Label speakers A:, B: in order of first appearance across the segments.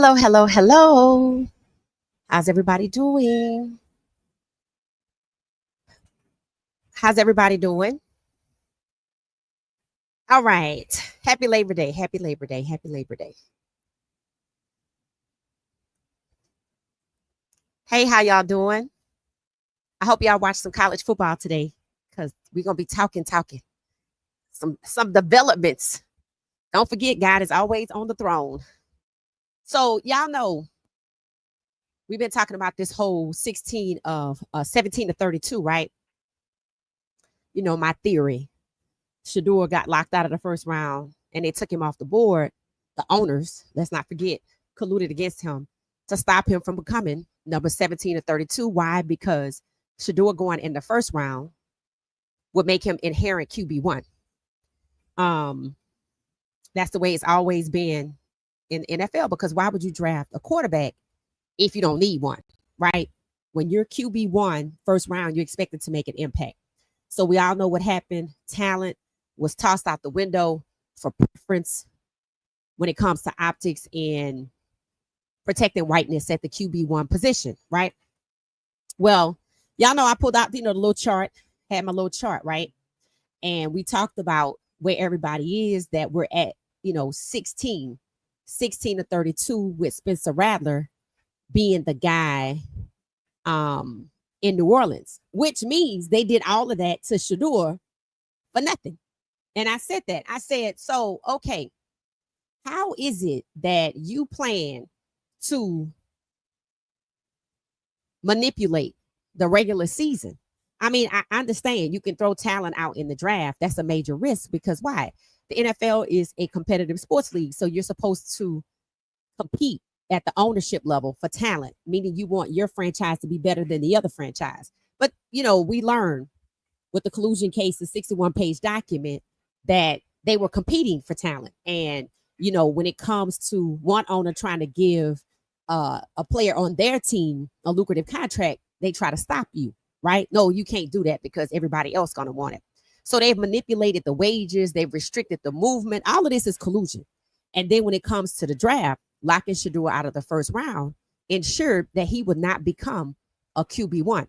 A: Hello, hello, hello. How's everybody doing? How's everybody doing? All right. Happy Labor Day. Happy Labor Day. Happy Labor Day. Hey, how y'all doing? I hope y'all watched some college football today because we're gonna be talking. Some developments. Don't forget, God is always on the throne. So y'all know we've been talking about this whole 17 to 32, right? You know, my theory. Shedeur got locked out of the first round and they took him off the board. The owners, let's not forget, colluded against him to stop him from becoming number 17 to 32. Why? Because Shedeur going in the first round would make him inherent QB1. That's the way it's always been in NFL, because why would you draft a quarterback if you don't need one, right? When you're QB1 first round, you're expected to make an impact. So we all know what happened. Talent was tossed out the window for preference when it comes to optics and protecting whiteness at the QB1 position, right? Well, y'all know I pulled out, the little chart, had my little chart, right? And we talked about where everybody is, that we're at, 16 to 32 with Spencer Rattler being the guy in New Orleans, which means they did all of that to Shedeur for nothing. And I said that. I said, so, okay, how is it that you plan to manipulate the regular season? I mean, I understand you can throw talent out in the draft. That's a major risk because why? The NFL is a competitive sports league. So you're supposed to compete at the ownership level for talent, meaning you want your franchise to be better than the other franchise. But, we learned with the Collusion case, the 61-page document, that they were competing for talent. And, when it comes to one owner trying to give a player on their team a lucrative contract, they try to stop you, right? No, you can't do that because everybody else going to want it. So they've manipulated the wages. They've restricted the movement. All of this is collusion. And then when it comes to the draft, locking Shedeur out of the first round ensured that he would not become a QB1.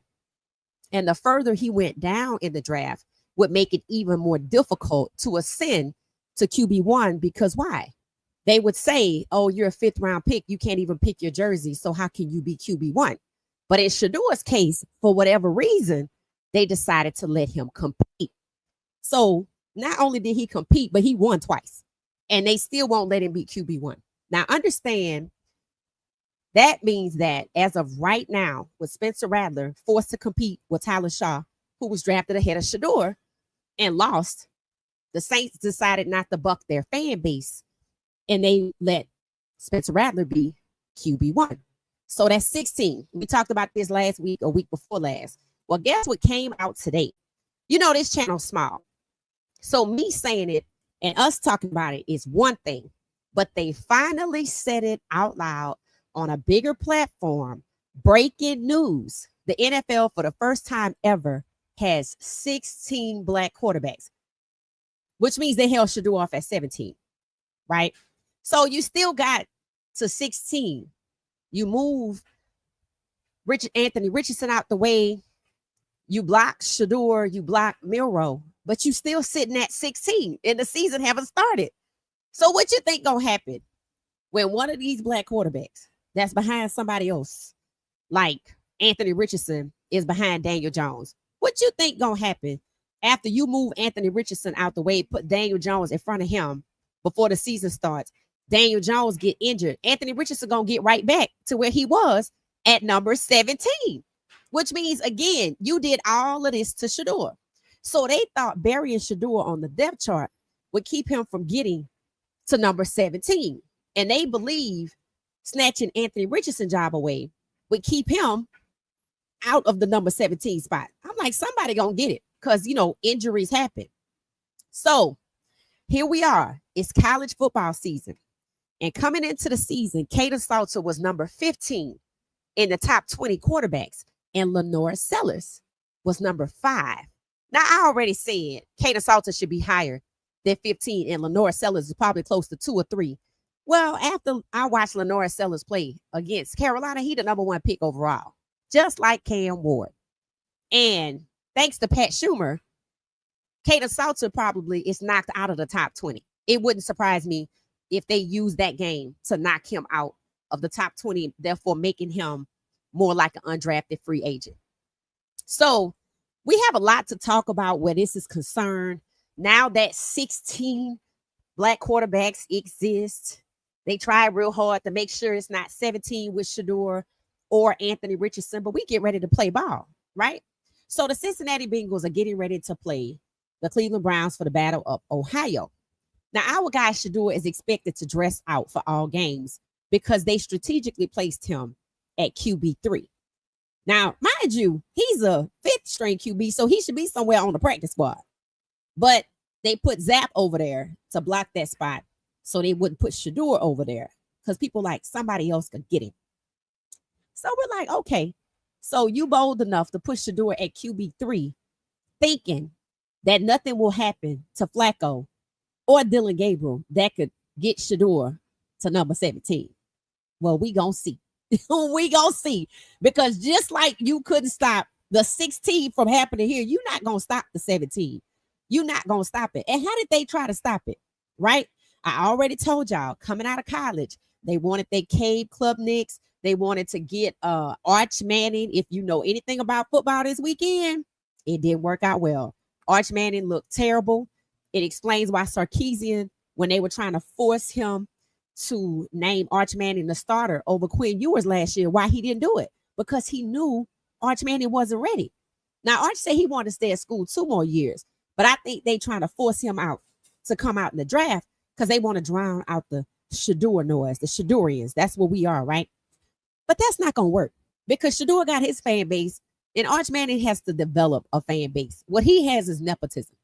A: And the further he went down in the draft would make it even more difficult to ascend to QB1, because why? They would say, oh, you're a fifth round pick. You can't even pick your jersey. So how can you be QB1? But in Shedeur's case, for whatever reason, they decided to let him compete. So not only did he compete, but he won twice. And they still won't let him be QB1. Now, understand, that means that as of right now, with Spencer Rattler forced to compete with Tyler Shaw, who was drafted ahead of Shedeur and lost, the Saints decided not to buck their fan base, and they let Spencer Rattler be QB1. So that's 16. We talked about this last week or week before last. Well, guess what came out today? This channel's small. So me saying it and us talking about it is one thing, but they finally said it out loud on a bigger platform. Breaking news. The NFL, for the first time ever, has 16 black quarterbacks, which means they held Shedeur off at 17, right? So you still got to 16. You move Anthony Richardson out the way. You block Shedeur, you block Milroe, but you still sitting at 16 and the season haven't started. So what you think gonna happen when one of these black quarterbacks that's behind somebody else, like Anthony Richardson, is behind Daniel Jones? What you think gonna happen after you move Anthony Richardson out the way, put Daniel Jones in front of him before the season starts? Daniel Jones get injured. Anthony Richardson gonna get right back to where he was at number 17, which means, again, you did all of this to Shedeur. So they thought burying Shedeur on the depth chart would keep him from getting to number 17. And they believe snatching Anthony Richardson's job away would keep him out of the number 17 spot. I'm like, somebody gonna get it because, injuries happen. So here we are. It's college football season. And coming into the season, Kaden Salter was number 15 in the top 20 quarterbacks, and LaNorris Cers was number 5. Now, I already said Kaden Salter should be higher than 15, and LaNorris Cers is probably close to 2 or 3. Well, after I watched Lenor Cers play against Carolina, he the number one pick overall, just like Cam Ward. And thanks to Pat Schumer, Kaden Salter probably is knocked out of the top 20. It wouldn't surprise me if they use that game to knock him out of the top 20, therefore making him more like an undrafted free agent. So we have a lot to talk about where this is concerned. Now that 16 black quarterbacks exist, they try real hard to make sure it's not 17 with Shedeur or Anthony Richardson, but we get ready to play ball, right? So the Cincinnati Bengals are getting ready to play the Cleveland Browns for the Battle of Ohio. Now, our guy Shedeur is expected to dress out for all games because they strategically placed him at QB3. Now, mind you, he's a fifth string QB, so he should be somewhere on the practice squad. But they put Zap over there to block that spot so they wouldn't put Shedeur over there because people like somebody else could get him. So we're like, okay, so you bold enough to push Shedeur at QB3 thinking that nothing will happen to Flacco or Dylan Gabriel that could get Shedeur to number 17. Well, we gonna see. We gonna see. Because just like you couldn't stop the 16 from happening here, you're not gonna stop the 17. You're not gonna stop it. And how did they try to stop it? Right? I already told y'all, coming out of college, they wanted their Cade Klubniks. They wanted to get Arch Manning. If you know anything about football this weekend, it didn't work out well. Arch Manning looked terrible. It explains why Sarkisian, when they were trying to force him to name Arch Manning the starter over Quinn Ewers last year, why he didn't do it? Because he knew Arch Manning wasn't ready. Now, Arch said he wanted to stay at school 2 more years, but I think they trying to force him out to come out in the draft because they want to drown out the Shedeur noise, the Shedeurians. That's what we are, right? But that's not going to work because Shedeur got his fan base and Arch Manning has to develop a fan base. What he has is nepotism,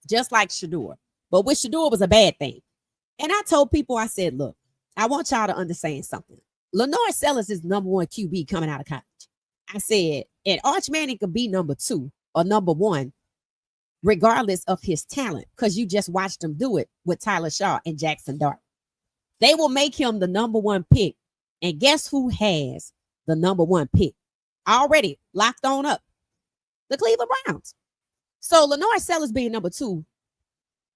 A: just like Shedeur. But with Shedeur was a bad thing. And I told people, I said, look, I want y'all to understand something. LaNorris Cers is number 1 QB coming out of college. I said, and Arch Manning could be number 2 or number 1, regardless of his talent, because you just watched him do it with Tyler Shaw and Jackson Dart. They will make him the number 1 pick. And guess who has the number 1 pick? Already locked on up. The Cleveland Browns. So LaNorris Cers being number 2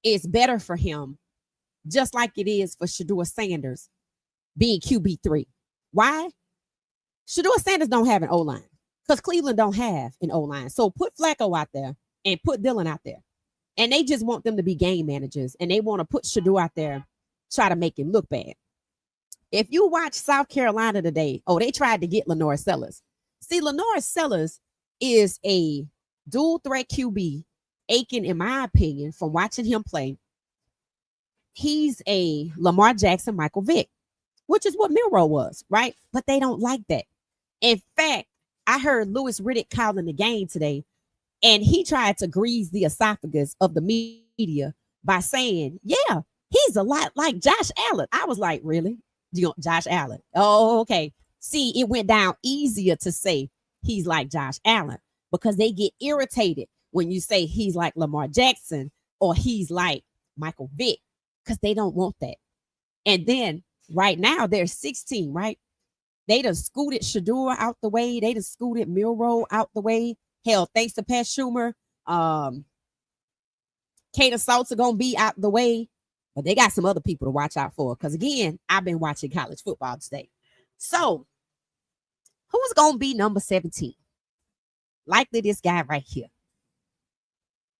A: is better for him, just like it is for Shedeur Sanders being QB3. Why? Shedeur Sanders don't have an O-line because Cleveland don't have an O-line. So put Flacco out there and put Dylan out there. And they just want them to be game managers. And they want to put Shedeur out there, try to make him look bad. If you watch South Carolina today, they tried to get LaNorris Cers. See, LaNorris Cers is a dual threat QB, Aiken, in my opinion, from watching him play. He's a Lamar Jackson, Michael Vick, which is what Milroe was, right? But they don't like that. In fact, I heard Louis Riddick calling the game today, and he tried to grease the esophagus of the media by saying, yeah, he's a lot like Josh Allen. I was like, really? Josh Allen? Oh, okay. See, it went down easier to say he's like Josh Allen because they get irritated when you say he's like Lamar Jackson or he's like Michael Vick because they don't want that. And then right now they're 16, right? They done scooted Shedeur out the way. They done scooted Milroe out the way. Hell, thanks to Pat Schumer, Kaden Salter gonna be out the way. But they got some other people to watch out for. Because, again, I've been watching college football today. So, who's going to be number 17? Likely this guy right here.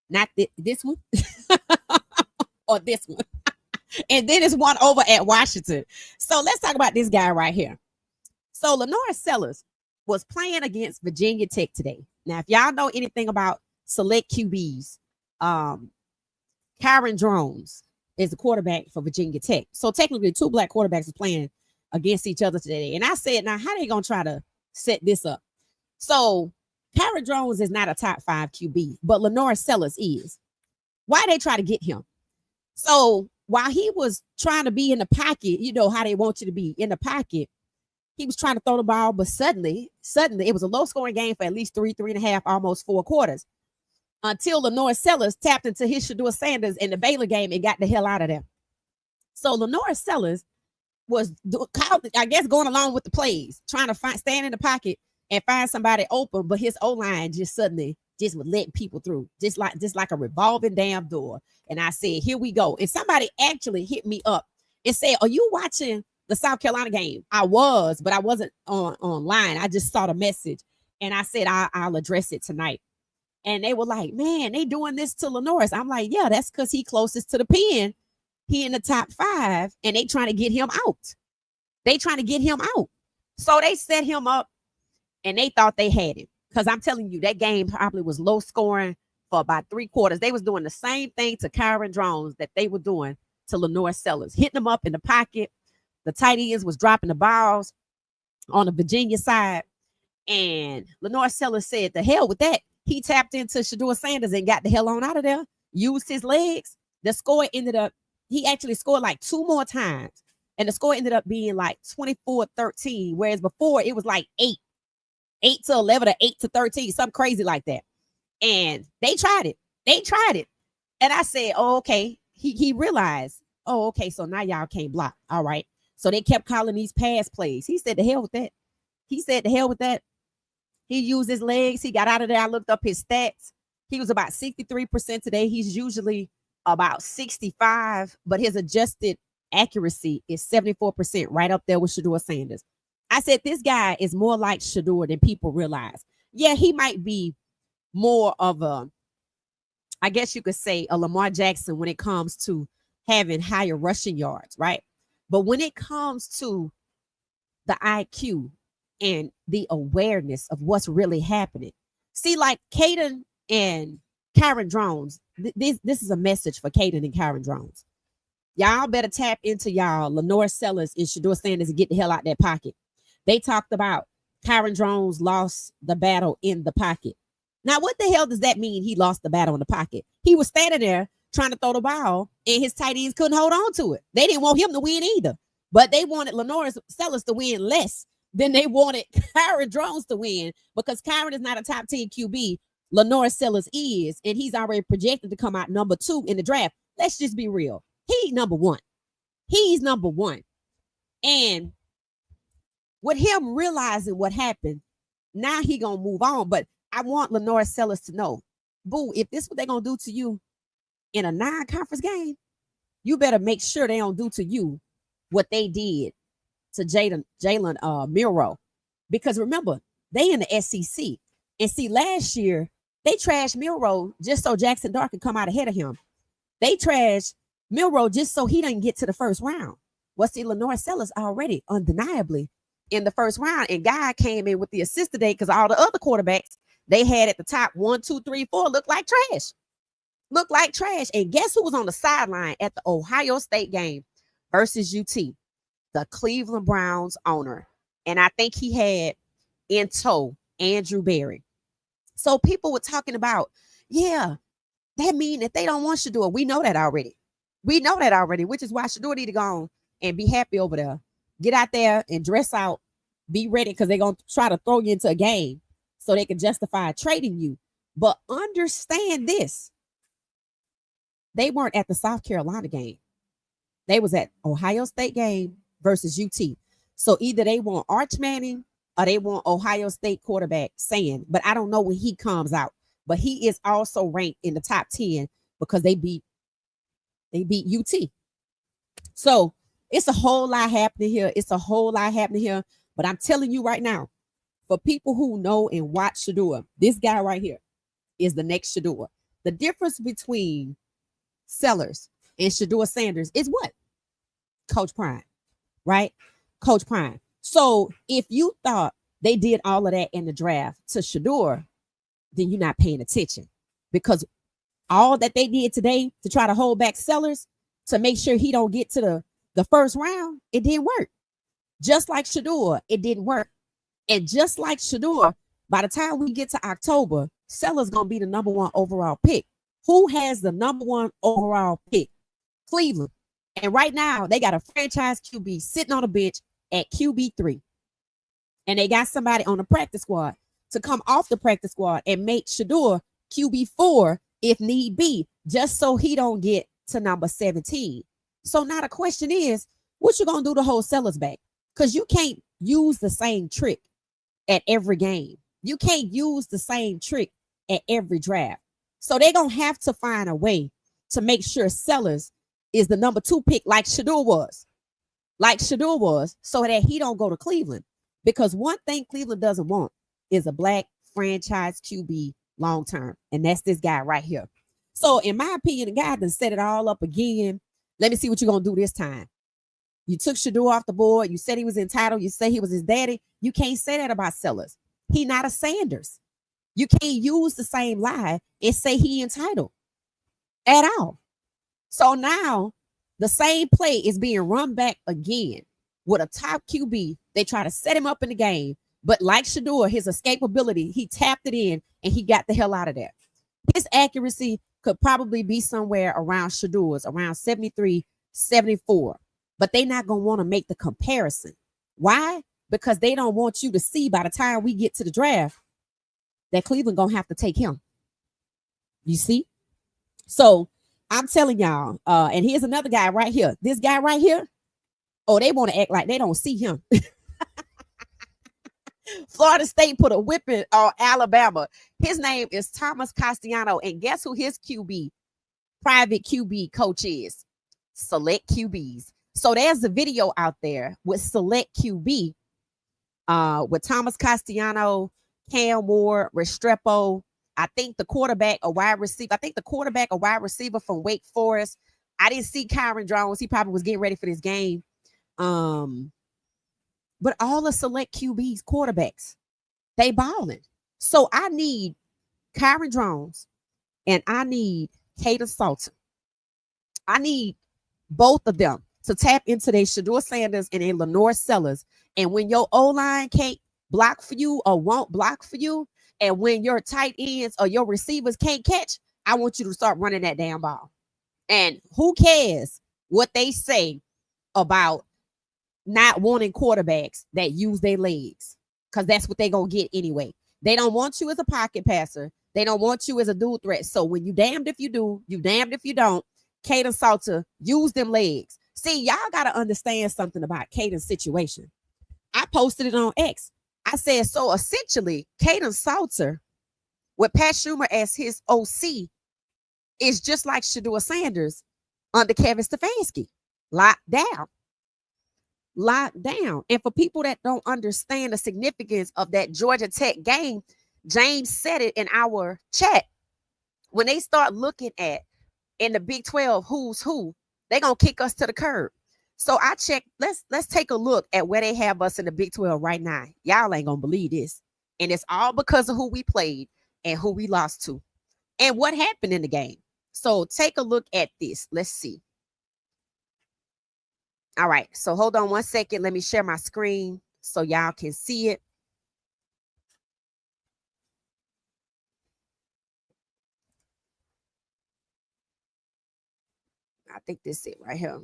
A: Not this one. Or this one. And then there's one over at Washington. So, let's talk about this guy right here. So, LaNorris Cers was playing against Virginia Tech today. Now, if y'all know anything about select QBs, Kyron Drones is the quarterback for Virginia Tech. So technically 2 black quarterbacks are playing against each other today. And I said, now how are they going to try to set this up? So Kyron Drones is not a top 5 QB, but LaNorris Cers is. Why they try to get him? So while he was trying to be in the pocket, you know how they want you to be in the pocket, he was trying to throw the ball, but suddenly it was a low scoring game for at least 3.5, almost 4 quarters. Until LaNorris Cers tapped into his Shedeur Sanders in the Baylor game and got the hell out of there. So LaNorris Cers was, I guess, going along with the plays, trying to stand in the pocket and find somebody open, but his O-line just suddenly just would let people through, just like a revolving damn door. And I said, here we go. And somebody actually hit me up and said, are you watching the South Carolina game? I was, but I wasn't online. I just saw the message. And I said, I'll address it tonight. And they were like, man, they doing this to LaNorris. I'm like, yeah, that's because he closest to the pen. He in the top 5, and they trying to get him out. So they set him up, and they thought they had him. Because I'm telling you, that game probably was low scoring for about 3 quarters. They was doing the same thing to Kyron Drones that they were doing to Lenor Cers, hitting them up in the pocket. The tight ends was dropping the balls on the Virginia side. And Lenor Cers said, the hell with that. He tapped into Shedeur Sanders and got the hell on out of there, used his legs. The score ended up, he actually scored like 2 more times. And the score ended up being like 24-13, whereas before it was like 8-11 or 8-13, something crazy like that. And they tried it. And I said, oh, okay. He realized, oh, okay, so now y'all can't block. All right. So they kept calling these pass plays. He said, the hell with that. He used his legs. He got out of there. I looked up his stats. He was about 63% today. He's usually about 65, but his adjusted accuracy is 74%, right up there with Shedeur Sanders. I said, this guy is more like Shedeur than people realize. Yeah, he might be more of a, I guess you could say, a Lamar Jackson when it comes to having higher rushing yards, right? But when it comes to the IQ and the awareness of what's really happening, see, like Caden and Kyron Drones, this is a message for Caden and Kyron Drones. Y'all better tap into y'all LaNorris Cers and Shedeur Sanders and get the hell out that pocket. They talked about Kyron Drones lost the battle in the pocket. Now, what the hell does that mean? He lost the battle in the pocket. He was standing there trying to throw the ball, and his tight ends couldn't hold on to it. They didn't want him to win either, but they wanted LaNorris Cers to win less than they wanted Kyron Drones to win, because Kyron is not a top 10 QB. LaNorris Cers is, and he's already projected to come out number 2 in the draft. Let's just be real. He's number 1. He's number 1. And with him realizing what happened, now he gonna move on. But I want LaNorris Cers to know, boo, if this is what they're gonna do to you in a non-conference game, you better make sure they don't do to you what they did to Jalen Milroe. Because remember, they in the SEC. And see, last year, they trashed Milroe just so Jackson Dart could come out ahead of him. They trashed Milroe just so he didn't get to the first round. Well, see, LaNorris Cers already undeniably in the first round, and Guy came in with the assist today because all the other quarterbacks they had at the top 1, 2, 3, 4 looked like trash. And guess who was on the sideline at the Ohio State game versus UT? The Cleveland Browns owner. And I think he had in tow Andrew Berry. So people were talking about, yeah, that mean that they don't want Shedeur. We know that already, which is why Shedeur need to go on and be happy over there. Get out there and dress out. Be ready, because they're going to try to throw you into a game so they can justify trading you. But understand this. They weren't at the South Carolina game. They was at Ohio State game versus UT. So either they want Arch Manning or they want Ohio State quarterback Sand. But I don't know when he comes out. But he is also ranked in the top 10 because they beat UT. So it's a whole lot happening here. But I'm telling you right now, for people who know and watch Shedeur, this guy right here is the next Shedeur. The difference between Cers and Shedeur Sanders is what? Coach Prime, right? Coach Prime. So if you thought they did all of that in the draft to Shedeur, then you're not paying attention, because all that they did today to try to hold back Cers to make sure he don't get to the first round, it didn't work. Just like Shedeur, it didn't work. And just like Shedeur, by the time we get to October, Cers going to be the number 1 overall pick. Who has the number 1 overall pick? Cleveland. And right now, they got a franchise QB sitting on the bench at QB3. And they got somebody on the practice squad to come off the practice squad and make Shedeur QB4 if need be, just so he don't get to number 17. So now the question is, What you gonna do to hold sellers back? Because you can't use the same trick at every game. You can't use the same trick at every draft. So they're gonna have to find a way to make sure sellers is the number 2 pick, like Shedeur was, so that he don't go to Cleveland. Because one thing Cleveland doesn't want is a black franchise QB long term, and that's this guy right here. So in my opinion, the guy done set it all up again. Let me see what you're gonna do this time. You took Shedeur off the board. You said he was entitled. You say he was his daddy. You can't say that about sellers. He not a Sanders. You can't use the same lie and say he entitled at all. So now the same play is being run back again with a top QB. They try to set him up in the game, but like Shedeur, his escapability, he tapped it in and he got the hell out of there. His accuracy could probably be somewhere around Shedeur's, around 73, 74. But they're not going to want to make the comparison. Why? Because they don't want you to see by the time we get to the draft that Cleveland going to have to take him. You see? So I'm telling y'all, and here's another guy right here. This guy right here, oh, they want to act like they don't see him. Florida State put a whipping on Alabama. His name is Thomas Castellano. And guess who his private QB coach is? Select QBs. So there's a video out there with Select QB with Thomas Castellano, Cam Ward, Restrepo. I think the quarterback, a wide receiver. I think the quarterback, a wide receiver from Wake Forest. I didn't see Kyron Jones. He probably was getting ready for this game. But all the Select QBs, quarterbacks, they balling. So I need Kyron Jones and I need Caden Salter. I need both of them to tap into their Shedeur Sanders and their Lenor Cers. And when your O-line can't block for you or won't block for you, and when your tight ends or your receivers can't catch, I want you to start running that damn ball. And who cares what they say about not wanting quarterbacks that use their legs? Because that's what they're going to get anyway. They don't want you as a pocket passer. They don't want you as a dual threat. So when you damned if you do, you damned if you don't, Caden Salter, use them legs. See, y'all got to understand something about Caden's situation. I posted it on X. I said, so essentially, Caden Salter, with Pat Schumer as his OC, is just like Shedeur Sanders under Kevin Stefanski. Locked down. And for people that don't understand the significance of that Georgia Tech game, James said it in our chat. When they start looking at in the Big 12 who's who, they're going to kick us to the curb. So I checked. Let's take a look at where they have us in the Big 12 right now. Y'all ain't going to believe this. And it's all because of who we played and who we lost to and what happened in the game. So take a look at this. Let's see. All right. So hold on one second. Let me share my screen so y'all can see it. I think this is it right here.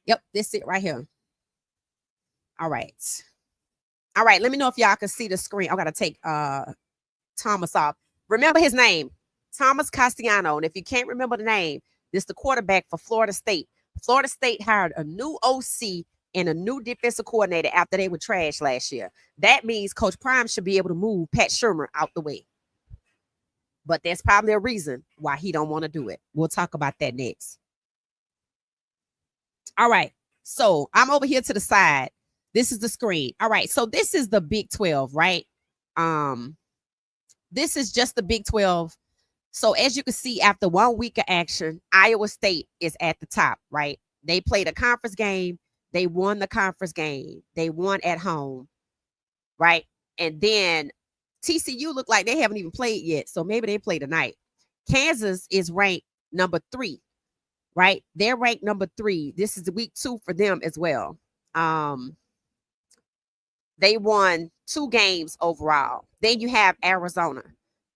A: Yep, this is it right here. All right. All right, let me know if y'all can see the screen. I got to take Thomas off. Remember his name, Thomas Castellano. And if you can't remember the name, this is the quarterback for Florida State. Florida State hired a new OC and a new defensive coordinator after they were trash last year. That means Coach Prime should be able to move Pat Schumer out the way. But there's probably a reason why he don't want to do it. We'll talk about that next. All right. So I'm over here to the side. This is the screen. All right. So this is the Big 12, right? This is just the Big 12. So as you can see, after 1 week of action, Iowa State is at the top, right? They played a conference game. They won the conference game. They won at home, right? And then TCU look like they haven't even played yet. So maybe they play tonight. Kansas is ranked number 3. Right? They're ranked number 3. This is week 2 for them as well. They won 2 games overall. Then you have Arizona.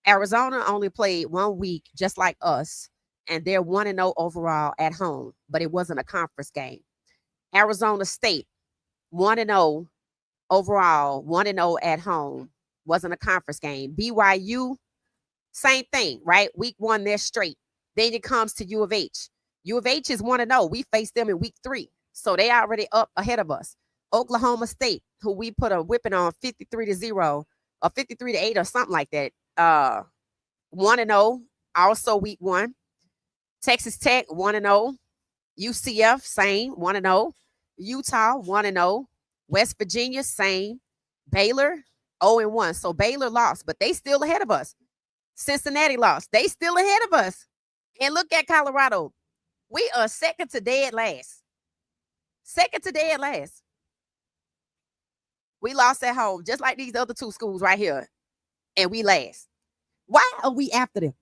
A: Arizona only played 1 week, just like us, and they're 1-0 overall at home, but it wasn't a conference game. Arizona State, 1-0 overall, 1-0 at home, wasn't a conference game. BYU, same thing, right? Week 1, they're straight. Then it comes to U of H. U of H is 1-0. We faced them in week 3. So they already up ahead of us. Oklahoma State, who we put a whipping on 53-0 or 53-8 or something like that. 1-0, also week 1. Texas Tech, 1-0. UCF, same, 1-0. Utah, 1-0. West Virginia, same. Baylor, 0-1. So Baylor lost, but they still ahead of us. Cincinnati lost. They still ahead of us. And look at Colorado. We are second to dead last. Second to dead last. We lost at home, just like these other 2 schools right here. And we last. Why are we after them?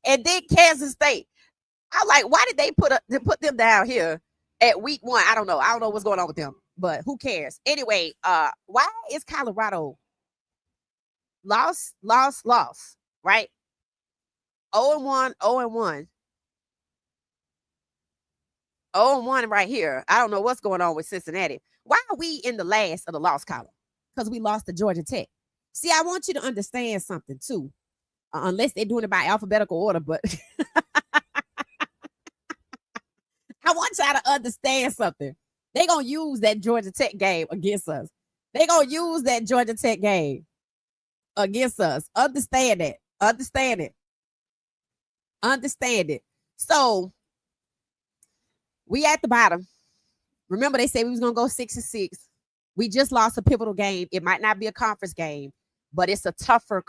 A: And then Kansas State. I'm like, why did they put them down here at week 1? I don't know. I don't know what's going on with them, but who cares? Anyway, why is Colorado lost, right? 0-1, 0-1. 0-1 right here. I don't know what's going on with Cincinnati. Why are we in the last of the loss column? Because we lost to Georgia Tech. See, I want you to understand something too. Unless they're doing it by alphabetical order, but I want y'all to understand something. They're going to use that Georgia Tech game against us. They're going to use that Georgia Tech game against us. Understand it. Understand it. Understand it. So, we at the bottom. Remember, they said we was going to go 6-6. We just lost a pivotal game. It might not be a conference game, but it's a tougher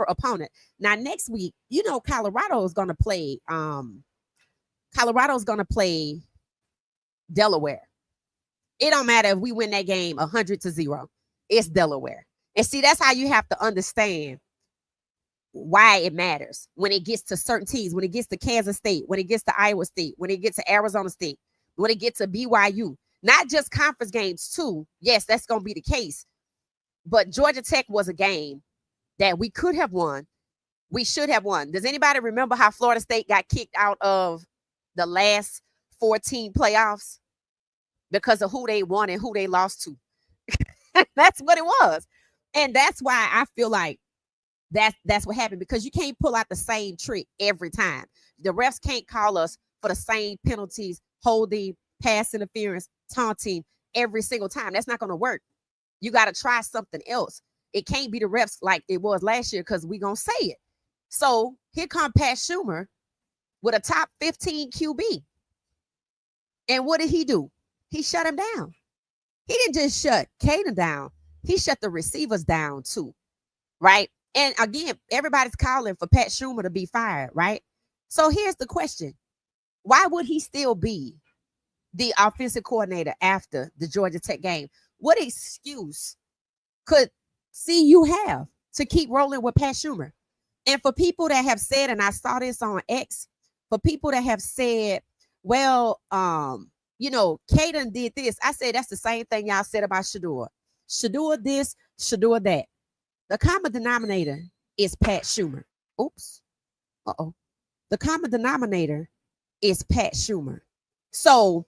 A: opponent. Now, next week, you know, Colorado is going to play Delaware. It don't matter if we win that game 100-0. It's Delaware. And see, that's how you have to understand why it matters when it gets to certain teams, when it gets to Kansas State, when it gets to Iowa State, when it gets to Arizona State, when it gets to BYU. Not just conference games too. Yes, that's going to be the case. But Georgia Tech was a game that we could have won. We should have won. Does anybody remember how Florida State got kicked out of the last 14 playoffs because of who they won and who they lost to? That's what it was. And that's why I feel like that's what happened, because you can't pull out the same trick every time. The refs can't call us for the same penalties, holding, pass interference, taunting every single time. That's not going to work. You got to try something else. It can't be the refs like it was last year, because we're going to say it. So here come Pat Schumer with a top 15 QB. And what did he do? He shut him down. He didn't just shut Caden down. He shut the receivers down too, right? And again, everybody's calling for Pat Schumer to be fired, right? So here's the question. Why would he still be the offensive coordinator after the Georgia Tech game? What excuse could CU have to keep rolling with Pat Schumer? And for people that have said, and I saw this on X, for people that have said, well, you know, Caden did this. I said that's the same thing y'all said about Shedeur. Shedeur this, Shedeur that. The common denominator is Pat Schumer. Oops. Uh-oh. The common denominator is Pat Schumer. So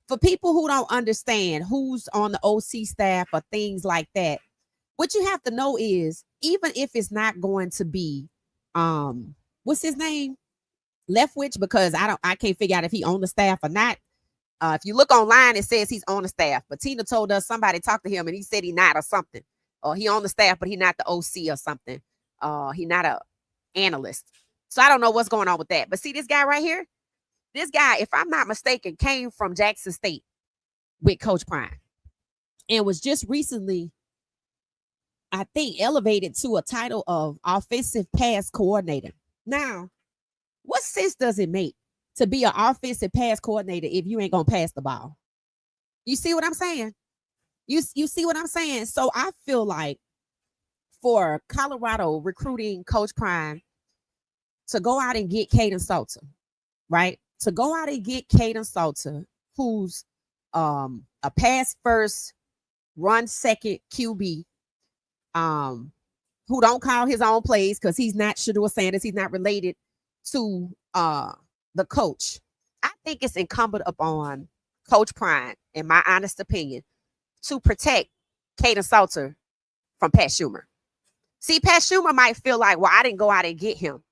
A: for people who don't understand who's on the OC staff or things like that, what you have to know is, even if it's not going to be, what's his name? Leftwich, because I can't figure out if he on the staff or not. If you look online, it says he's on the staff, but Tina told us somebody talked to him and he said he not or something. Or he on the staff, but he not the OC or something. He not a analyst. So I don't know what's going on with that. But see this guy right here? This guy, if I'm not mistaken, came from Jackson State with Coach Prime and was just recently, I think, elevated to a title of offensive pass coordinator. Now, what sense does it make to be an offensive pass coordinator if you ain't going to pass the ball? You see what I'm saying? You see what I'm saying? So I feel like for Colorado recruiting Coach Prime to go out and get Caden Salter, right? To go out and get Caden Salter, who's a pass first, run second QB, who don't call his own plays because he's not Shedeur Sanders. He's not related to the coach. I think it's incumbent upon Coach Prime, in my honest opinion, to protect Caden Salter from Pat Schumer. See, Pat Schumer might feel like, well, I didn't go out and get him.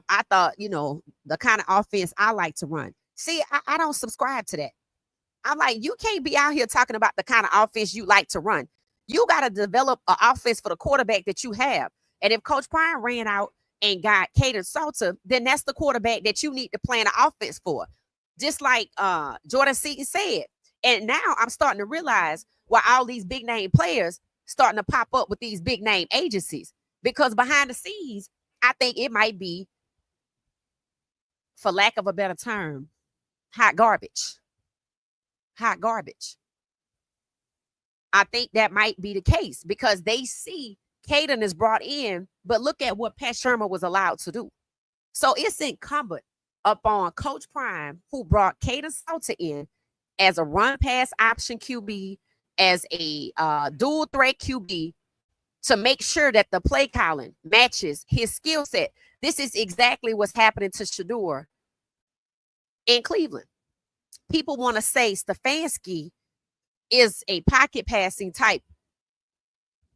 A: I thought, the kind of offense I like to run. See, I don't subscribe to that. I'm like, you can't be out here talking about the kind of offense you like to run. You got to develop an offense for the quarterback that you have. And if Coach Prime ran out and got Kaden Salter, then that's the quarterback that you need to plan an offense for. Just like Jordan Seaton said. And now I'm starting to realize why all these big name players starting to pop up with these big name agencies. Because behind the scenes, I think it might be, for lack of a better term, hot garbage. Hot garbage. I think that might be the case because they see Caden is brought in, but look at what Pat Schumer was allowed to do. So it's incumbent upon Coach Prime, who brought Caden Salter in as a run pass option QB, as a dual threat QB, to make sure that the play calling matches his skill set. This is exactly what's happening to Shedeur in Cleveland. People want to say Stefanski is a pocket passing type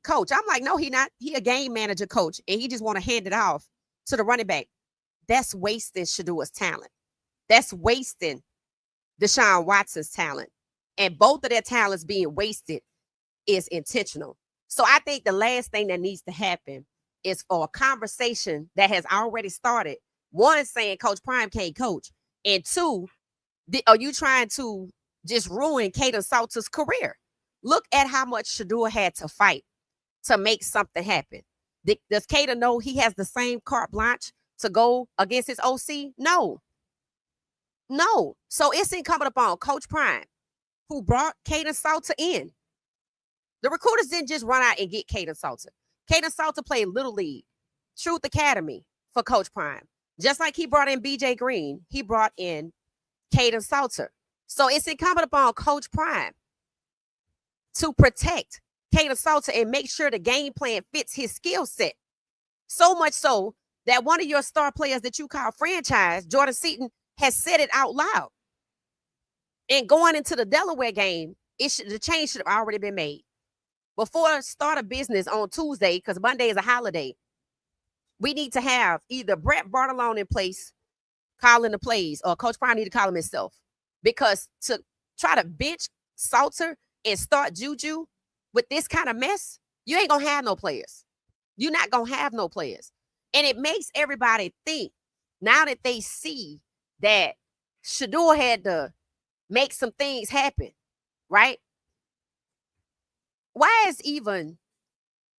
A: coach. I'm like, no, he not. He a game manager coach, and he just want to hand it off to the running back. That's wasting Shedeur's talent. That's wasting Deshaun Watson's talent. And both of their talents being wasted is intentional. So I think the last thing that needs to happen is for a conversation that has already started. One, saying Coach Prime can't coach. And two, are you trying to just ruin Caden Salter's career? Look at how much Shedeur had to fight to make something happen. Does Caden know he has the same carte blanche to go against his OC? No. So it's incumbent upon Coach Prime, who brought Caden Salter in. The recruiters didn't just run out and get Caden Salter. Caden Salter played Little League, Truth Academy for Coach Prime. Just like he brought in BJ Green, he brought in Caden Salter. So it's incumbent upon Coach Prime to protect Caden Salter and make sure the game plan fits his skill set. So much so that one of your star players that you call franchise, Jordan Seaton, has said it out loud. And going into the Delaware game, the change should have already been made. Before start of business on Tuesday, because Monday is a holiday, we need to have either Brett Bartolone in place calling the plays, or Coach Prime need to call him himself. Because to try to bench Salter and start Juju with this kind of mess, you ain't going to have no players. You're not going to have no players. And it makes everybody think, now that they see that Shedeur had to make some things happen, right? Why is even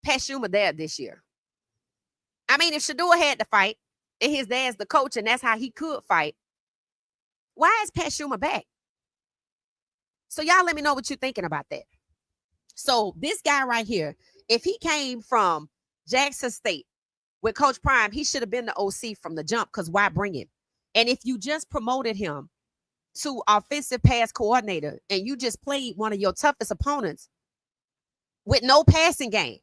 A: Pat Schumer there this year? I mean, if Shedeur had to fight and his dad's the coach and that's how he could fight, why is Pat Schumer back? So y'all let me know what you're thinking about that. So this guy right here, if he came from Jackson State with Coach Prime, he should have been the OC from the jump, because why bring him? And if you just promoted him to offensive pass coordinator and you just played one of your toughest opponents with no passing game,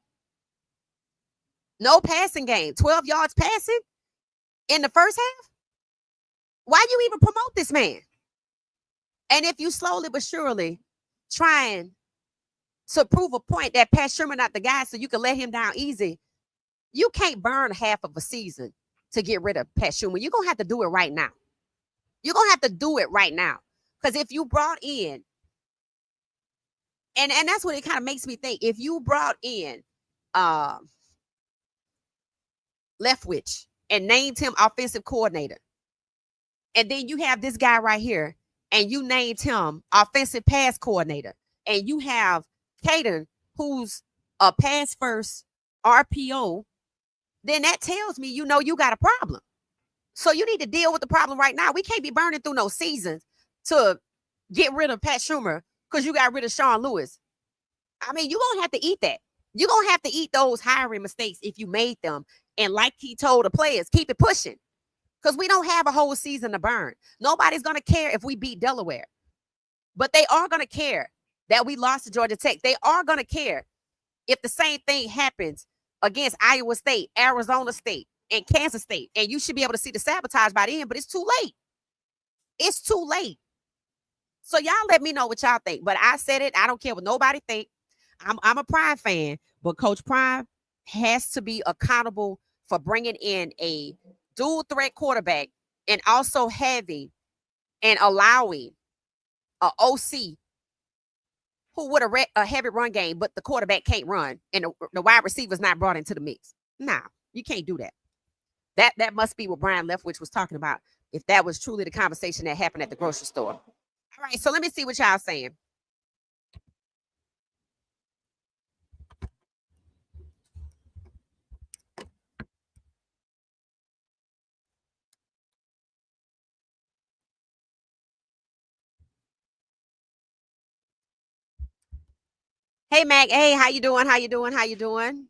A: 12 yards passing in the first half, why you even promote this man? And if you slowly but surely trying to prove a point that Pat Schumer not the guy so you can let him down easy, you can't burn half of a season to get rid of Pat Schumer. You're going to have to do it right now. You're going to have to do it right now. Because if you brought in, and that's what it kind of makes me think, if you brought in Leftwich and named him offensive coordinator, and then you have this guy right here, and you named him offensive pass coordinator, and you have Caden, who's a pass first RPO, then that tells me you got a problem. So you need to deal with the problem right now. We can't be burning through no seasons to get rid of Pat Schumer because you got rid of Sean Lewis. I mean, you're going to have to eat that. You're going to have to eat those hiring mistakes if you made them. And like he told the players, keep it pushing, because we don't have a whole season to burn. Nobody's going to care if we beat Delaware. But they are going to care that we lost to Georgia Tech. They are going to care if the same thing happens against Iowa State, Arizona State, and Kansas State. And you should be able to see the sabotage by the end, but it's too late. It's too late. So y'all let me know what y'all think. But I said it. I don't care what nobody think. I'm a Prime fan, but Coach Prime has to be accountable for bringing in a dual threat quarterback and also having and allowing a OC who would a heavy run game, but the quarterback can't run and the wide receiver's not brought into the mix. Nah, you can't do that. That must be what Brian Leftwich was talking about, if that was truly the conversation that happened at the grocery store. All right, so let me see what y'all saying. Hey, Mac. Hey, how you doing? How you doing? How you doing?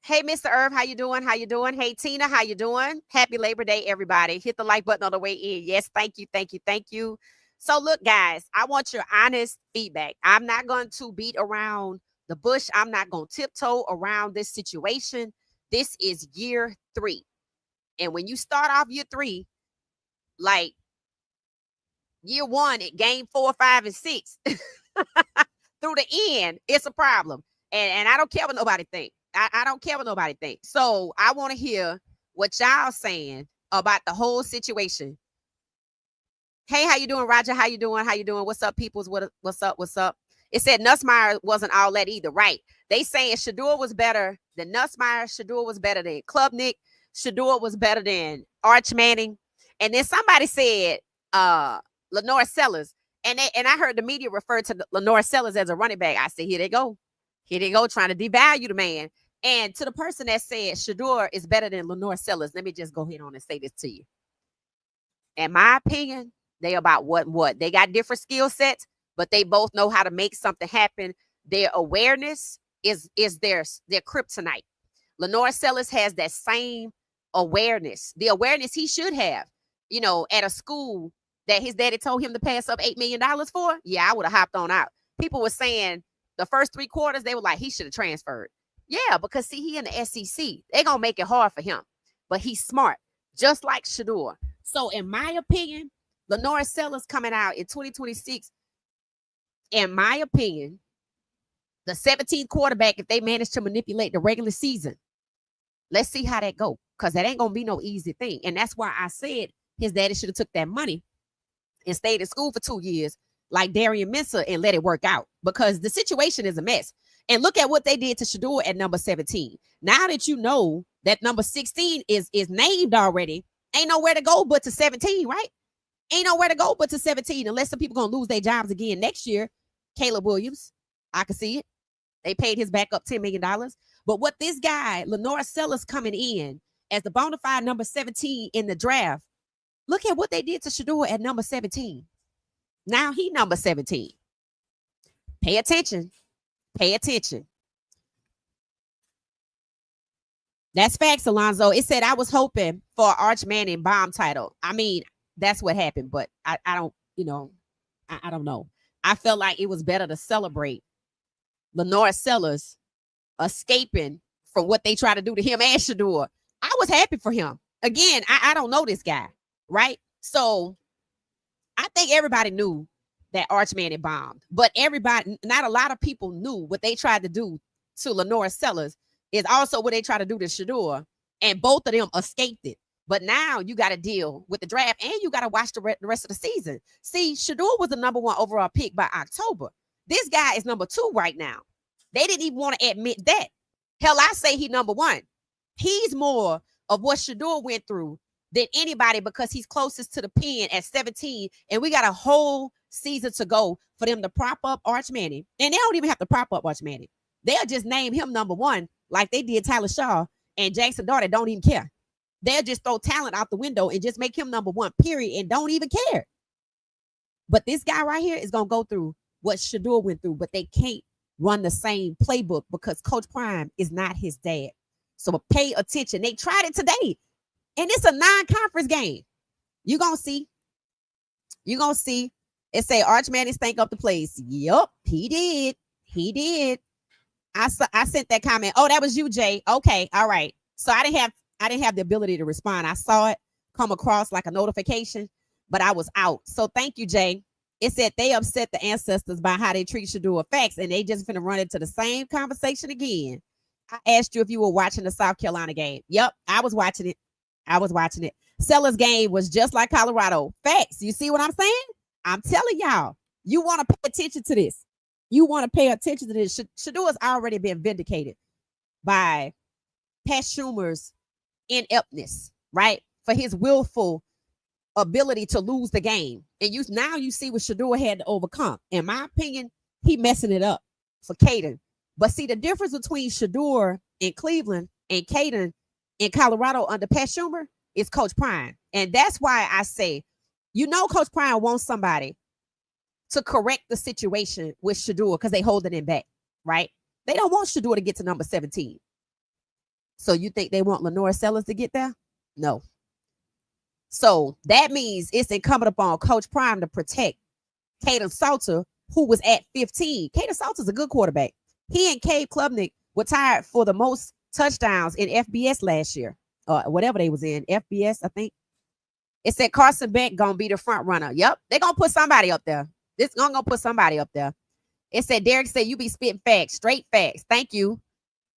A: Hey, Mr. Irv, how you doing? How you doing? Hey, Tina, how you doing? Happy Labor Day, everybody. Hit the like button on the way in. Yes, thank you, thank you, thank you. So look, guys, I want your honest feedback. I'm not going to beat around the bush. I'm not going to tiptoe around this situation. This is year 3. And when you start off year 3, like year 1 at game 4, 5, and 6, through the end, it's a problem. And I don't care what nobody think. I don't care what nobody thinks. So I want to hear what y'all saying about the whole situation. Hey, how you doing, Roger? How you doing? How you doing? What's up, peoples? What's up? What's up? It said Nussmeier wasn't all that either. Right. They saying Shedeur was better than Nussmeier. Shedeur was better than Klubnik. Shedeur was better than Arch Manning. And then somebody said LaNorris Cers. And I heard the media refer to LaNorris Cers as a running back. I said, here they go. Here they go, trying to devalue the man. And to the person that said Shedeur is better than LaNorris Cers, let me just go ahead on and say this to you. In my opinion, they about what? They got different skill sets, but they both know how to make something happen. Their awareness is their kryptonite. LaNorris Cers has that same awareness, the awareness he should have, at a school that his daddy told him to pass up $8 million for. Yeah, I would have hopped on out. People were saying the first 3 quarters, they were like, he should have transferred. Yeah, because see, he in the SEC. They're going to make it hard for him. But he's smart, just like Shedeur. So in my opinion, LaNorris Cers coming out in 2026, in my opinion, the 17th quarterback, if they manage to manipulate the regular season, let's see how that go. Because that ain't going to be no easy thing. And that's why I said his daddy should have took that money and stayed in school for 2 years like Darian Mensah and let it work out, because the situation is a mess. And look at what they did to Shedeur at number 17. Now that you know that number 16 is named already, ain't nowhere to go but to 17, right? Ain't nowhere to go but to 17, unless some people going to lose their jobs again next year. Caleb Williams, I can see it. They paid his backup $10 million. But what this guy, LaNorris Cers, coming in as the bona fide number 17 in the draft, look at what they did to Shedeur at number 17. Now he number 17. Pay attention. Pay attention. That's facts, Alonzo. It said I was hoping for Arch Manning bomb title. I mean, that's what happened, but I don't, I don't know. I felt like it was better to celebrate LaNorris Cers escaping from what they try to do to him and Shedeur. I was happy for him. Again, I don't know this guy, right? So I think everybody knew that Arch Manning bombed, but not a lot of people knew what they tried to do to LaNorris Cers is also what they tried to do to Shedeur, and both of them escaped it. But now you got to deal with the draft, and you got to watch the rest of the season. See, Shedeur was the number 1 overall pick by October. This guy is number 2 right now. They didn't even want to admit that. Hell, I say he number 1. He's more of what Shedeur went through than anybody, because he's closest to the pen at 17, and we got a whole season to go for them to prop up Arch Manning. And they don't even have to prop up Arch Manning. They'll just name him number 1 like they did Tyler Shaw and Jackson Dart. Don't even care. They'll just throw talent out the window and just make him number 1, period, and don't even care. But this guy right here is going to go through what Shedeur went through, but they can't run the same playbook because Coach Prime is not his dad. So pay attention. They tried it today, and it's a non-conference game. You're going to see. You're going to see. It say Arch Manning stank up the place. Yup, he did. He did. I sent that comment. Oh, that was you, Jay. Okay, all right. So I didn't have the ability to respond. I saw it come across like a notification, but I was out. So thank you, Jay. It said they upset the ancestors by how they treat Shedeur. Facts, and they just finna run into the same conversation again. I asked you if you were watching the South Carolina game. Yep, I was watching it. I was watching it. Sellers game was just like Colorado. Facts. You see what I'm saying? I'm telling y'all, you want to pay attention to this. You want to pay attention to this. Shedeur has already been vindicated by Pat Schumer's ineptness, right? For his willful ability to lose the game. And now you see what Shedeur had to overcome. In my opinion, he messing it up for Caden. But see, the difference between Shedeur in Cleveland and Caden in Colorado under Pat Schumer is Coach Prime. And that's why I say, Coach Prime wants somebody to correct the situation with Shedeur because they holding him back, right? They don't want Shedeur to get to number 17. So you think they want LaNorris Cers to get there? No. So that means it's incumbent upon Coach Prime to protect Caden Salter, who was at 15. Caden Salter's a good quarterback. He and Cade Klubnik were tied for the most touchdowns in FBS last year, or whatever they was in, FBS, I think. It said Carson Beck gonna be the front runner. Yep, they're gonna put somebody up there. This gonna put somebody up there. It said Derek said you be spitting facts, straight facts. Thank you,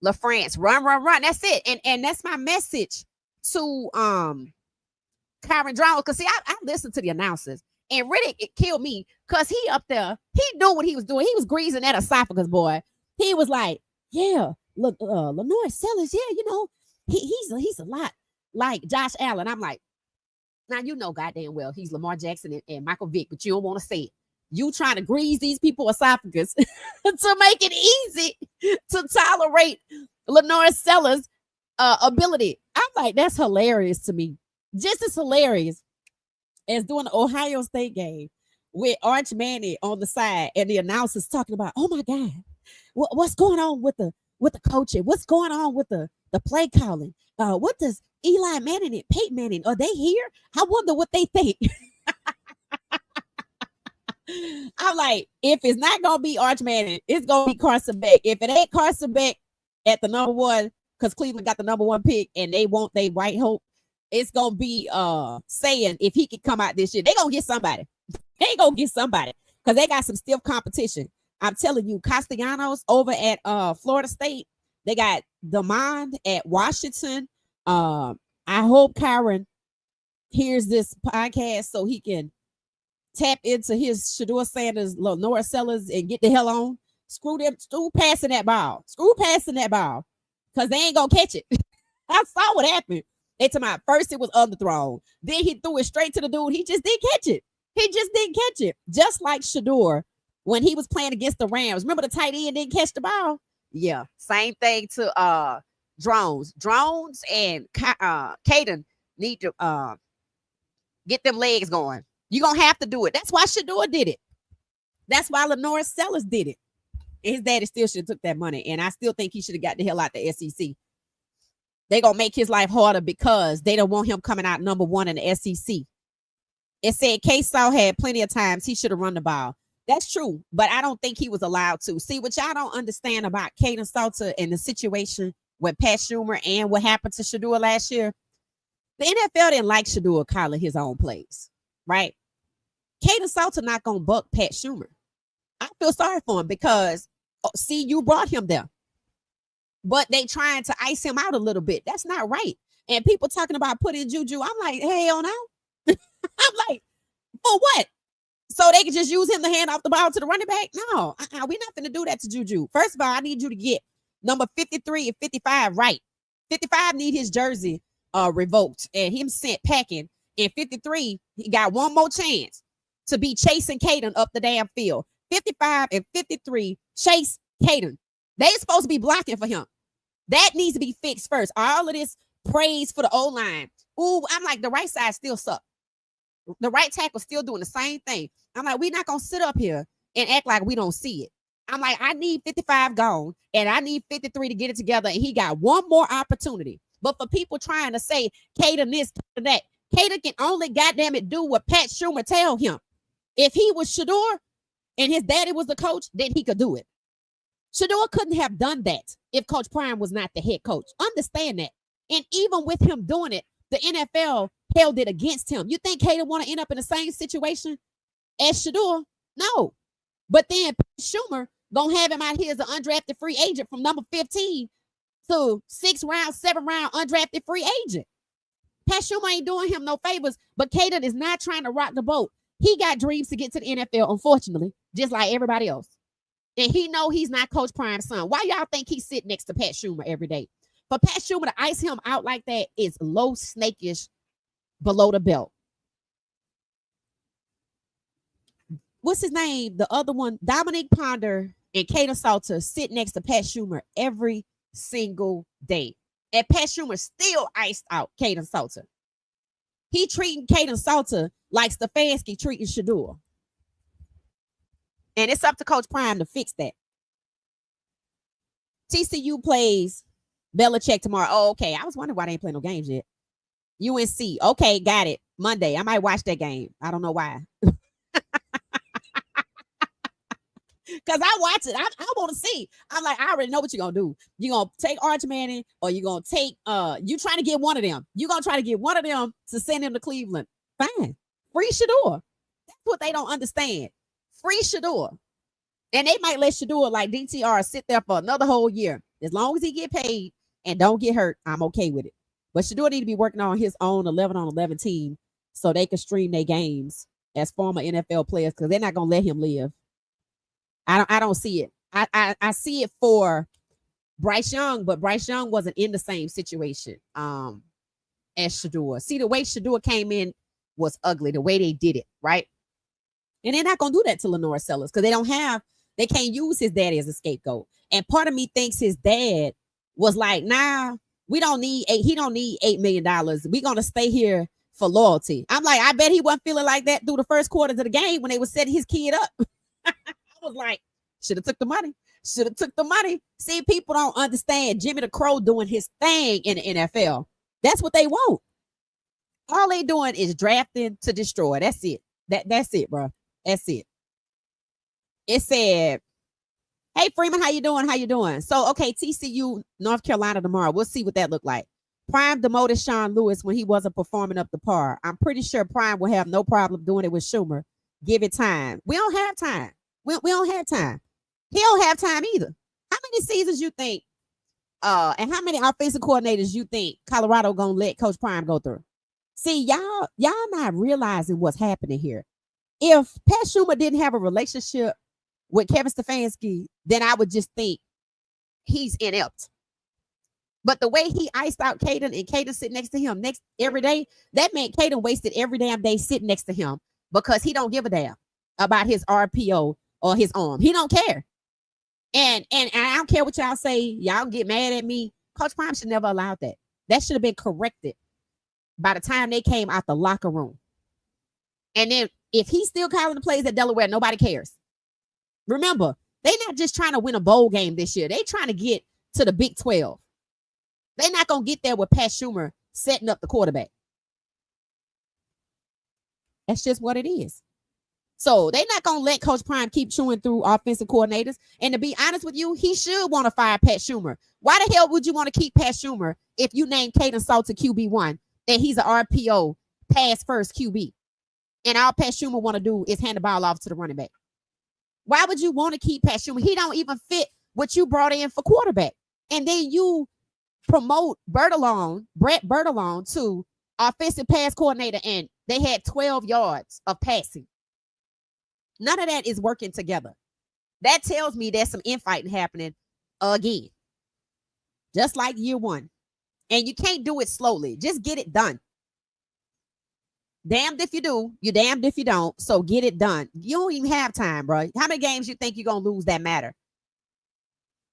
A: LaFrance. Run. That's it. And that's my message to Kyron Drones. Cause see, I listened to the announcers, and Riddick, it killed me because he up there, he knew what he was doing. He was greasing that esophagus, boy. He was like, yeah, look, LaNorris Cers, yeah, he's a lot like Josh Allen. I'm like, now goddamn well he's Lamar Jackson and Michael Vick, but you don't want to say it. You trying to grease these people esophagus to make it easy to tolerate LaNorris Cers' ability. I'm like, that's hilarious to me. Just as hilarious as doing the Ohio State game with Arch Manning on the side and the announcers talking about, oh my God, what's going on with the coaching? What's going on with the play calling? What does Eli Manning and Peyton Manning, are they here? I wonder what they think. I'm like, if it's not gonna be Arch Manning, it's gonna be Carson Beck. If it ain't Carson Beck at the number one, because Cleveland got the number one pick and they want their white hope, it's gonna be saying if he can come out this year, they gonna get somebody. They gonna get somebody because they got some stiff competition. I'm telling you, Castellanos over at Florida State, they got Demond at Washington. I hope Kyron hears this podcast so he can tap into his Shedeur Sanders, LaNorris Cers, and get the hell on. Screw passing that ball. Because they ain't gonna catch it. I saw what happened. They told me first it was underthrown. Then he threw it straight to the dude. He just didn't catch it. Just like Shedeur when he was playing against the Rams. Remember the tight end didn't catch the ball? Yeah. Same thing to Drones. Drones and Caden need to get them legs going. You're going to have to do it. That's why Shedeur did it. That's why LaNorris Cers did it. And his daddy still should have took that money. And I still think he should have got the hell out the SEC. They're going to make his life harder because they don't want him coming out number one in the SEC. It said K-Saw had plenty of times he should have run the ball. That's true, but I don't think he was allowed to. See, what y'all don't understand about Caden Salter and the situation with Pat Schumer and what happened to Shedeur last year, the NFL didn't like Shedeur calling his own plays, right? Caden Salter not going to buck Pat Schumer. I feel sorry for him because, see, you brought him there. But they trying to ice him out a little bit. That's not right. And people talking about putting Juju. I'm like, hell no. I'm like, for what? So they can just use him to hand off the ball to the running back? No, we're not going to do that to Juju. First of all, I need you to get number 53 and 55 right. 55 need his jersey revoked and him sent packing. And 53, he got one more chance to be chasing Caden up the damn field. 55 and 53, chase Caden. They supposed to be blocking for him. That needs to be fixed first. All of this praise for the O-line. Ooh, I'm like, the right side still suck. The right tackle still doing the same thing. I'm like, we're not going to sit up here and act like we don't see it. I'm like, I need 55 gone, and I need 53 to get it together, and he got one more opportunity. But for people trying to say, Caden this, Caden that, Caden can only goddamn it do what Pat Schumer tell him. If he was Shedeur and his daddy was the coach, then he could do it. Shedeur couldn't have done that if Coach Prime was not the head coach. Understand that. And even with him doing it, the NFL held it against him. You think Caden want to end up in the same situation as Shedeur? No. But then Schumer gonna have him out here as an undrafted free agent from number 15 to 6th round, 7th round undrafted free agent. Pat Schumer ain't doing him no favors, but Caden is not trying to rock the boat. He got dreams to get to the NFL, unfortunately, just like everybody else. And he know he's not Coach Prime's son. Why y'all think he sit next to Pat Schumer every day? For Pat Schumer to ice him out like that is low snakish below the belt. What's his name? The other one, Dominique Ponder and Caden Salter sit next to Pat Schumer every single day. And Pat Schumer still iced out Caden Salter. He treating Caden Salter like Stefanski treating Shedeur. And it's up to Coach Prime to fix that. TCU plays Belichick tomorrow. Oh, okay. I was wondering why they ain't playing no games yet. UNC. Okay, got it. Monday. I might watch that game. I don't know why. Because I watch it. I want to see. I'm like, I already know what you're going to do. You're going to take Arch Manning or you're going to take, you trying to get one of them. You're going to try to get one of them to send him to Cleveland. Fine. Free Shedeur. That's what they don't understand. Free Shedeur. And they might let Shedeur like DTR sit there for another whole year. As long as he get paid and don't get hurt, I'm okay with it. But Shedeur need to be working on his own 11-on-11 team so they can stream their games as former NFL players because they're not going to let him live. I don't see it. I see it for Bryce Young, but Bryce Young wasn't in the same situation as Shedeur. See, the way Shedeur came in was ugly, the way they did it, right? And they're not going to do that to Lenor Cers because they can't use his daddy as a scapegoat. And part of me thinks his dad was like, nah, he don't need $8 million. We're going to stay here for loyalty. I'm like, I bet he wasn't feeling like that through the first quarters of the game when they were setting his kid up. I was like, should have took the money. Should have took the money. See, people don't understand Jimmy the Crow doing his thing in the NFL. That's what they want. All they doing is drafting to destroy. That's it. That's it, bro. That's it. It said, hey, Freeman, how you doing? How you doing? So, okay, TCU, North Carolina tomorrow. We'll see what that look like. Prime demoted Sean Lewis when he wasn't performing up to par. I'm pretty sure Prime will have no problem doing it with Schumer. Give it time. We don't have time. We don't have time. He don't have time either. How many seasons you think, and how many offensive coordinators you think Colorado gonna let Coach Prime go through? See, y'all not realizing what's happening here. If Pat Schumer didn't have a relationship with Kevin Stefanski, then I would just think he's inept. But the way he iced out Caden and Caden sitting next to him every day, that meant Caden wasted every damn day sitting next to him because he don't give a damn about his RPO or his arm. He don't care. And I don't care what y'all say. Y'all get mad at me. Coach Prime should never allowed that. That should have been corrected by the time they came out the locker room. And then if he's still calling the plays at Delaware, nobody cares. Remember, they're not just trying to win a bowl game this year. They're trying to get to the Big 12. They're not going to get there with Pat Schumer setting up the quarterback. That's just what it is. So they're not going to let Coach Prime keep chewing through offensive coordinators. And to be honest with you, he should want to fire Pat Schumer. Why the hell would you want to keep Pat Schumer if you name Caden Salter QB1 and he's an RPO pass first QB? And all Pat Schumer want to do is hand the ball off to the running back. Why would you want to keep Pat Schumer? He don't even fit what you brought in for quarterback. And then you promote Brett Bertalon to offensive pass coordinator, and they had 12 yards of passing. None of that is working together. That tells me there's some infighting happening again. Just like year one. And you can't do it slowly. Just get it done. Damned if you do, you're damned if you don't. So get it done. You don't even have time, bro. How many games you think you're going to lose that matter?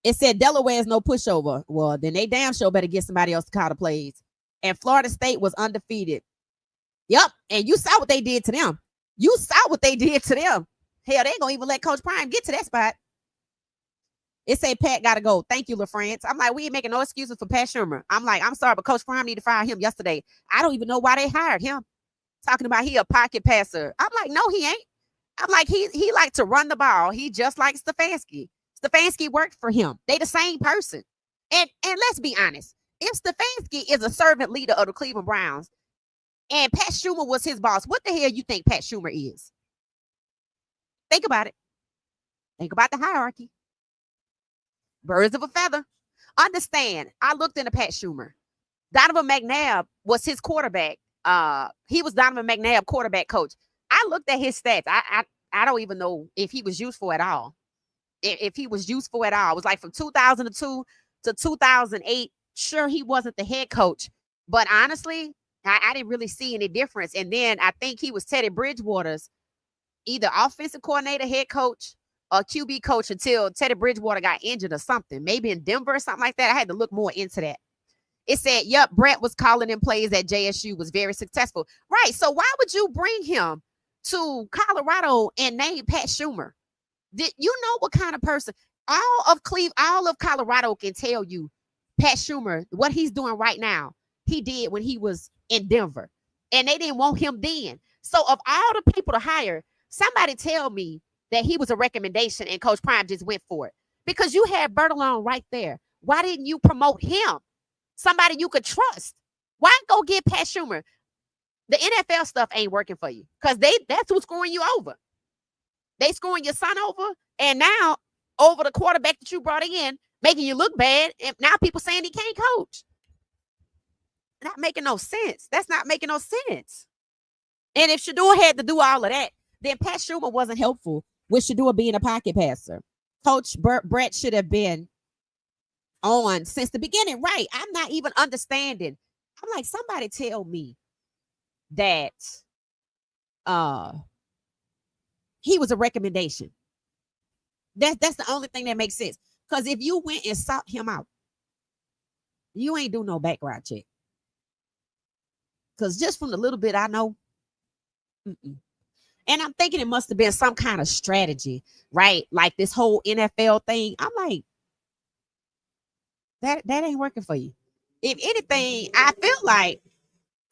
A: It said Delaware is no pushover. Well, then they damn sure better get somebody else to call the plays. And Florida State was undefeated. Yep. And you saw what they did to them. Hell, they ain't going to even let Coach Prime get to that spot. It said Pat got to go. Thank you, LaFrance. I'm like, we ain't making no excuses for Pat Schumer. I'm like, I'm sorry, but Coach Prime need to fire him yesterday. I don't even know why they hired him. Talking about he a pocket passer. I'm like, no, he ain't. I'm like, he like to run the ball. He just like Stefanski. Stefanski worked for him. They the same person. And let's be honest. If Stefanski is a servant leader of the Cleveland Browns and Pat Schumer was his boss, what the hell you think Pat Schumer is? Think about it. Think about the hierarchy. Birds of a feather. Understand, I looked into Pat Schumer. Donovan McNabb was his quarterback. He was Donovan McNabb quarterback coach. I looked at his stats. I don't even know if he was useful at all. If he was useful at all. It was like from 2002 to 2008. Sure, he wasn't the head coach, but honestly, I didn't really see any difference. And then I think he was Teddy Bridgewater's either offensive coordinator, head coach, or QB coach until Teddy Bridgewater got injured or something, maybe in Denver or something like that. I had to look more into that. It said, yep, Brett was calling in plays at JSU, was very successful. Right. So why would you bring him to Colorado and name Pat Schumer? Did you know what kind of person? All of Colorado can tell you Pat Schumer, what he's doing right now, he did when he was in Denver. And they didn't want him then. So of all the people to hire, somebody tell me that he was a recommendation and Coach Prime just went for it. Because you had Bertolone right there. Why didn't you promote him? Somebody you could trust. Why go get Pat Schumer? The NFL stuff ain't working for you because that's who's screwing you over. They screwing your son over, and now over the quarterback that you brought in, making you look bad, and now people saying he can't coach. Not making no sense. That's not making no sense. And if Shedeur had to do all of that, then Pat Schumer wasn't helpful with Shedeur being a pocket passer. Coach Brett should have been on since the beginning. Right. I'm not even understanding. I'm like, somebody tell me that he was a recommendation. That's the only thing that makes sense. Because if you went and sought him out, you ain't do no background check. Because just from the little bit I know, and I'm thinking it must have been some kind of strategy, right? Like this whole NFL thing. I'm like, that ain't working for you. If anything, I feel like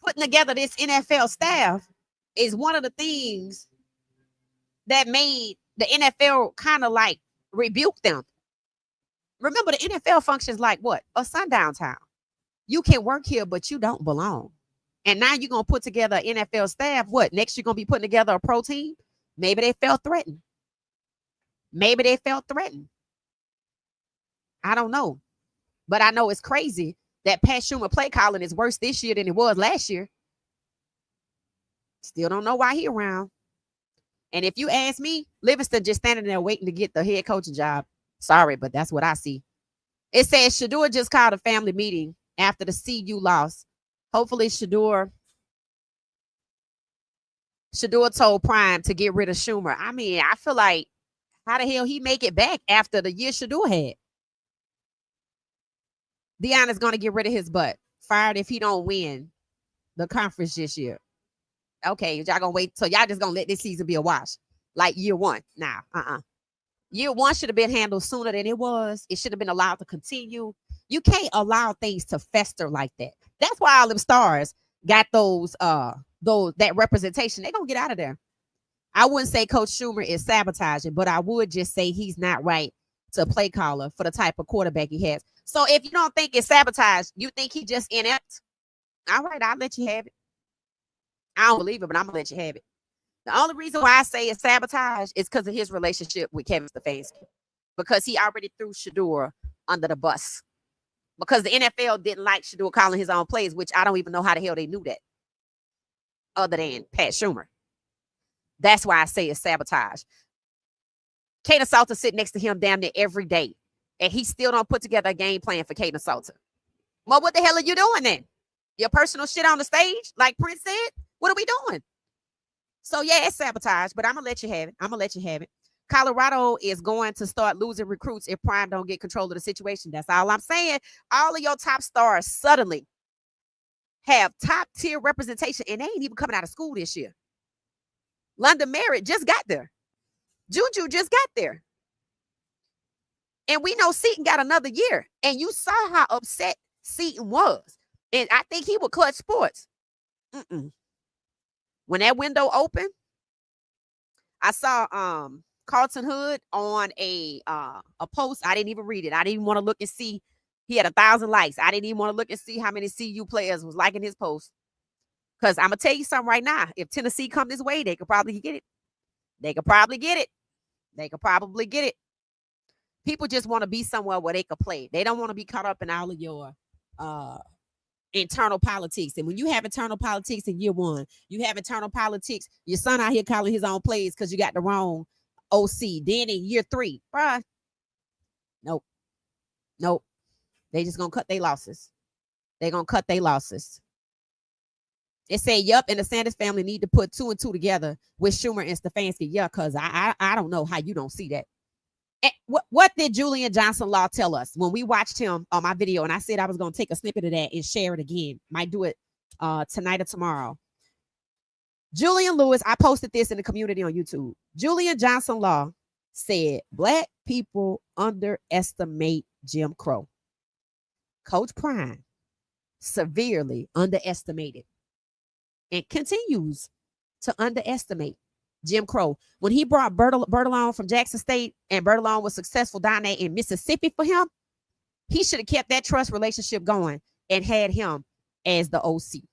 A: putting together this NFL staff is one of the things that made the NFL kind of like rebuke them. Remember, the NFL functions like what? A sundown town. You can work here, but you don't belong. And now you're going to put together an NFL staff. What? Next, you're going to be putting together a pro team? Maybe they felt threatened. I don't know. But I know it's crazy that Pat Schumer play calling is worse this year than it was last year. Still don't know why he around. And if you ask me, Livingston just standing there waiting to get the head coaching job. Sorry, but that's what I see. It says Shedeur just called a family meeting after the CU loss. Hopefully Shedeur told Prime to get rid of Schumer. I mean, I feel like how the hell he make it back after the year Shedeur had? Deion is going to get rid of his butt. Fired if he don't win the conference this year. Okay, y'all going to wait. So y'all just going to let this season be a wash. Like year one. Nah, Year one should have been handled sooner than it was. It should have been allowed to continue. You can't allow things to fester like that. That's why all them stars got that representation. They're going to get out of there. I wouldn't say Coach Schumer is sabotaging, but I would just say he's not right to play caller for the type of quarterback he has. So if you don't think it's sabotage, you think he just inept? All right, I'll let you have it. I don't believe it, but I'm going to let you have it. The only reason why I say it's sabotage is because of his relationship with Kevin Stefanski. Because he already threw Shedeur under the bus. Because the NFL didn't like Shedeur calling his own plays, which I don't even know how the hell they knew that. Other than Pat Schumer. That's why I say it's sabotage. Kaden Salter sit next to him damn near every day. And he still don't put together a game plan for Kaden Salter. Well, what the hell are you doing then? Your personal shit on the stage? Like Prince said? What are we doing? So, yeah, it's sabotage, but I'm going to let you have it. Colorado is going to start losing recruits if Prime don't get control of the situation. That's all I'm saying. All of your top stars suddenly have top-tier representation, and they ain't even coming out of school this year. London Merritt just got there. Juju just got there. And we know Seton got another year. And you saw how upset Seton was. And I think he would clutch sports. When that window opened, I saw Carlton Hood on a post. I didn't even read it. I didn't even want to look and see. He had 1,000 likes. I didn't even want to look and see how many CU players was liking his post. Because I'm going to tell you something right now. If Tennessee come this way, they could probably get it. People just want to be somewhere where they could play. They don't want to be caught up in all of your internal politics. And when you have internal politics in year one, you have internal politics. Your son out here calling his own plays because you got the wrong OC. Then in year 3, bruh, nope. They just gonna cut their losses. They gonna cut their losses. It say, yup, and the Sanders family need to put 2 and 2 together with Schumer and Stefanski. Yeah, because I don't know how you don't see that. And what did Julian Johnson Law tell us when we watched him on my video? And I said I was going to take a snippet of that and share it again. Might do it tonight or tomorrow. Julian Lewis, I posted this in the community on YouTube. Julian Johnson Law said Black people underestimate Jim Crow. Coach Prime severely underestimated and continues to underestimate Jim Crow. When he brought Bertalone from Jackson State and Bertalone was successful down there in Mississippi for him, he should have kept that trust relationship going and had him as the OC.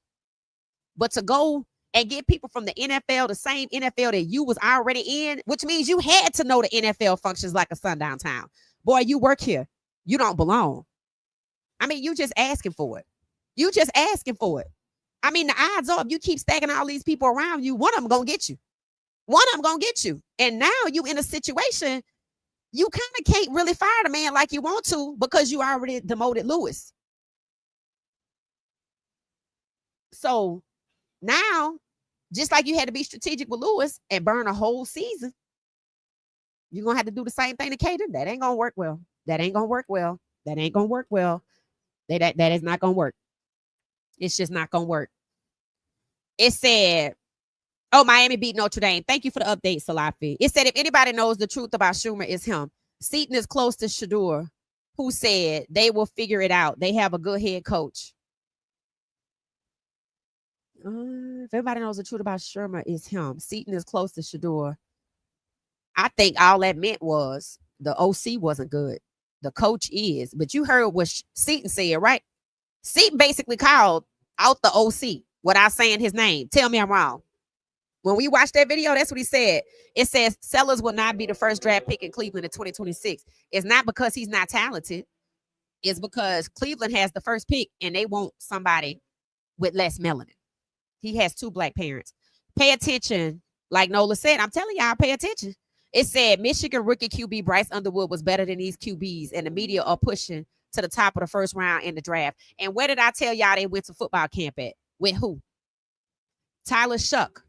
A: But to go and get people from the NFL, the same NFL that you was already in, which means you had to know the NFL functions like a sundown town. Boy, you work here. You don't belong. I mean, you just asking for it. You just asking for it. I mean, the odds are if you keep stacking all these people around you, one of them going to get you. One of them going to get you. And now you in a situation, you kind of can't really fire the man like you want to because you already demoted Lewis. So now, just like you had to be strategic with Lewis and burn a whole season, you're going to have to do the same thing to Cater. That ain't going to work well. That ain't going to work well. That ain't going to work well. That is not going to work. It's just not going to work. It said, oh, Miami beat Notre Dame. Thank you for the update, Salafi. It said, if anybody knows the truth about Schumer, it's him. Seton is close to Shedeur, who said they will figure it out. They have a good head coach. If everybody knows the truth about Schumer, it's him. Seton is close to Shedeur. I think all that meant was the OC wasn't good. The coach is. But you heard what Seton said, right? Seton basically called out the OC without saying his name. Tell me I'm wrong. When we watched that video, that's what he said. It says Sellers will not be the first draft pick in Cleveland in 2026. It's not because he's not talented. It's because Cleveland has the first pick and they want somebody with less melanin. He has 2 Black parents. Pay attention. Like Nola said, I'm telling y'all, pay attention. It said Michigan rookie QB Bryce Underwood was better than these QBs, and the media are pushing to the top of the first round in the draft. And where did I tell y'all they went to football camp at? With who? Tyler Shuck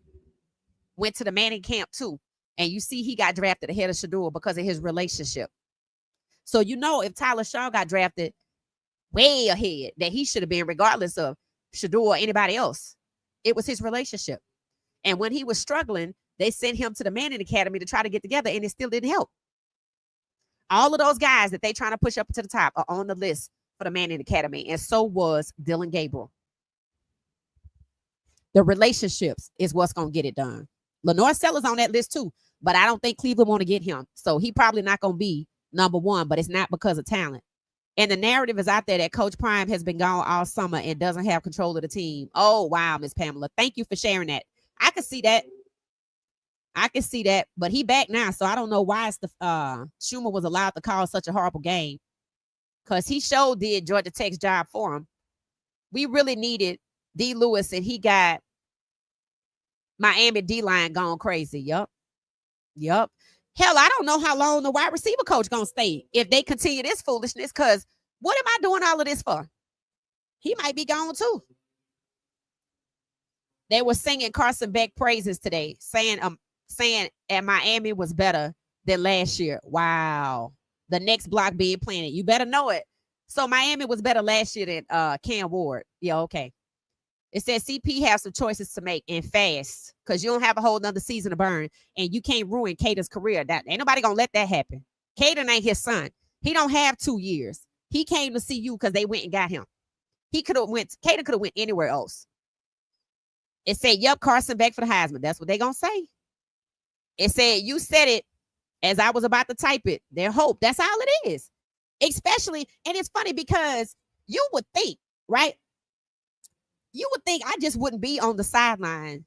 A: went to the Manning camp too. And you see he got drafted ahead of Shedeur because of his relationship. So you know if Tyler Shaw got drafted way ahead, that he should have been regardless of Shedeur or anybody else. It was his relationship. And when he was struggling, they sent him to the Manning Academy to try to get together, and it still didn't help. All of those guys that they trying to push up to the top are on the list for the Manning Academy, and so was Dylan Gabriel. The relationships is what's going to get it done. LaNorris Cers on that list too, but I don't think Cleveland want to get him. So he probably not going to be number 1, but it's not because of talent. And the narrative is out there that Coach Prime has been gone all summer and doesn't have control of the team. Oh, wow, Miss Pamela. Thank you for sharing that. I can see that. But he back now, so I don't know why Schumer was allowed to call such a horrible game, because he sure did Georgia Tech's job for him. We really needed D. Lewis, and he got Miami D-line gone crazy. Yup. Hell, I don't know how long the wide receiver coach gonna stay if they continue this foolishness, because what am I doing all of this for? He might be gone too. They were singing Carson Beck praises today, saying at Miami was better than last year. Wow. The next block being planted. You better know it. So Miami was better last year than Cam Ward. Yeah, okay. It says CP has some choices to make and fast, because you don't have a whole nother season to burn, and you can't ruin Cater's career. That ain't nobody gonna let that happen. Cater ain't his son. He don't have 2 years. He came to see you because they went and got him. Cater could have went anywhere else. It said, yep, Carson Beck for the Heisman. That's what they gonna say. It said, you said it as I was about to type it. Their hope. That's all it is. Especially, and it's funny because you would think, right? You would think I just wouldn't be on the sideline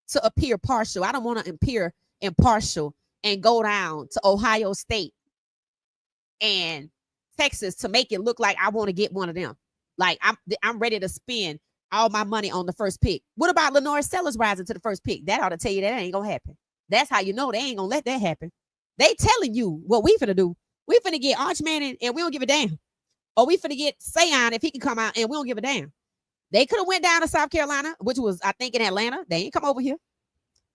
A: to appear partial. I don't want to appear impartial and go down to Ohio State and Texas to make it look like I want to get one of them. Like I'm ready to spend all my money on the first pick. What about Lenor Cers rising to the first pick? That ought to tell you that ain't gonna happen. That's how you know they ain't gonna let that happen. They telling you what we finna do. We finna get Arch Manning and we don't give a damn. Or we finna get Sion if he can come out and we don't give a damn. They could have went down to South Carolina, which was, I think, in Atlanta. They ain't come over here.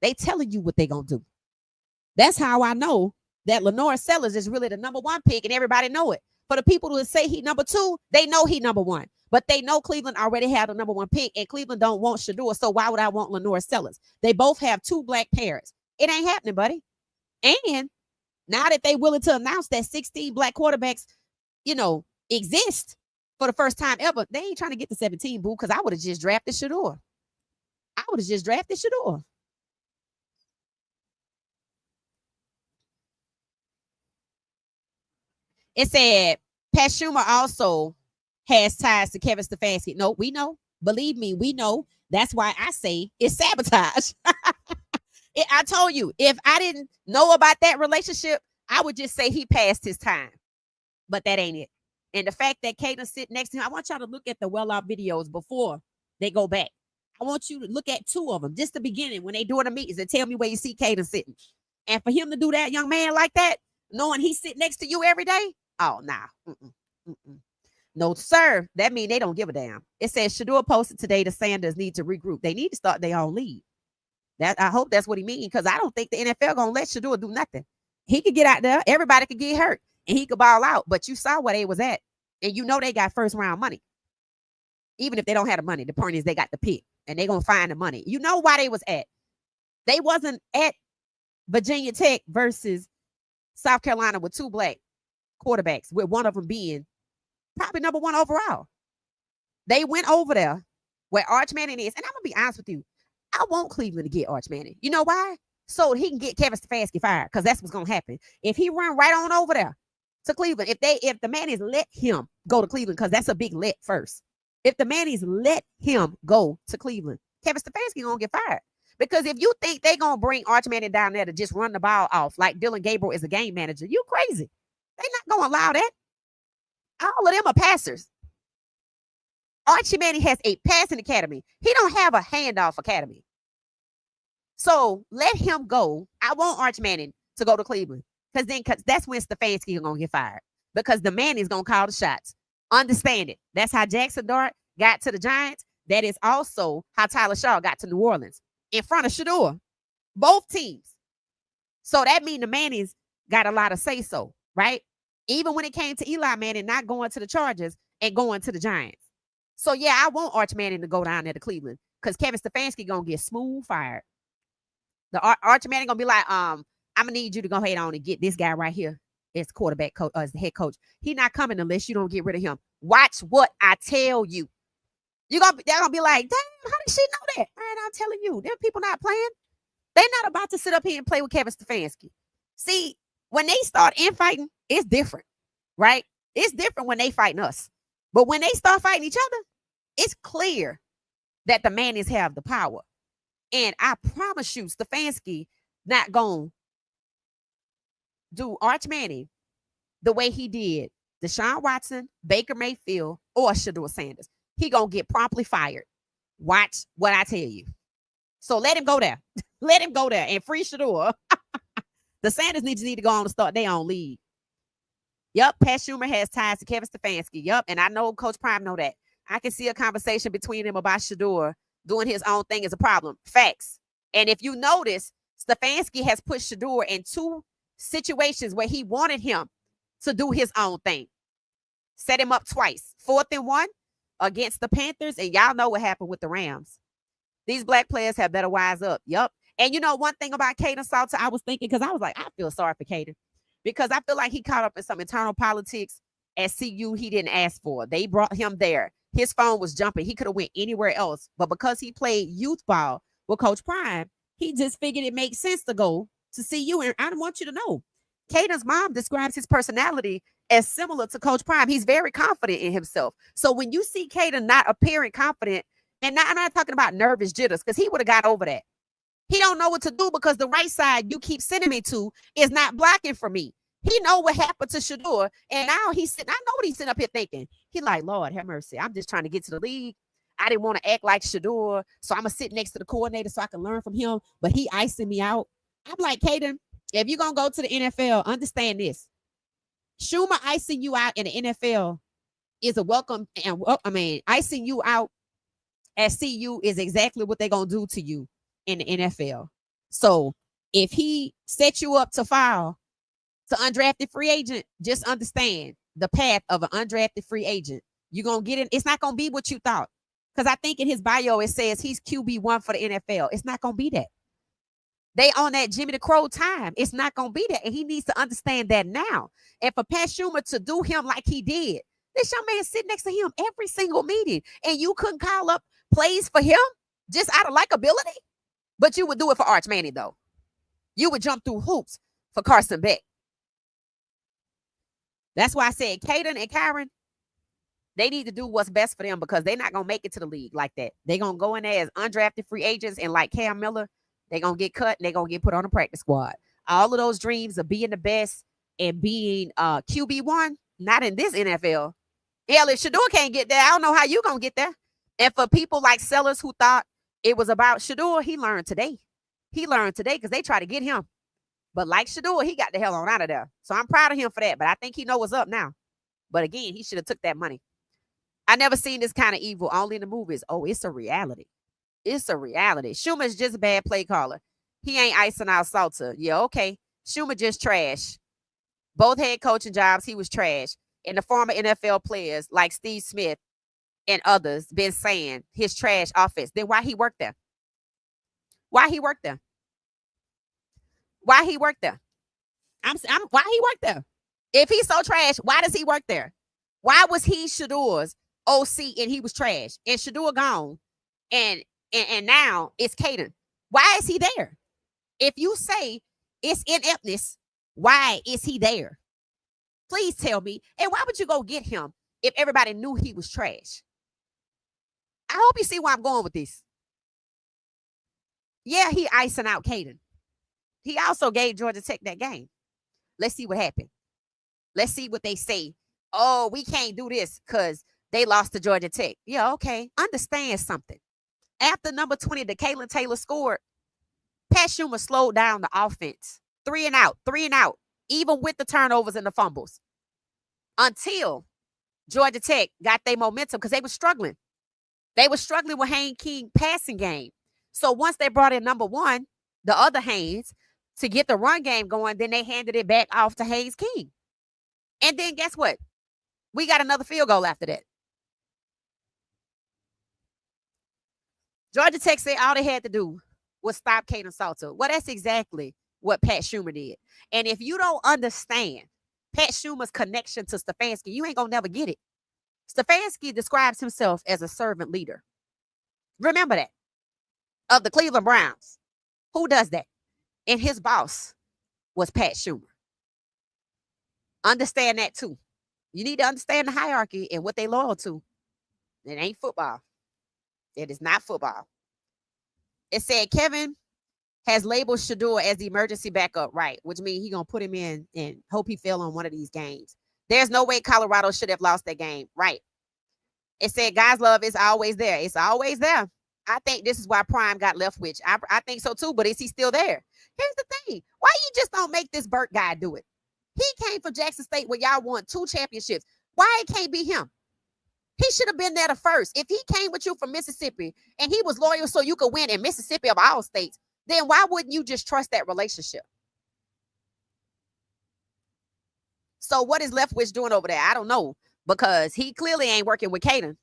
A: They telling you what they gonna do. That's how I know that Lenor Cers is really the number one pick and everybody know it. For the people who say he number two, they know he number one. But they know Cleveland already had the number one pick and Cleveland don't want Shedeur. So why would I want Lenor Cers? They both have 2 black parents. It ain't happening, buddy. And now that they willing to announce that 16 black quarterbacks, exist for the first time ever, they ain't trying to get to 17, boo, because I would have just drafted Shedeur. It said Pat Schumer also has ties to Kevin Stefanski. No, we know. Believe me, we know. That's why I say it's sabotage. I told you, if I didn't know about that relationship, I would just say he passed his time. But that ain't it. And the fact that Caden sit next to him, I want y'all to look at the well-off videos before they go back. I want you to look at 2 of them, just the beginning when they doing the meetings and tell me where you see Caden sitting. And for him to do that, young man, like that, knowing he sit next to you every day, oh, nah. No, sir. That means they don't give a damn. It says Shedeur posted today the Sanders need to regroup. They need to start their own league. I hope that's what he means, because I don't think the NFL gonna let Shedeur do nothing. He could get out there, everybody could get hurt, and he could ball out. But you saw where they was at, and they got first round money. Even if they don't have the money, the point is they got the pick, and they gonna find the money. You know why they was at? They wasn't at Virginia Tech versus South Carolina with 2 black quarterbacks, with one of them being probably number 1 overall. They went over there where Arch Manning is, and I'm gonna be honest with you. I want Cleveland to get Arch Manning. You know why? So he can get Kevin Stefanski fired, because that's what's gonna happen. If he run right on over there to Cleveland, if the Mannies let him go to Cleveland, because that's a big let first. If the Mannies let him go to Cleveland, Kevin Stefanski gonna get fired. Because if you think they gonna bring Arch Manning down there to just run the ball off like Dylan Gabriel is a game manager, you crazy. They not gonna allow that. All of them are passers. Archie Manning has a passing academy. He don't have a handoff academy. So let him go. I want Arch Manning to go to Cleveland, because that's when Stefanski is going to get fired, because the man is going to call the shots. Understand it. That's how Jackson Dart got to the Giants. That is also how Tyler Shaw got to New Orleans in front of Shedeur. Both teams. So that means the Mannings got a lot of say-so, right? Even when it came to Eli Manning not going to the Chargers and going to the Giants. So, yeah, I want Arch Manning to go down there to Cleveland, because Kevin Stefanski going to get smooth fired. The Arch Manning going to be like, I'm going to need you to go ahead on and get this guy right here as quarterback coach, as the head coach. He's not coming unless you don't get rid of him. Watch what I tell you. They're going to be like, damn, how did she know that? Man, I'm telling you, them people not playing. They're not about to sit up here and play with Kevin Stefanski. See, when they start infighting, it's different, right? It's different when they fighting us. But when they start fighting each other, it's clear that the Mannings have the power. And I promise you, Stefanski not going to do Arch Manning the way he did Deshaun Watson, Baker Mayfield, or Shedeur Sanders. He going to get promptly fired. Watch what I tell you. So let him go there. Let him go there and free Shedeur. The Sanders need to go on to start their own league. Yep, Pat Schumer has ties to Kevin Stefanski. Yep, and I know Coach Prime know that. I can see a conversation between them about Shedeur doing his own thing is a problem. Facts. And if you notice, Stefanski has put Shedeur in 2 situations where he wanted him to do his own thing. Set him up twice. 4th and 1 against the Panthers, and y'all know what happened with the Rams. These black players have better wise up. Yep. And you know one thing about Caden Salter, I was thinking, because I was like, I feel sorry for Caden, because I feel like he caught up in some internal politics at CU he didn't ask for. They brought him there. His phone was jumping. He could have went anywhere else. But because he played youth ball with Coach Prime, he just figured it makes sense to go to CU. And I want you to know, Caden's mom describes his personality as similar to Coach Prime. He's very confident in himself. So when you see Caden not appearing confident, and I'm not talking about nervous jitters, because he would have got over that. He don't know what to do because the right side you keep sending me to is not blocking for me. He know what happened to Shedeur, and now he's sitting. I know what he's sitting up here thinking. He like, Lord have mercy. I'm just trying to get to the league. I didn't want to act like Shedeur, so I'm gonna sit next to the coordinator so I can learn from him. But he icing me out. I'm like, Caden, if you're gonna go to the NFL, understand this. Schumer icing you out in the NFL is a welcome, and icing you out at CU is exactly what they're gonna do to you in the NFL. So if he set you up to foul to undrafted free agent, just understand the path of an undrafted free agent. You're gonna get it. It's not gonna be what you thought. Because I think in his bio it says he's QB1 for the NFL. It's not gonna be that. They on that Jimmy the Crow time. It's not gonna be that, and he needs to understand that now. And for Pat Schumer to do him like he did, this young man sit next to him every single meeting, and you couldn't call up plays for him just out of likability, but you would do it for Arch Manning though. You would jump through hoops for Carson Beck. That's why I said Caden and Kyron, they need to do what's best for them because they're not going to make it to the league like that. They're going to go in there as undrafted free agents, and like Cam Miller, they're going to get cut and they're going to get put on a practice squad. All of those dreams of being the best and being QB1, not in this NFL. Hell, if Shedeur can't get there, I don't know how you going to get there. And for people like Sellers who thought it was about Shedeur, he learned today. He learned today because they try to get him. But like Shedeur, he got the hell on out of there. So I'm proud of him for that. But I think he knows what's up now. But again, he should have took that money. I never seen this kind of evil, only in the movies. Oh, it's a reality. It's a reality. Schumer's just a bad play caller. He ain't icing out Salter. Yeah, okay. Schumer just trash. Both head coaching jobs, he was trash. And the former NFL players like Steve Smith and others been saying his trash offense. Then why he worked there? Why he worked there? Why he worked there? Why he worked there? If he's so trash, why does he work there? Why was he Shedeur's OC and he was trash? And Shedeur gone, and now it's Caden. Why is he there? If you say it's ineptness, why is he there? Please tell me. And why would you go get him if everybody knew he was trash? I hope you see where I'm going with this. Yeah, he icing out Caden. He also gave Georgia Tech that game. Let's see what happened. Let's see what they say. Oh, we can't do this because they lost to Georgia Tech. Yeah, okay. Understand something. After number 20, DeKalin Taylor scored, Pat Schumer slowed down the offense. 3 and out, even with the turnovers and the fumbles. Until Georgia Tech got their momentum because they were struggling. They were struggling with Haynes King passing game. So once they brought in number 1, the other Haynes, to get the run game going, then they handed it back off to Haynes King. And then guess what? We got another field goal after that. Georgia Tech said all they had to do was stop Caden Salter. Well, that's exactly what Pat Schumer did. And if you don't understand Pat Schumer's connection to Stefanski, you ain't going to never get it. Stefanski describes himself as a servant leader. Remember that. Of the Cleveland Browns. Who does that? And his boss was Pat Schumer. Understand that too. You need to understand the hierarchy and what they loyal to. It ain't football. It is not football. It said Kevin has labeled Shedeur as the emergency backup, right? Which means he's going to put him in and hope he fail on one of these games. There's no way Colorado should have lost that game, right? It said God's love is always there. It's always there. I think this is why Prime got left with. I think so too, but is he still there? Here's the thing. Why you just don't make this Burt guy do it? He came from Jackson State where y'all won 2 championships. Why it can't be him? He should have been there the first. If he came with you from Mississippi and he was loyal so you could win in Mississippi of all states, then why wouldn't you just trust that relationship? So what is Leftwich doing over there? I don't know, because he clearly ain't working with Caden.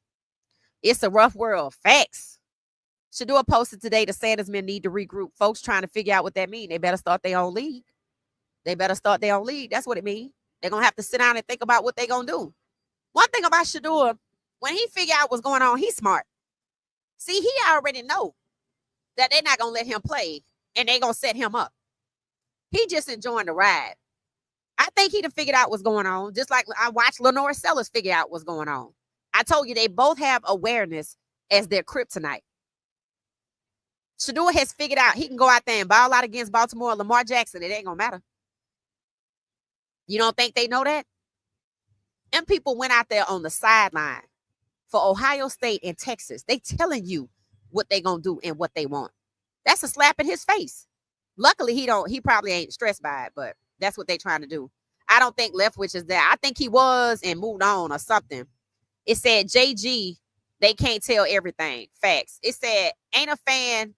A: It's a rough world. Facts. Shedeur posted today the Sanders men need to regroup. Folks trying to figure out what that means. They better start their own league. That's what it means. They're going to have to sit down and think about what they're going to do. One thing about Shedeur, when he figured out what's going on, he's smart. See, he already know that they're not going to let him play and they're going to set him up. He just enjoying the ride. I think he done figured out what's going on, just like I watched LaNorris Cers figure out what's going on. I told you they both have awareness as their kryptonite. Shedeur has figured out he can go out there and ball out against Baltimore, Lamar Jackson. It ain't going to matter. You don't think they know that? And people went out there on the sideline for Ohio State and Texas. They telling you what they gonna do and what they want. That's a slap in his face. Luckily, he probably ain't stressed by it, but that's what they trying to do. I don't think Leftwich is there. I think he was and moved on or something. It said JG, they can't tell everything. Facts. It said, ain't a fan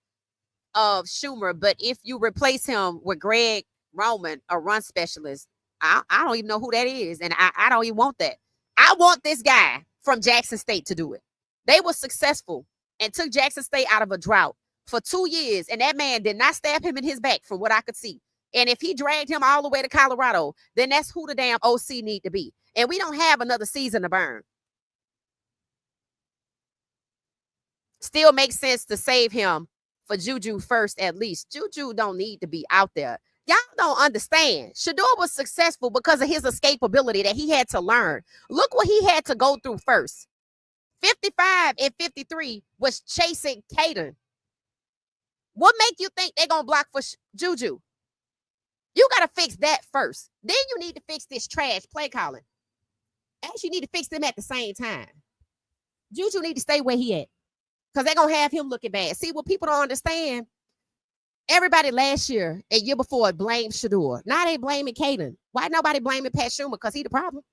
A: of Schumer, but if you replace him with Greg Roman, a run specialist, I don't even know who that is, and I don't even want that. I want this guy from Jackson State to do it. They were successful and took Jackson State out of a drought for 2 years, and that man did not stab him in his back from what I could see. And if he dragged him all the way to Colorado, then that's who the damn OC need to be. And we don't have another season to burn. Still makes sense to save him for Juju first, at least. Juju don't need to be out there. Y'all don't understand. Shedeur was successful because of his escapability that he had to learn. Look what he had to go through first. 55 and 53 was chasing Caden. What make you think they're going to block for Juju? You got to fix that first. Then you need to fix this trash play calling. Actually, you need to fix them at the same time. Juju need to stay where he at, because they're going to have him looking bad. See, what people don't understand, everybody last year and year before blamed Shedeur. Now they blaming Caden. Why nobody blaming Pat Schumer? Because he the problem.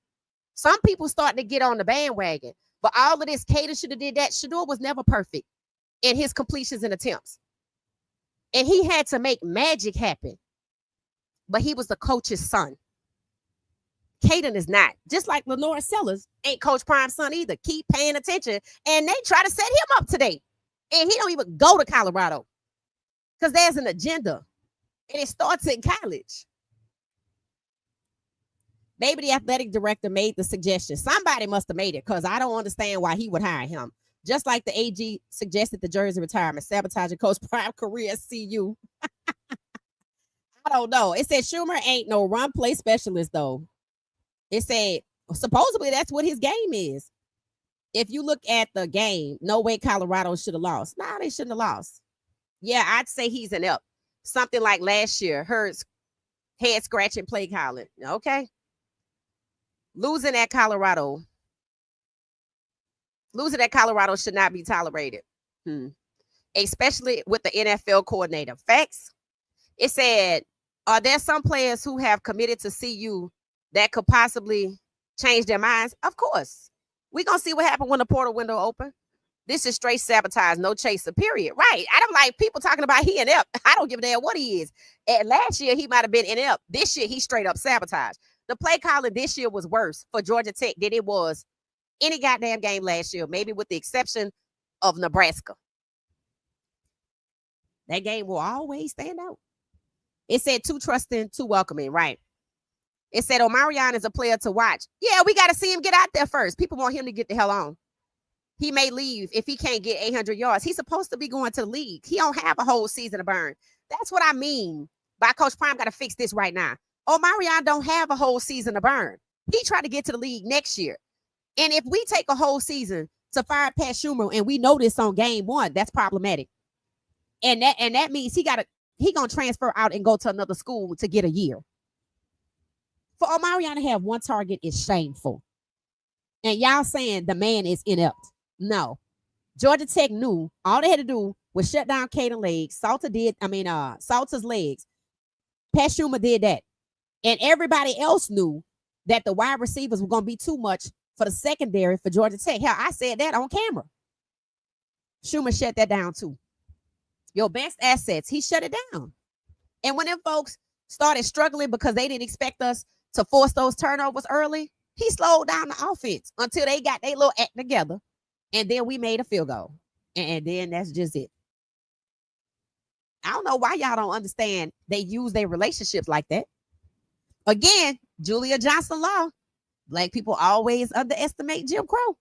A: Some people starting to get on the bandwagon. But all of this, Caden should have did that. Shedeur was never perfect in his completions and attempts. And he had to make magic happen. But he was the coach's son. Caden is not. Just like LaNorris Cers ain't Coach Prime's son either. Keep paying attention. And they try to set him up today. And he don't even go to Colorado, because there's an agenda. And it starts in college. Maybe the athletic director made the suggestion. Somebody must have made it, because I don't understand why he would hire him. Just like the AG suggested the jersey retirement, sabotaging Coach Prime career at CU. I don't know. It said Schumer ain't no run play specialist, though. It said supposedly that's what his game is. If you look at the game, no way Colorado should have lost. Nah, they shouldn't have lost. Yeah, I'd say he's an up. Something like last year, Hurts head scratching play calling. Okay. Losing at Colorado should not be tolerated. Especially with the NFL coordinator. Facts. It said, are there some players who have committed to CU that could possibly change their minds? Of course. We're going to see what happens when the portal window open. This is straight sabotage, no chaser, period. Right. I don't like people talking about he inept. I don't give a damn what he is. And last year, he might have been inept. This year, he straight up sabotage. The play calling this year was worse for Georgia Tech than it was any goddamn game last year, maybe with the exception of Nebraska. That game will always stand out. It said too trusting, too welcoming, right? It said Omarion is a player to watch. Yeah, we got to see him get out there first. People want him to get the hell on. He may leave if he can't get 800 yards. He's supposed to be going to the league. He don't have a whole season to burn. That's what I mean by Coach Prime got to fix this right now. Omarion don't have a whole season to burn. He tried to get to the league next year. And if we take a whole season to fire Pat Schumer, and we know this on game one, that's problematic. And that means he gonna transfer out and go to another school to get a year. For Omarion to have one target is shameful. And y'all saying the man is inept. No. Georgia Tech knew all they had to do was shut down Caden's legs. Salter's legs. Pat Schumer did that. And everybody else knew that the wide receivers were going to be too much for the secondary for Georgia Tech. Hell, I said that on camera. Schumer shut that down too. Your best assets, he shut it down. And when them folks started struggling because they didn't expect us to force those turnovers early, he slowed down the offense until they got their little act together. And then we made a field goal. And then that's just it. I don't know why y'all don't understand they use their relationships like that. Again, Julia Johnson Law. Black people always underestimate Jim Crow.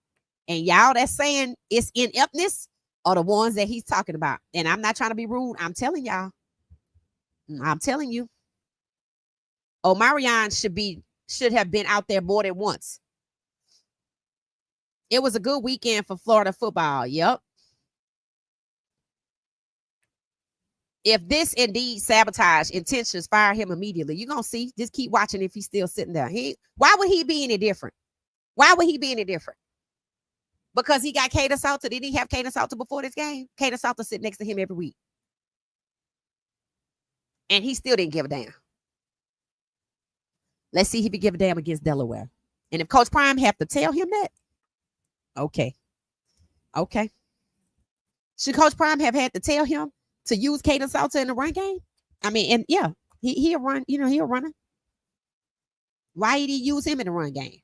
A: And y'all that's saying it's ineptness are the ones that he's talking about. And I'm not trying to be rude. I'm telling y'all. I'm telling you. Omarion should have been out there more than once. It was a good weekend for Florida football. Yep. If this indeed sabotage intentions, fire him immediately. You're going to see. Just keep watching if he's still sitting there. Why would he be any different? Why would he be any different? Because he got Kaden Salter. Did he have Kaden Salter before this game? Kaden Salter sit next to him every week. And he still didn't give a damn. Let's see if he give a damn against Delaware. And if Coach Prime have to tell him that, okay. Should Coach Prime have had to tell him to use Kaden Salter in the run game? I mean, and yeah, he'll run, he'll run it. Why did he use him in the run game?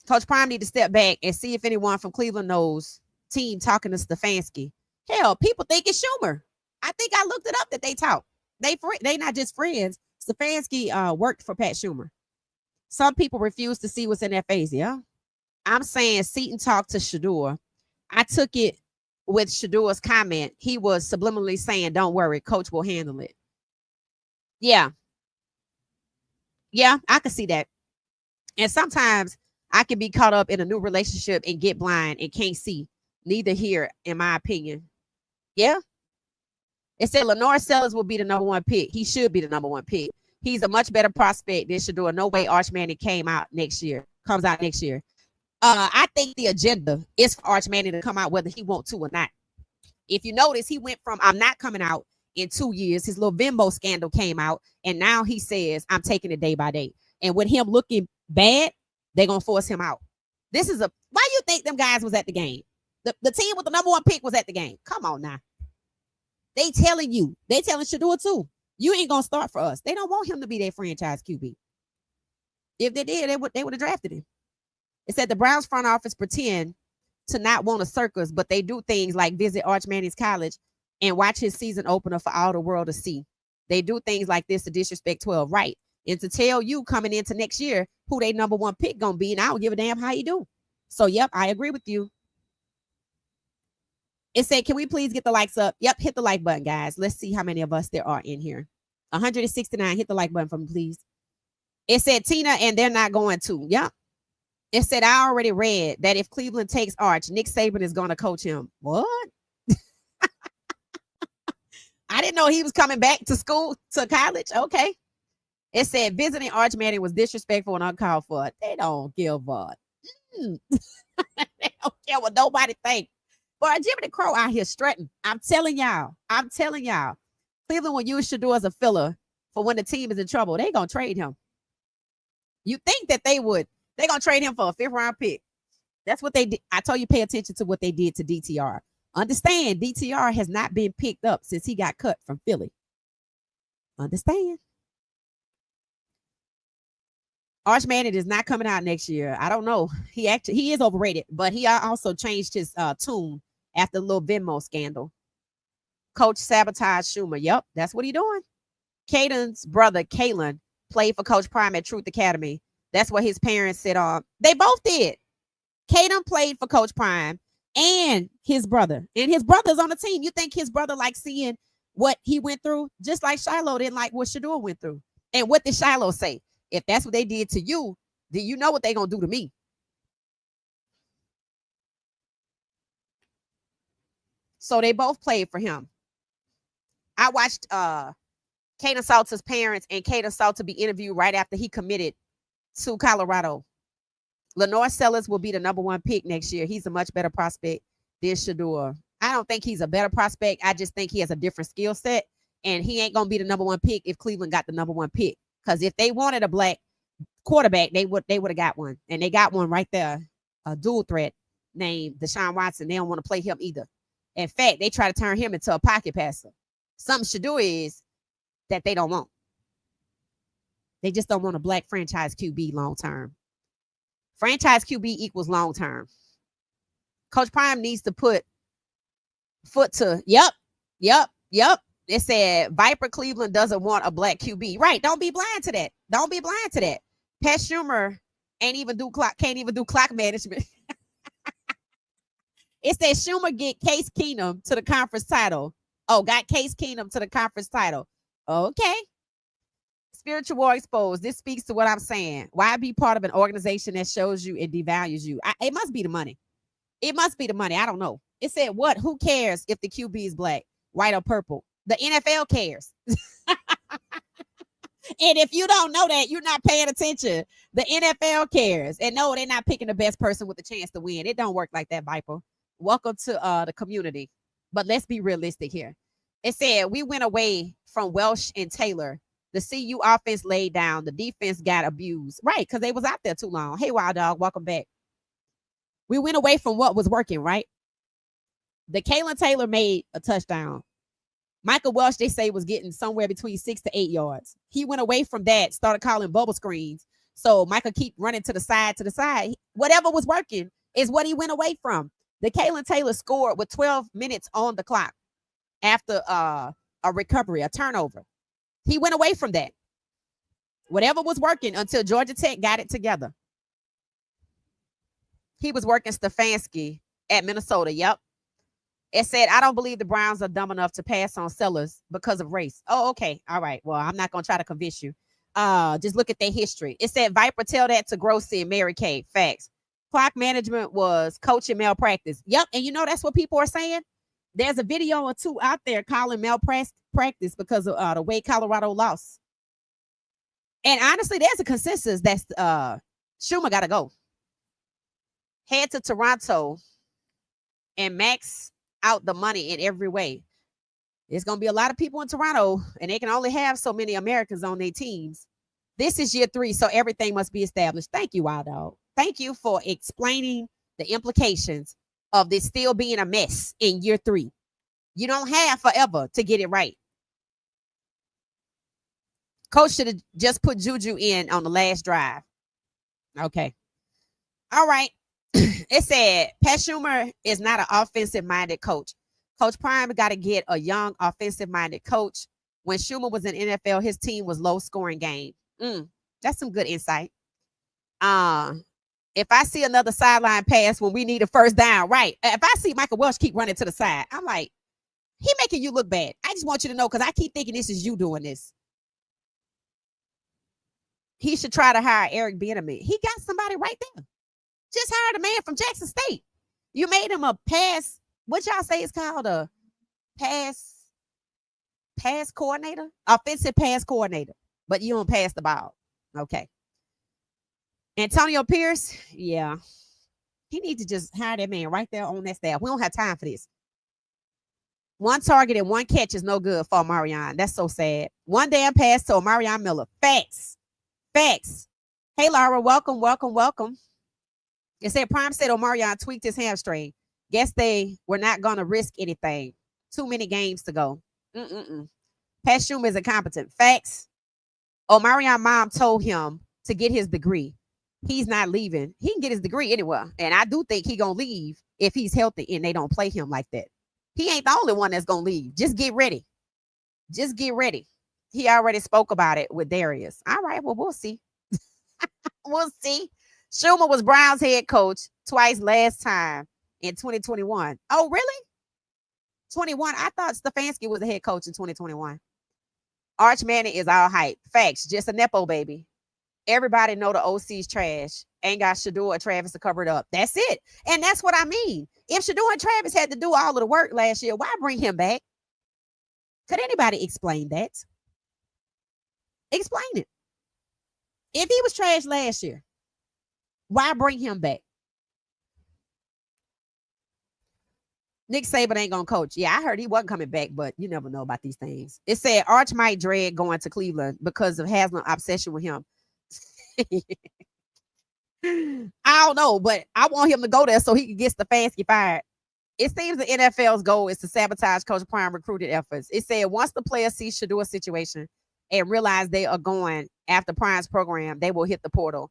A: Coach Prime need to step back and see if anyone from Cleveland knows team talking to Stefanski. Hell, people think it's Schumer. I think I looked it up that they talk. They not just friends. Stefanski worked for Pat Schumer. Some people refuse to see what's in their face. Yeah. I'm saying Seton talked to Shedeur. I took it with Shedeur's comment. He was subliminally saying, don't worry, coach will handle it. Yeah. Yeah, I can see that. And sometimes I can be caught up in a new relationship and get blind and can't see. Neither here, in my opinion. Yeah. It said LaNorris Cers will be the number 1 pick. He should be the number 1 pick. He's a much better prospect than Shedeur. No way Arch Manning comes out next year. I think the agenda is for Arch Manning to come out whether he wants to or not. If you notice, he went from I'm not coming out in 2 years. His little Venmo scandal came out, and now he says I'm taking it day by day. And with him looking bad, they're going to force him out. Why you think them guys was at the game? The team with the number 1 pick was at the game. Come on now. They telling Shedeur too. You ain't gonna start for us. They don't want him to be their franchise QB. If they did, they would have drafted him. It said the Browns front office pretend to not want a circus, but they do things like visit Arch Manning's college and watch his season opener for all the world to see. They do things like this to disrespect 12, right? And to tell you coming into next year who they number 1 pick gonna be, and I don't give a damn how you do. So yep, I agree with you. It said, can we please get the likes up? Yep, hit the like button, guys. Let's see how many of us there are in here. 169. Hit the like button for me, please. It said, Tina, and they're not going to. Yep. It said, I already read that if Cleveland takes Arch, Nick Saban is going to coach him. What? I didn't know he was coming back to college. Okay. It said, visiting Arch Manning was disrespectful and uncalled for. They don't give a they don't care what nobody thinks. But Jimmy Crow out here strutting. I'm telling y'all. Cleveland will use Shedeur as a filler for when the team is in trouble. They going to trade him. You think that they would. They're going to trade him for a 5th round pick. That's what they did. I told you pay attention to what they did to DTR. Understand, DTR has not been picked up since he got cut from Philly. Understand. Arch Manning is not coming out next year. I don't know. He is overrated, but he also changed his tune after the little Venmo scandal. Coach sabotage Schumer. Yep, that's what he's doing. Caden's brother, Kalen, played for Coach Prime at Truth Academy. That's what his parents said on. They both did. Caden played for Coach Prime and his brother. And his brother's on the team. You think his brother likes seeing what he went through? Just like Shiloh didn't like what Shedeur went through. And what did Shiloh say? If that's what they did to you, do you know what they're going to do to me? So they both played for him. I watched Kaden Salter's parents and Kaden Salter be interviewed right after he committed to Colorado. Lenor Cers will be the number 1 pick next year. He's a much better prospect than Shedeur. I don't think he's a better prospect. I just think he has a different skill set, and he ain't going to be the number 1 pick if Cleveland got the number 1 pick. Because if they wanted a black quarterback, they would have got one. And they got one right there, a dual threat named Deshaun Watson. They don't want to play him either. In fact, they try to turn him into a pocket passer. Something Shedeur is that they don't want. They just don't want a black franchise QB long term. Franchise QB equals long term. Coach Prime needs to put foot to, yep. It said Viper Cleveland doesn't want a black QB. Right. Don't be blind to that. Pat Schumer can't even do clock management. It says Schumer get Case Keenum to the conference title. Oh, got Case Keenum to the conference title. Okay. Spiritual war exposed. This speaks to what I'm saying. Why be part of an organization that shows you and devalues you? It must be the money. It must be the money. I don't know. It said what? Who cares if the QB is black, white, or purple? The NFL cares. And if you don't know that, you're not paying attention. The NFL cares. And no, they're not picking the best person with a chance to win. It don't work like that, Viper. Welcome to the community. But let's be realistic here. It said we went away from Welsh and Taylor. The CU offense laid down. The defense got abused. Right, because they was out there too long. Hey, Wild Dog, welcome back. We went away from what was working, right? The Kalen Taylor made a touchdown. Michael Welsh, they say, was getting somewhere between 6 to 8 yards. He went away from that, started calling bubble screens. So Michael keep running to the side, to the side. Whatever was working is what he went away from. The Kalen Taylor scored with 12 minutes on the clock after a recovery, a turnover. He went away from that. Whatever was working until Georgia Tech got it together. He was working Stefanski at Minnesota. Yep. It said, I don't believe the Browns are dumb enough to pass on Sellers because of race. Oh, okay. All right. Well, I'm not going to try to convince you. Just look at their history. It said, Viper, tell that to Grossi and Mary Kay. Facts. Clock management was coaching malpractice. Yep. And you know, that's what people are saying. There's a video or two out there calling malpractice because of the way Colorado lost. And honestly, there's a consensus that's Schumer got to go. Head to Toronto and max out the money in every way. There's going to be a lot of people in Toronto, and they can only have so many Americans on their teams. This is year 3, so everything must be established. Thank you, Wild Dog. Thank you for explaining the implications of this still being a mess in year 3. You don't have forever to get it right. Coach should have just put Juju in on the last drive. Okay. All right. It said, Pat Schumer is not an offensive-minded coach. Coach Prime got to get a young offensive-minded coach. When Schumer was in NFL, his team was low-scoring game. That's some good insight. If I see another sideline pass when we need a first down, right? If I see Michael Welsh keep running to the side, I'm like, he making you look bad. I just want you to know because I keep thinking this is you doing this. He should try to hire Eric Bieniemy. He got somebody right there. Just hired a man from Jackson State. You made him a pass. What y'all say it's called? A pass coordinator? Offensive pass coordinator. But you don't pass the ball. Okay. Antonio Pierce, yeah. He needs to just hire that man right there on that staff. We don't have time for this. 1 target and 1 catch is no good for Marion. That's so sad. 1 damn pass to Marion Miller. Facts. Hey, Laura, welcome. It said Prime said Omarion tweaked his hamstring. Guess they were not going to risk anything. Too many games to go. Pat Schumer is incompetent. Facts. Omarion mom told him to get his degree. He's not leaving. He can get his degree anywhere. And I do think he's going to leave if he's healthy and they don't play him like that. He ain't the only one that's going to leave. Just get ready. He already spoke about it with Darius. All right, well, we'll see. We'll see. Schumer was Brown's head coach twice last time in 2021. Oh, really? 21? I thought Stefanski was the head coach in 2021. Arch Manning is all hype. Facts. Just a Nepo baby. Everybody know the OC's trash. Ain't got Shedeur or Travis to cover it up. That's it. And that's what I mean. If Shedeur and Travis had to do all of the work last year, why bring him back? Could anybody explain that? Explain it. If he was trash last year, why bring him back? Nick Saban ain't gonna coach. Yeah, I heard he wasn't coming back, but you never know about these things. It said Arch might dread going to Cleveland because of Haslam's obsession with him. I don't know, but I want him to go there so he can get Stefanski fired. It seems the NFL's goal is to sabotage Coach Prime recruited efforts. It said once the players see Shedeur situation and realize they are going after Prime's program, they will hit the portal.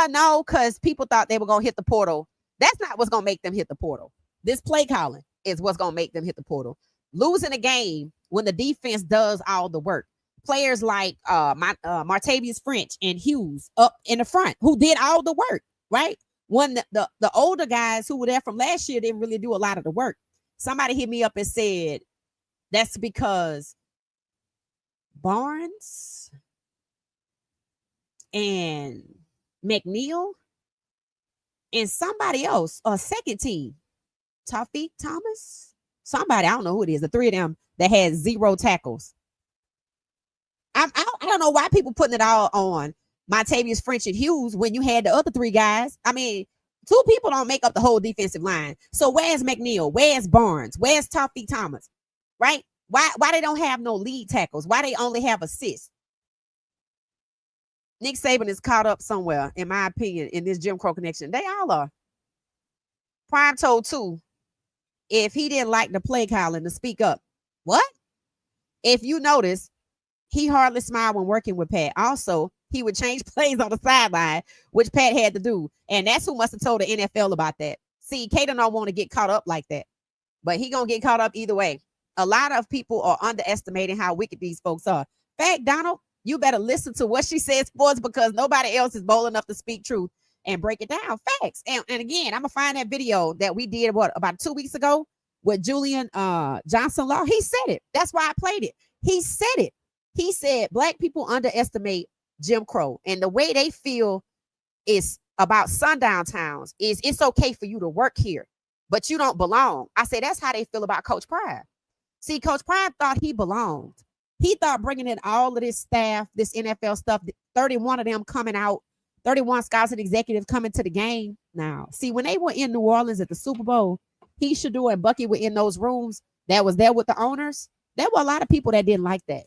A: No, because people thought they were going to hit the portal. That's not what's going to make them hit the portal. This play calling is what's going to make them hit the portal. Losing a game when the defense does all the work. Players like Martavius French and Hughes up in the front who did all the work, right? When the older guys who were there from last year didn't really do a lot of the work. Somebody hit me up and said that's because Barnes and McNeil and somebody else, a second team, Tawfiq Thomas, somebody, I don't know who it is, the three of them that had 0 tackles. I don't know why people putting it all on Montavious French and Hughes when you had the other 3 guys. I mean, 2 people don't make up the whole defensive line. So where's McNeil? Where's Barnes? Where's Tawfiq Thomas? Right? Why they don't have no lead tackles? Why they only have assists? Nick Saban is caught up somewhere, in my opinion, in this Jim Crow connection. They all are. Prime told too, if he didn't like the play calling, to speak up. What? If you notice, he hardly smiled when working with Pat. Also, he would change plays on the sideline, which Pat had to do. And that's who must have told the NFL about that. See, Caden don't want to get caught up like that. But he going to get caught up either way. A lot of people are underestimating how wicked these folks are. Fact, Donald, you better listen to what she says, sports, because nobody else is bold enough to speak truth and break it down. Facts. And again, I'm going to find that video that we did, about 2 weeks ago with Julian Johnson Law. He said it. That's why I played it. He said it. He said black people underestimate Jim Crow, and the way they feel is about sundown towns is it's okay for you to work here, but you don't belong. I say that's how they feel about Coach Prime. See, Coach Prime thought he belonged. He thought bringing in all of this staff, this NFL stuff, 31 of them coming out, 31 scouts and executives coming to the game. Now, see, when they were in New Orleans at the Super Bowl, he, Shedeur, and Bucky were in those rooms that was there with the owners. There were a lot of people that didn't like that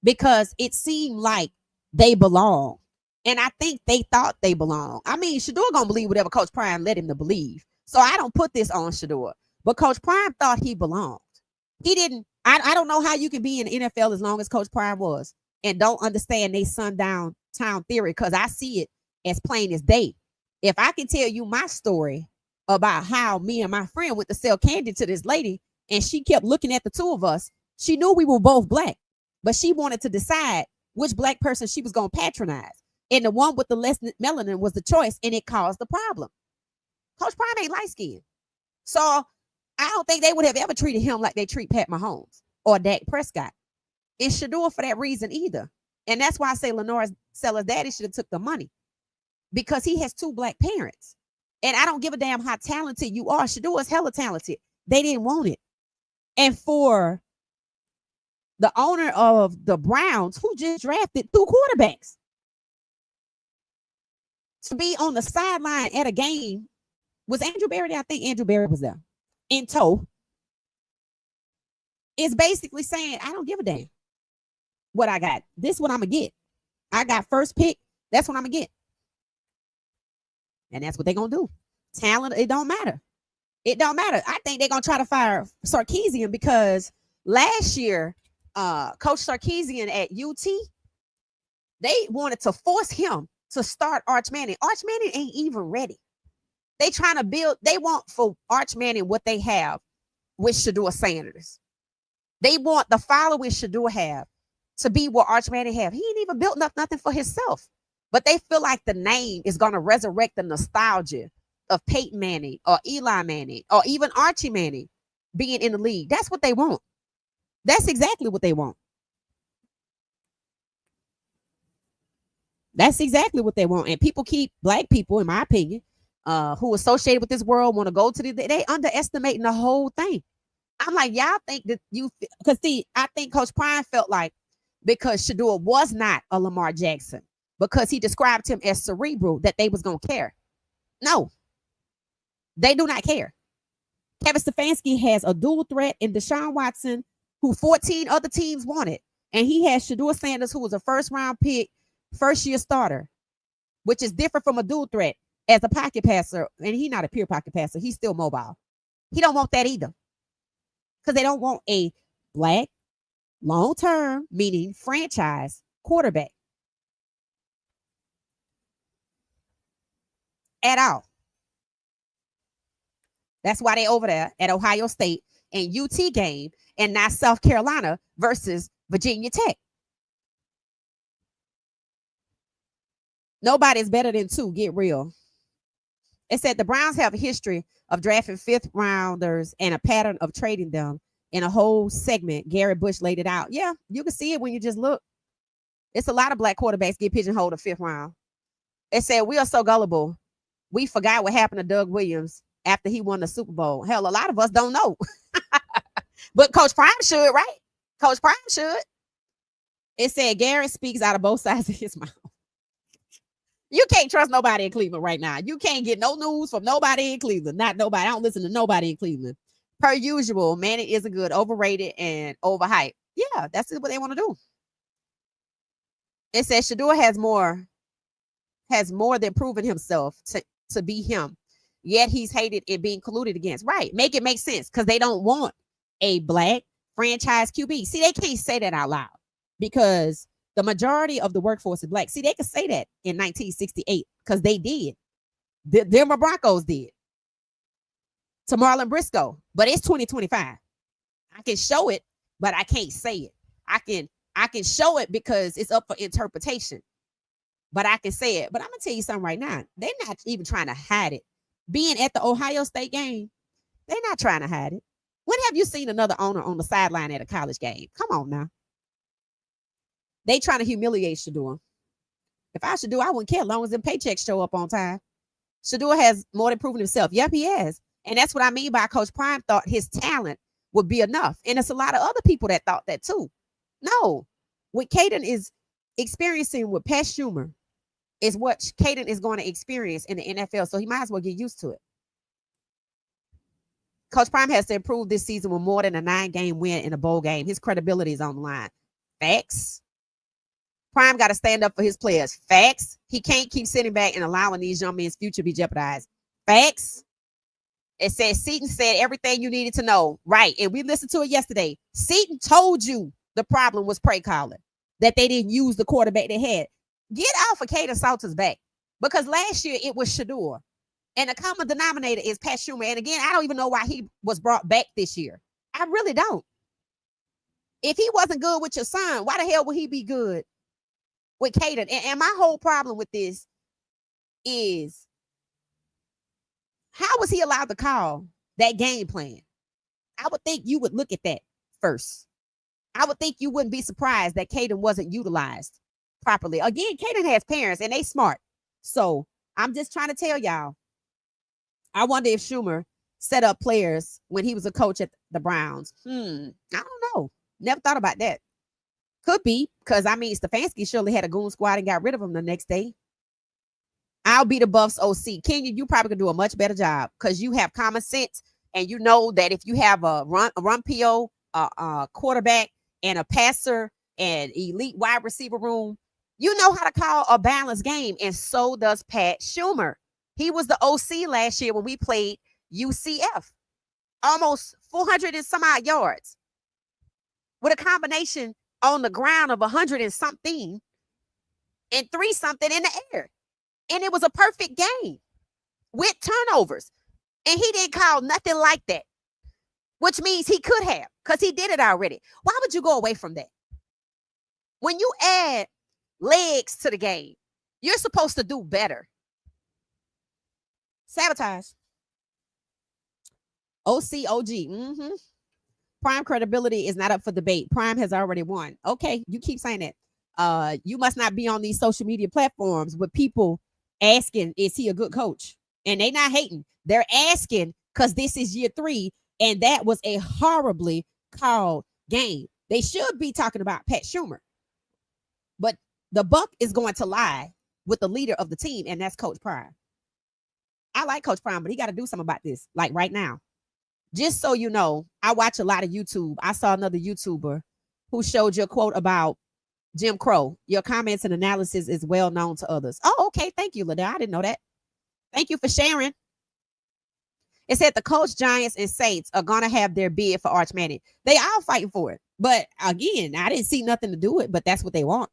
A: because it seemed like they belong. And I think they thought they belong. I mean, Shedeur gonna believe whatever Coach Prime led him to believe. So I don't put this on Shedeur. But Coach Prime thought he belonged. He didn't. I don't know how you can be in the NFL as long as Coach Prime was and don't understand they sundown town theory, because I see it as plain as day. If I can tell you my story about how me and my friend went to sell candy to this lady and she kept looking at the two of us, she knew we were both black, but she wanted to decide which black person she was going to patronize. And the one with the less melanin was the choice, and it caused the problem. Coach Prime ain't light skinned. So I don't think they would have ever treated him like they treat Pat Mahomes or Dak Prescott. And Shedeur for that reason either. And that's why I say LaNorris Cers' daddy should have took the money, because he has 2 black parents. And I don't give a damn how talented you are. Shedeur is hella talented. They didn't want it. And for the owner of the Browns, who just drafted 2 quarterbacks, to be on the sideline at a game, was Andrew Berry there? I think Andrew Berry was there in tow. It's basically saying, I don't give a damn what I got. This is what I'm going to get. I got first pick. That's what I'm going to get. And that's what they're going to do. Talent, it don't matter. It don't matter. I think they're going to try to fire Sarkisian, because last year, Coach Sarkisian at UT, they wanted to force him to start Arch Manning. Arch Manning ain't even ready. They trying to build, they want for Arch Manning what they have with Shedeur Sanders. They want the following Shedeur have to be what Arch Manning have. He ain't even built nothing for himself. But they feel like the name is going to resurrect the nostalgia of Peyton Manning or Eli Manning or even Archie Manning being in the league. That's what they want. That's exactly what they want. That's exactly what they want. And people keep, black people, in my opinion, who associated with this world, want to go to they underestimating the whole thing. I'm like, y'all think that because see, I think Coach Prime felt like, because Shedeur was not a Lamar Jackson, because he described him as cerebral, that they was going to care. No, they do not care. Kevin Stefanski has a dual threat in Deshaun Watson, who 14 other teams wanted. And he has Shedeur Sanders, who was a first-round pick, first-year starter, which is different from a dual threat as a pocket passer. And he's not a pure pocket passer. He's still mobile. He don't want that either, because they don't want a black, long-term, meaning franchise quarterback at all. That's why they over there at Ohio State and UT game, and not South Carolina versus Virginia Tech. Nobody's better than 2. Get real. It said the Browns have a history of drafting 5th rounders and a pattern of trading them. In a whole segment, Gary Bush laid it out. Yeah, you can see it when you just look. It's a lot of black quarterbacks get pigeonholed a 5th round. It said we are so gullible. We forgot what happened to Doug Williams after he won the Super Bowl? Hell, a lot of us don't know. But Coach Prime should, right? Coach Prime should. It said Garrett speaks out of both sides of his mouth. You can't trust nobody in Cleveland right now. You can't get no news from nobody in Cleveland. Not nobody. I don't listen to nobody in Cleveland. Per usual, Manning isn't good, overrated, and overhyped. Yeah, that's what they want to do. It says Shedeur has more than proven himself to be him. Yet he's hated and being colluded against. Right. Make it make sense, because they don't want a black franchise QB. See, they can't say that out loud because the majority of the workforce is black. See, they could say that in 1968 because they did. The Denver Broncos did to Marlon Briscoe, but it's 2025. I can show it, but I can't say it. I can show it because it's up for interpretation, but I can say it. But I'm gonna tell you something right now. They're not even trying to hide it. Being at the Ohio State game, they're not trying to hide it. When have you seen another owner on the sideline at a college game? Come on now. They trying to humiliate Shedeur. If I Shedeur, I wouldn't care as long as the paychecks show up on time. Shedeur has more than proven himself. Yep, he has. And that's what I mean by Coach Prime thought his talent would be enough. And it's a lot of other people that thought that too. No. What Caden is experiencing with Pat Schumer is what Caden is going to experience in the NFL. So he might as well get used to it. Coach Prime has to improve this season with more than a 9-game win in a bowl game. His credibility is on the line. Facts. Prime got to stand up for his players. Facts. He can't keep sitting back and allowing these young men's future be jeopardized. Facts. It says Seton said everything you needed to know. Right. And we listened to it yesterday. Seton told you the problem was play calling, that they didn't use the quarterback they had. Get out for Caden Salter's back, because last year it was Shedeur. And the common denominator is Pat Schumer. And again, I don't even know why he was brought back this year. I really don't. If he wasn't good with your son, why the hell would he be good with Caden? And my whole problem with this is, how was he allowed to call that game plan? I would think you would look at that first. I would think you wouldn't be surprised that Caden wasn't utilized properly. Again, Caden has parents and they smart. So I'm just trying to tell y'all, I wonder if Schumer set up players when he was a coach at the Browns. I don't know. Never thought about that. Could be, because I mean, Stefanski surely had a goon squad and got rid of him the next day. I'll be the Buffs OC. Kenya, you probably could do a much better job because you have common sense and you know that if you have a run PO, quarterback, and a passer and elite wide receiver room, you know how to call a balanced game. And so does Pat Schumer. He was the OC last year when we played UCF. Almost 400 and some odd yards with a combination on the ground of 100 and something and 3 something in the air. And it was a perfect game with turnovers. And he didn't call nothing like that, which means he could have, because he did it already. Why would you go away from that? When you add legs to the game, you're supposed to do better. Sabotage. OCOG. Prime credibility is not up for debate. Prime has already won. Okay, you keep saying that. You must not be on these social media platforms with people asking, is he a good coach? And they not hating. They're asking because this is year 3, and that was a horribly called game. They should be talking about Pat Schumer. But the buck is going to lie with the leader of the team, and that's Coach Prime. I like Coach Prime, but he got to do something about this, like right now. Just so you know, I watch a lot of YouTube. I saw another YouTuber who showed you a quote about Jim Crow. Your comments and analysis is well known to others. Oh, okay. Thank you, Liddell. I didn't know that. Thank you for sharing. It said the Colts, Giants, and Saints are going to have their bid for Arch Manning. They all fighting for it. But again, I didn't see nothing to do it, but that's what they want.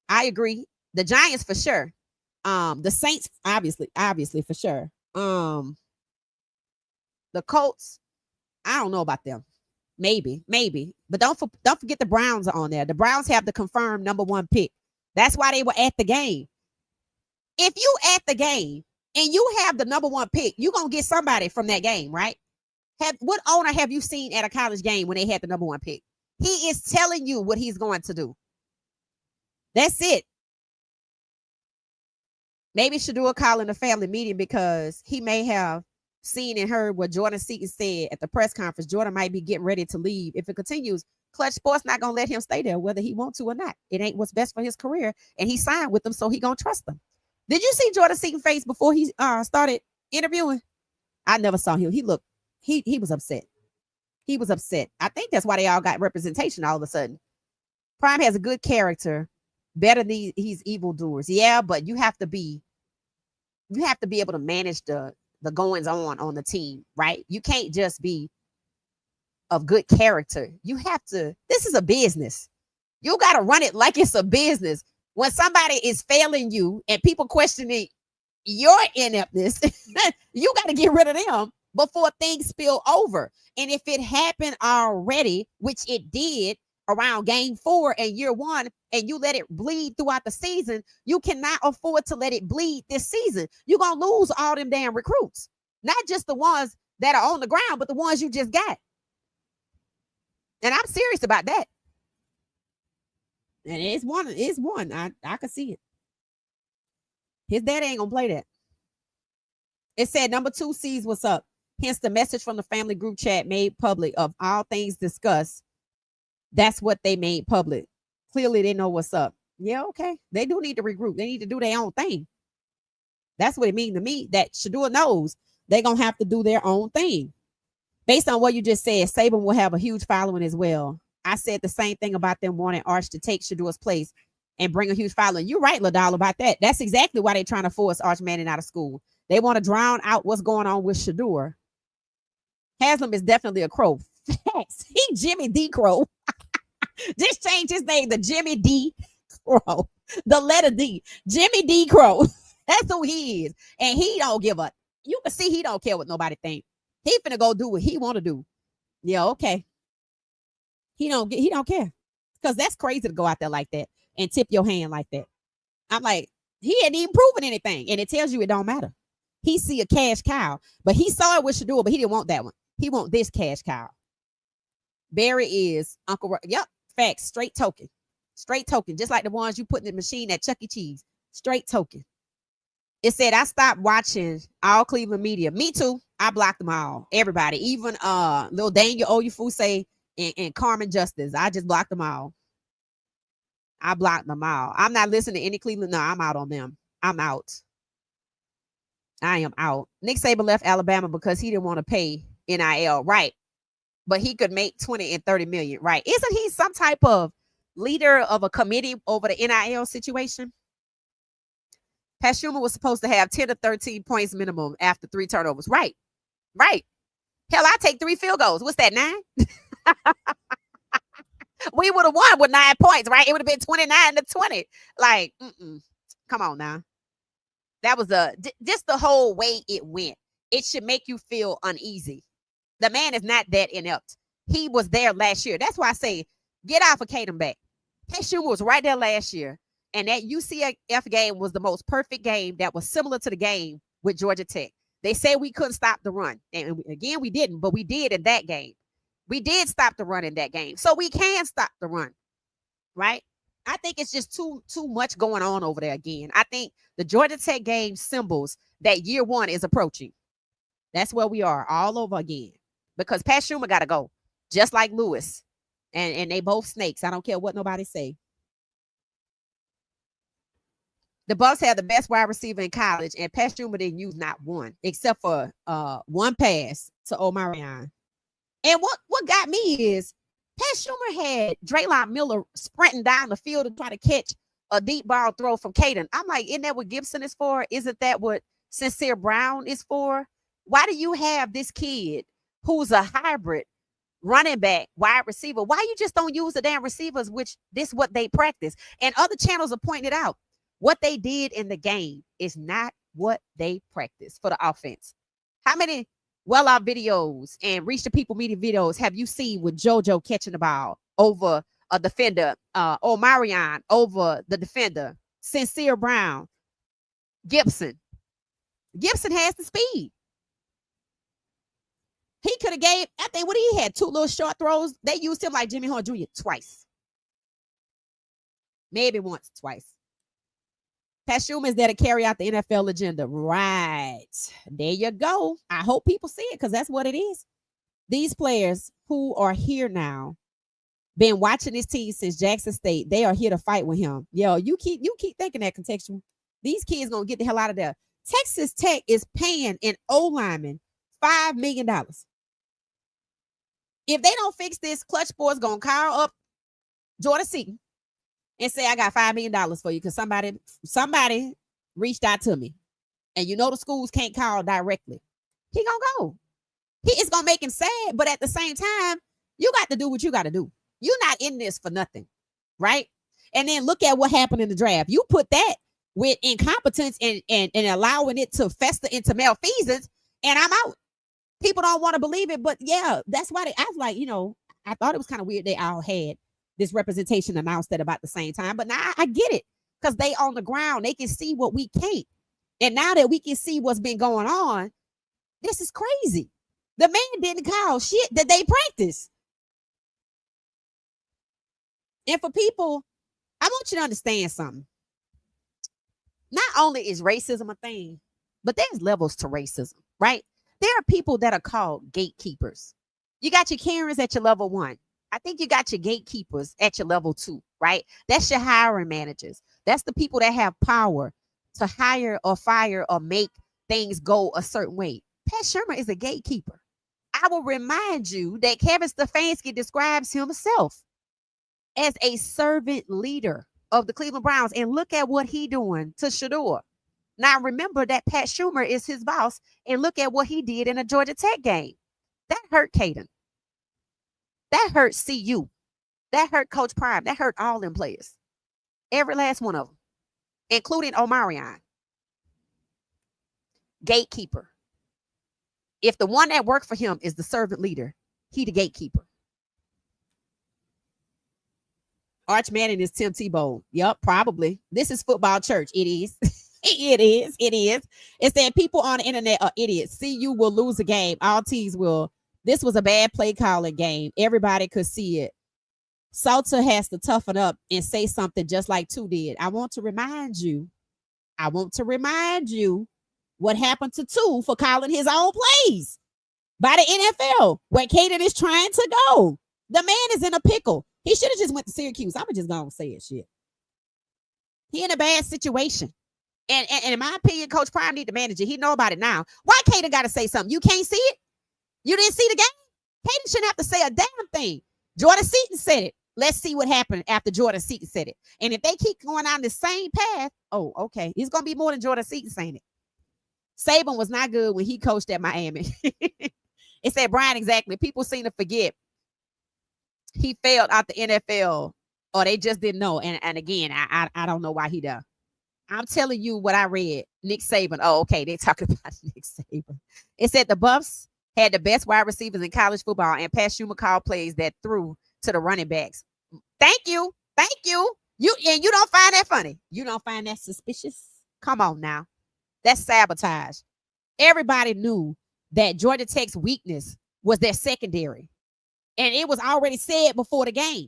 A: I agree. The Giants for sure. The Saints, obviously for sure. The Colts, I don't know about them. Maybe. But don't forget the Browns are on there. The Browns have the confirmed number 1 pick. That's why they were at the game. If you at the game and you have the number 1 pick, you're going to get somebody from that game, right? What owner have you seen at a college game when they had the number 1 pick? He is telling you what he's going to do. That's it. Maybe Shedeur calling a family meeting because he may have seen and heard what Jordan Seaton said at the press conference. Jordan might be getting ready to leave. If it continues, Clutch Sports not going to let him stay there, whether he wants to or not. It ain't what's best for his career, and he signed with them, so he going to trust them. Did you see Jordan Seaton's face before he started interviewing? I never saw him. He was upset. He was upset. I think that's why they all got representation all of a sudden. Prime has a good character, better than these evildoers. Yeah, but you have to be able to manage the goings on the team, right? You can't just be of good character. You have to, this is a business. You got to run it like it's a business. When somebody is failing you and people questioning your ineptness, you got to get rid of them before things spill over. And if it happened already, which it did around game 4 and year 1, and you let it bleed throughout the season, you cannot afford to let it bleed this season. You're going to lose all them damn recruits, not just the ones that are on the ground, but the ones you just got. And I'm serious about that. And it's one. I can see it. His dad ain't gonna play that. It said number 2 sees what's up. Hence the message from the family group chat made public of all things discussed. That's what they made public. Clearly they know what's up. Yeah, okay. They do need to regroup. They need to do their own thing. That's what it means to me, that Shedeur knows they're gonna have to do their own thing. Based on what you just said, Saban will have a huge following as well. I said the same thing about them wanting Arch to take Shedeur's place and bring a huge following. You're right, LaDoll, about that. That's exactly why they're trying to force Arch Manning out of school. They want to drown out what's going on with Shedeur. Haslam is definitely a crow. Facts. He Jimmy D. Crow. Just change his name to Jimmy D. Crow. The letter D. Jimmy D. Crow. That's who he is. And he don't give up. You can see he don't care what nobody think. He finna go do what he want to do. Yeah, okay. He don't care. Because that's crazy to go out there like that and tip your hand like that. I'm like, he ain't even proven anything. And it tells you it don't matter. He see a cash cow. But he saw it with Shedeur, but he didn't want that one. He want this cash cow. Barry is Uncle. Yep, facts. Straight token. Straight token. Just like the ones you put in the machine at Chuck E. Cheese. Straight token. It said, I stopped watching all Cleveland media. Me too. I blocked them all. Everybody. Even Lil Daniel Oyefuse and Carmen Justice. I just blocked them all. I blocked them all. I'm not listening to any Cleveland. No, I'm out on them. I'm out. I am out. Nick Saban left Alabama because he didn't want to pay NIL. Right. But he could make 20 and 30 million. Right. Isn't he some type of leader of a committee over the NIL situation? Pat Schumer was supposed to have 10 to 13 points minimum after 3 turnovers. Right. Right. Hell, I take 3 field goals. What's that, 9? We would have won with 9 points, right? It would have been 29 to 20. Like, come on now. That was just the whole way it went. It should make you feel uneasy. The man is not that inept. He was there last year. That's why I say, get off of Caden back. Pat Schumer was right there last year. And that UCF game was the most perfect game that was similar to the game with Georgia Tech. They said we couldn't stop the run. And again, we didn't, but we did in that game. We did stop the run in that game. So we can stop the run, right? I think it's just too much going on over there again. I think the Georgia Tech game symbols that year 1 is approaching. That's where we are all over again. Because Pat Schumer got to go, just like Lewis. And they both snakes. I don't care what nobody say. The Bucs had the best wide receiver in college, and Pat Schumer didn't use not one, except for one pass to Omarion. And what got me is Pat Schumer had Draylon Miller sprinting down the field to try to catch a deep ball throw from Caden. I'm like, isn't that what Gibson is for? Isn't that what Sincere Brown is for? Why do you have this kid who's a hybrid running back, wide receiver? Why you just don't use the damn receivers, which this what they practice? And other channels are pointing it out. What they did in the game is not what they practice for the offense. How many well-out videos and Reach the People media videos have you seen with JoJo catching the ball over a defender, Omarion over the defender, Sincere Brown, Gibson? Gibson has the speed. He could have gave, I think, what he had, 2 little short throws. They used him like Jimmy Horn Jr. twice. Maybe once, twice. Pat Schumer is there to carry out the NFL agenda. Right. There you go. I hope people see it because that's what it is. These players who are here now, been watching this team since Jackson State, they are here to fight with him. Yo, you keep thinking that contextual. These kids gonna get the hell out of there. Texas Tech is paying an O lineman $5 million. If they don't fix this, Clutch Sports gonna call up Jordan Seaton and say, I got $5 million for you because somebody reached out to me. And you know the schools can't call directly. He gonna go. It's gonna make him sad, but at the same time, you got to do what you got to do. You're not in this for nothing, right? And then look at what happened in the draft. You put that with incompetence and allowing it to fester into malfeasance, and I'm out. People don't want to believe it, but yeah, that's why I was like, I thought it was kind of weird they all had this representation announced at about the same time, but now I get it because they on the ground. They can see what we can't. And now that we can see what's been going on, this is crazy. The man didn't call shit that they practice. And for people, I want you to understand something. Not only is racism a thing, but there's levels to racism, right? There are people that are called gatekeepers. You got your Karens at your level 1. I think you got your gatekeepers at your level 2, right? That's your hiring managers. That's the people that have power to hire or fire or make things go a certain way. Pat Schumer is a gatekeeper. I will remind you that Kevin Stefanski describes himself as a servant leader of the Cleveland Browns. And look at what he doing to Shedeur. Now, remember that Pat Schumer is his boss. And look at what he did in a Georgia Tech game. That hurt Caden. That hurt CU. That hurt Coach Prime. That hurt all them players. Every last one of them, including Omarion. Gatekeeper. If the one that worked for him is the servant leader, he the gatekeeper. Arch Manning is Tim Tebow. Yep, probably. This is football church. It is. It is. It's that people on the internet are idiots. CU will lose a game. All teams will. This was a bad play calling game. Everybody could see it. Salter has to toughen up and say something just like Tu did. I want to remind you what happened to Tu for calling his own plays by the NFL, where Caden is trying to go. The man is in a pickle. He should have just went to Syracuse. I'm just going to say it, shit. He in a bad situation. And in my opinion, Coach Prime need to manage it. He know about it now. Why Caden got to say something? You can't see it? You didn't see the game? Caden shouldn't have to say a damn thing. Jordan Seaton said it. Let's see what happened after Jordan Seaton said it. And if they keep going on the same path, oh, okay. It's going to be more than Jordan Seaton saying it. Saban was not good when he coached at Miami. It said, Brian, exactly. People seem to forget he failed out the NFL or they just didn't know. And again, I don't know why he does. I'm telling you what I read. Nick Saban. Oh, okay. They're talking about Nick Saban. It said the Buffs had the best wide receivers in college football, and Pat Schumer called plays that threw to the running backs. Thank you. You don't find that funny. You don't find that suspicious? Come on now. That's sabotage. Everybody knew that Georgia Tech's weakness was their secondary. And it was already said before the game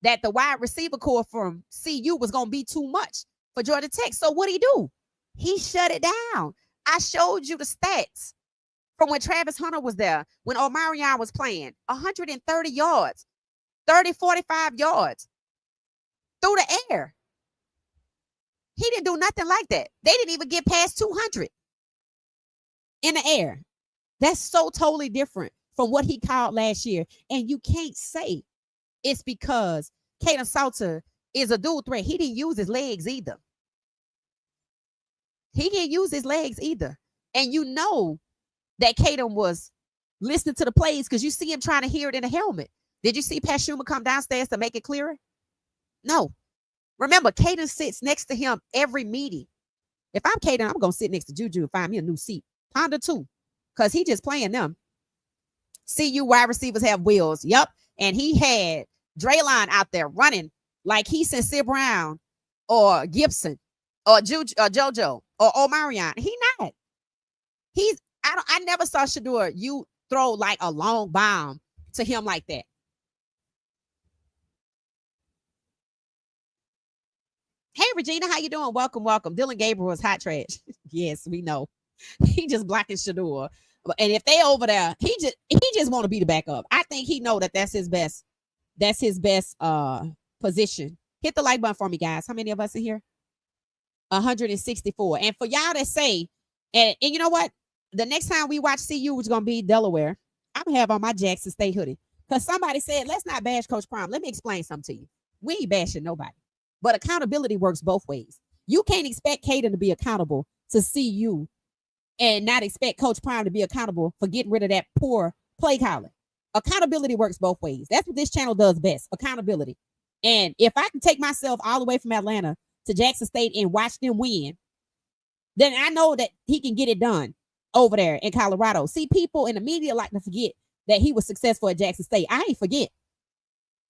A: that the wide receiver core from CU was going to be too much for Georgia Tech. So what did he do? He shut it down. I showed you the stats from when Travis Hunter was there, when Omarion was playing. 130 yards, 30, 45 yards through the air. He didn't do nothing like that. They didn't even get past 200 in the air. That's so totally different from what he called last year. And you can't say it's because Caden Salter is a dual threat. He didn't use his legs either. And you know that Caden was listening to the plays because you see him trying to hear it in a helmet. Did you see Pat Schumer come downstairs to make it clearer? No. Remember, Caden sits next to him every meeting. If I'm Caden, I'm going to sit next to Juju and find me a new seat. Honda too, because he just playing them. CU wide receivers have wheels. Yep. And he had Draylon out there running like he's Sincere Brown or Gibson or JoJo or Omarion. He not. I never saw Shedeur you throw like a long bomb to him like that. Hey, Regina, how you doing? Welcome, welcome. Dylan Gabriel is hot trash. Yes, we know. He just blocking Shedeur. And if they over there, he just want to be the backup. I think he know that that's his best. That's his best position. Hit the like button for me, guys. How many of us in here? 164. And for y'all that say, and you know what? The next time we watch CU, which is gonna be Delaware, I'm gonna have on my Jackson State hoodie. Because somebody said, let's not bash Coach Prime. Let me explain something to you. We ain't bashing nobody. But accountability works both ways. You can't expect Caden to be accountable to CU and not expect Coach Prime to be accountable for getting rid of that poor play calling. Accountability works both ways. That's what this channel does best. Accountability. And if I can take myself all the way from Atlanta to Jackson State and watch them win, then I know that he can get it done over there in Colorado. See, people in the media like to forget that he was successful at Jackson State. I ain't forget.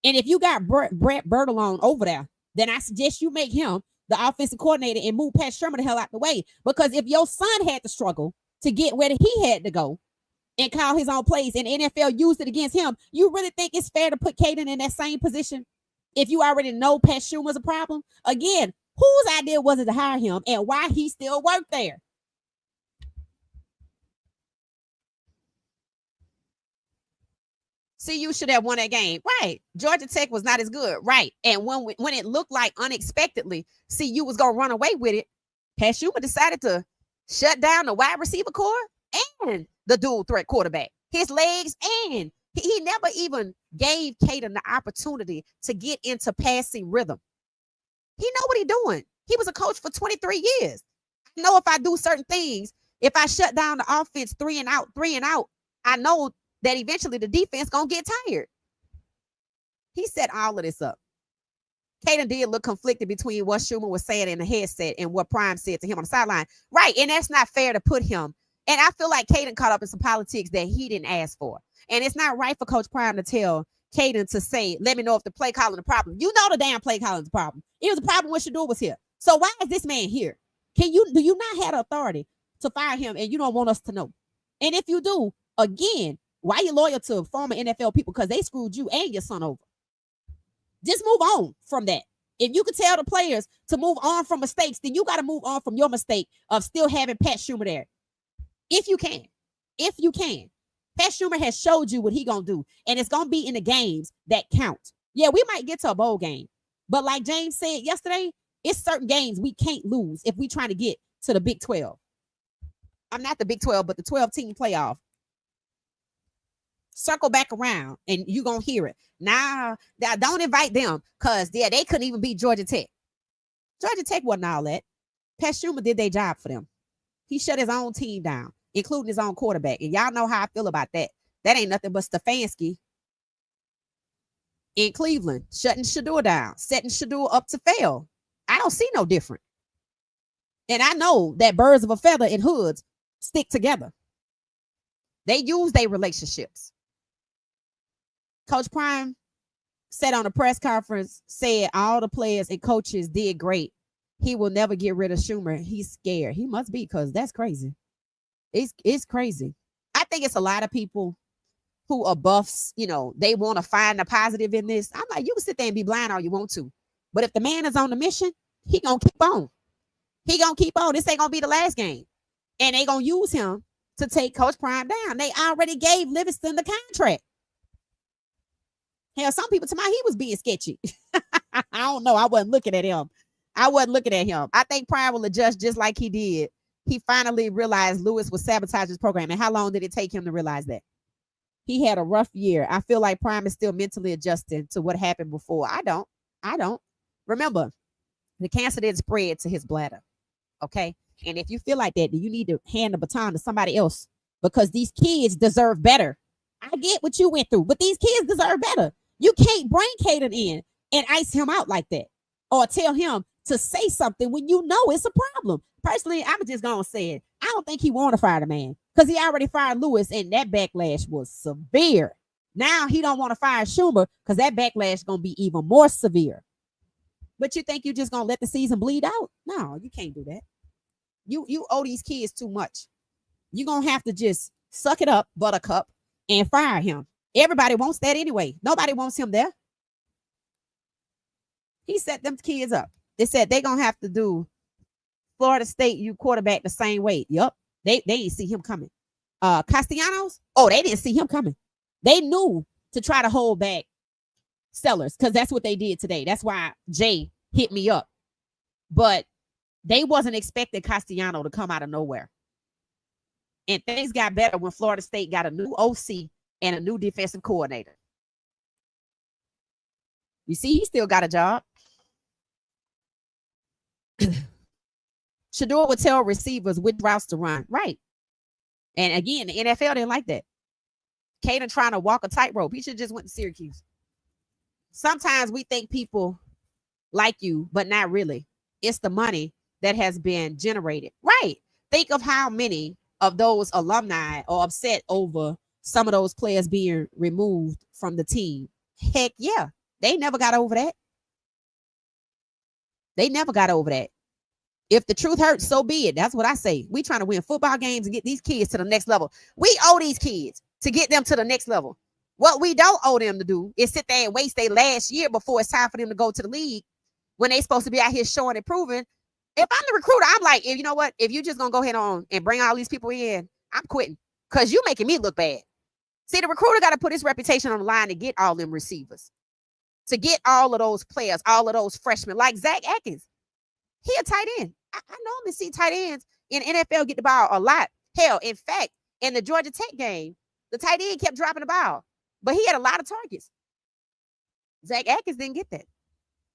A: And if you got Brett Bertolone over there, then I suggest you make him the offensive coordinator and move Pat Shermer the hell out the way. Because if your son had to struggle to get where he had to go and call his own plays and the NFL used it against him, you really think it's fair to put Caden in that same position if you already know Pat Schumer's a problem? Again, whose idea was it to hire him and why he still worked there? CU should have won that game. Right. Georgia Tech was not as good. Right. And when it looked like unexpectedly CU was going to run away with it, Pat Schumer decided to shut down the wide receiver core and the dual threat quarterback. His legs, and he never even gave Caden the opportunity to get into passing rhythm. He know what he's doing. He was a coach for 23 years. I know if I do certain things, if I shut down the offense 3 and out, I know that eventually the defense gonna get tired. He set all of this up. Caden did look conflicted between what Schumer was saying in the headset and what Prime said to him on the sideline. Right, and that's not fair to put him. And I feel like Caden caught up in some politics that he didn't ask for. And it's not right for Coach Prime to tell Caden to say, let me know if the play calling the problem. You know the damn play calling the problem. It was a problem when Shedeur was here. So why is this man here? Do you not have the authority to fire him and you don't want us to know? And if you do, again, why you loyal to former NFL people? Because they screwed you and your son over. Just move on from that. If you could tell the players to move on from mistakes, then you got to move on from your mistake of still having Pat Schumer there. If you can. Pat Schumer has showed you what he going to do. And it's going to be in the games that count. Yeah, we might get to a bowl game. But like James said yesterday, it's certain games we can't lose if we trying to get to the Big 12. I'm not the Big 12, but the 12-team playoff. Circle back around and you're going to hear it. Now, don't invite them because they couldn't even beat Georgia Tech. Georgia Tech wasn't all that. Pat Schumer did their job for them. He shut his own team down, including his own quarterback. And y'all know how I feel about that. That ain't nothing but Stefanski in Cleveland, shutting Shedeur down, setting Shedeur up to fail. I don't see no different. And I know that birds of a feather and hoods stick together. They use their relationships. Coach Prime said on a press conference, said all the players and coaches did great. He will never get rid of Schumer. He's scared. He must be, because that's crazy. It's crazy. I think it's a lot of people who are buffs, they want to find the positive in this. I'm like, you can sit there and be blind all you want to. But if the man is on the mission, he going to keep on. He going to keep on. This ain't going to be the last game. And they going to use him to take Coach Prime down. They already gave Livingston the contract. Hell, some people tell me he was being sketchy. I don't know. I wasn't looking at him. I think Prime will adjust just like he did. He finally realized Lewis was sabotaging his program. And how long did it take him to realize that? He had a rough year. I feel like Prime is still mentally adjusting to what happened before. I don't. Remember, the cancer didn't spread to his bladder. Okay? And if you feel like that, then you need to hand the baton to somebody else, because these kids deserve better. I get what you went through, but these kids deserve better. You can't bring Caden in and ice him out like that, or tell him to say something when you know it's a problem. Personally, I'm just going to say it. I don't think he want to fire the man, because he already fired Lewis and that backlash was severe. Now he don't want to fire Schumer because that backlash is going to be even more severe. But you think you just going to let the season bleed out? No, you can't do that. You owe these kids too much. You're going to have to just suck it up, buttercup, and fire him. Everybody wants that anyway. Nobody wants him there. He set them kids up. They said they're going to have to do Florida State U quarterback the same way. Yup. They didn't see him coming. Castellanos, they didn't see him coming. They knew to try to hold back Sellers because that's what they did today. That's why Jay hit me up. But they wasn't expecting Castellano to come out of nowhere. And things got better when Florida State got a new OC and a new defensive coordinator. You see, he still got a job. Shedeur would tell receivers which routes to run. Right. And again, the NFL didn't like that. Caden trying to walk a tightrope. He should just went to Syracuse. Sometimes we think people like you, but not really. It's the money that has been generated. Right. Think of how many of those alumni are upset over some of those players being removed from the team. Heck yeah. They never got over that. They never got over that. If the truth hurts, so be it. That's what I say. We trying to win football games and get these kids to the next level. We owe these kids to get them to the next level. What we don't owe them to do is sit there and waste their last year before it's time for them to go to the league when they supposed to be out here showing and proving. If I'm the recruiter, I'm like, you know what? If you just going to go ahead on and bring all these people in, I'm quitting because you making me look bad. See, the recruiter got to put his reputation on the line to get all them receivers, to get all of those players, all of those freshmen, like Zach Atkins. He a tight end. I normally see tight ends in NFL get the ball a lot. Hell, in fact, in the Georgia Tech game, the tight end kept dropping the ball, but he had a lot of targets. Zach Atkins didn't get that.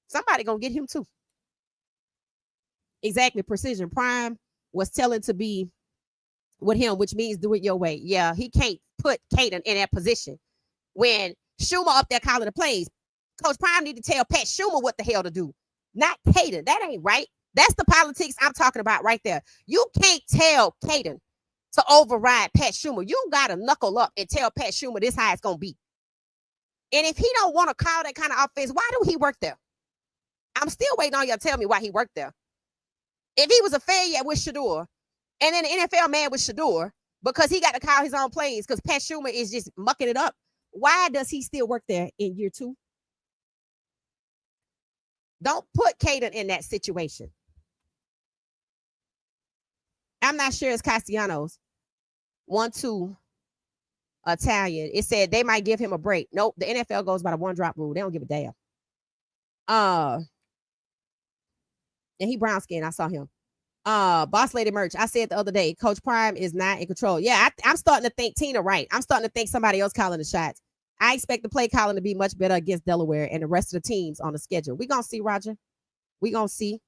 A: Somebody gonna get him too. Exactly. Precision Prime was telling to be with him, which means do it your way. Yeah, he can't put Caden in that position. When Schumer up there calling the plays, Coach Prime need to tell Pat Schumer what the hell to do, not Caden. That ain't right. That's the politics I'm talking about right there. You can't tell Caden to override Pat Schumer. You got to knuckle up and tell Pat Schumer this how it's going to be. And if he don't want to call that kind of offense, why do he work there? I'm still waiting on you to tell me why he worked there. If he was a failure with Shedeur and then an NFL man with Shedeur because he got to call his own plays because Pat Schumer is just mucking it up, why does he still work there in year 2? Don't put Caden in that situation. I'm not sure it's Castellanos. 1-2 Italian. It said they might give him a break. Nope. The NFL goes by the 1-drop rule. They don't give a damn. And he brown skin. I saw him. Boss Lady Merch. I said the other day, Coach Prime is not in control. Yeah, I'm starting to think Tina right. I'm starting to think somebody else calling the shots. I expect the play calling to be much better against Delaware and the rest of the teams on the schedule. We're going to see, Roger. We're going to see.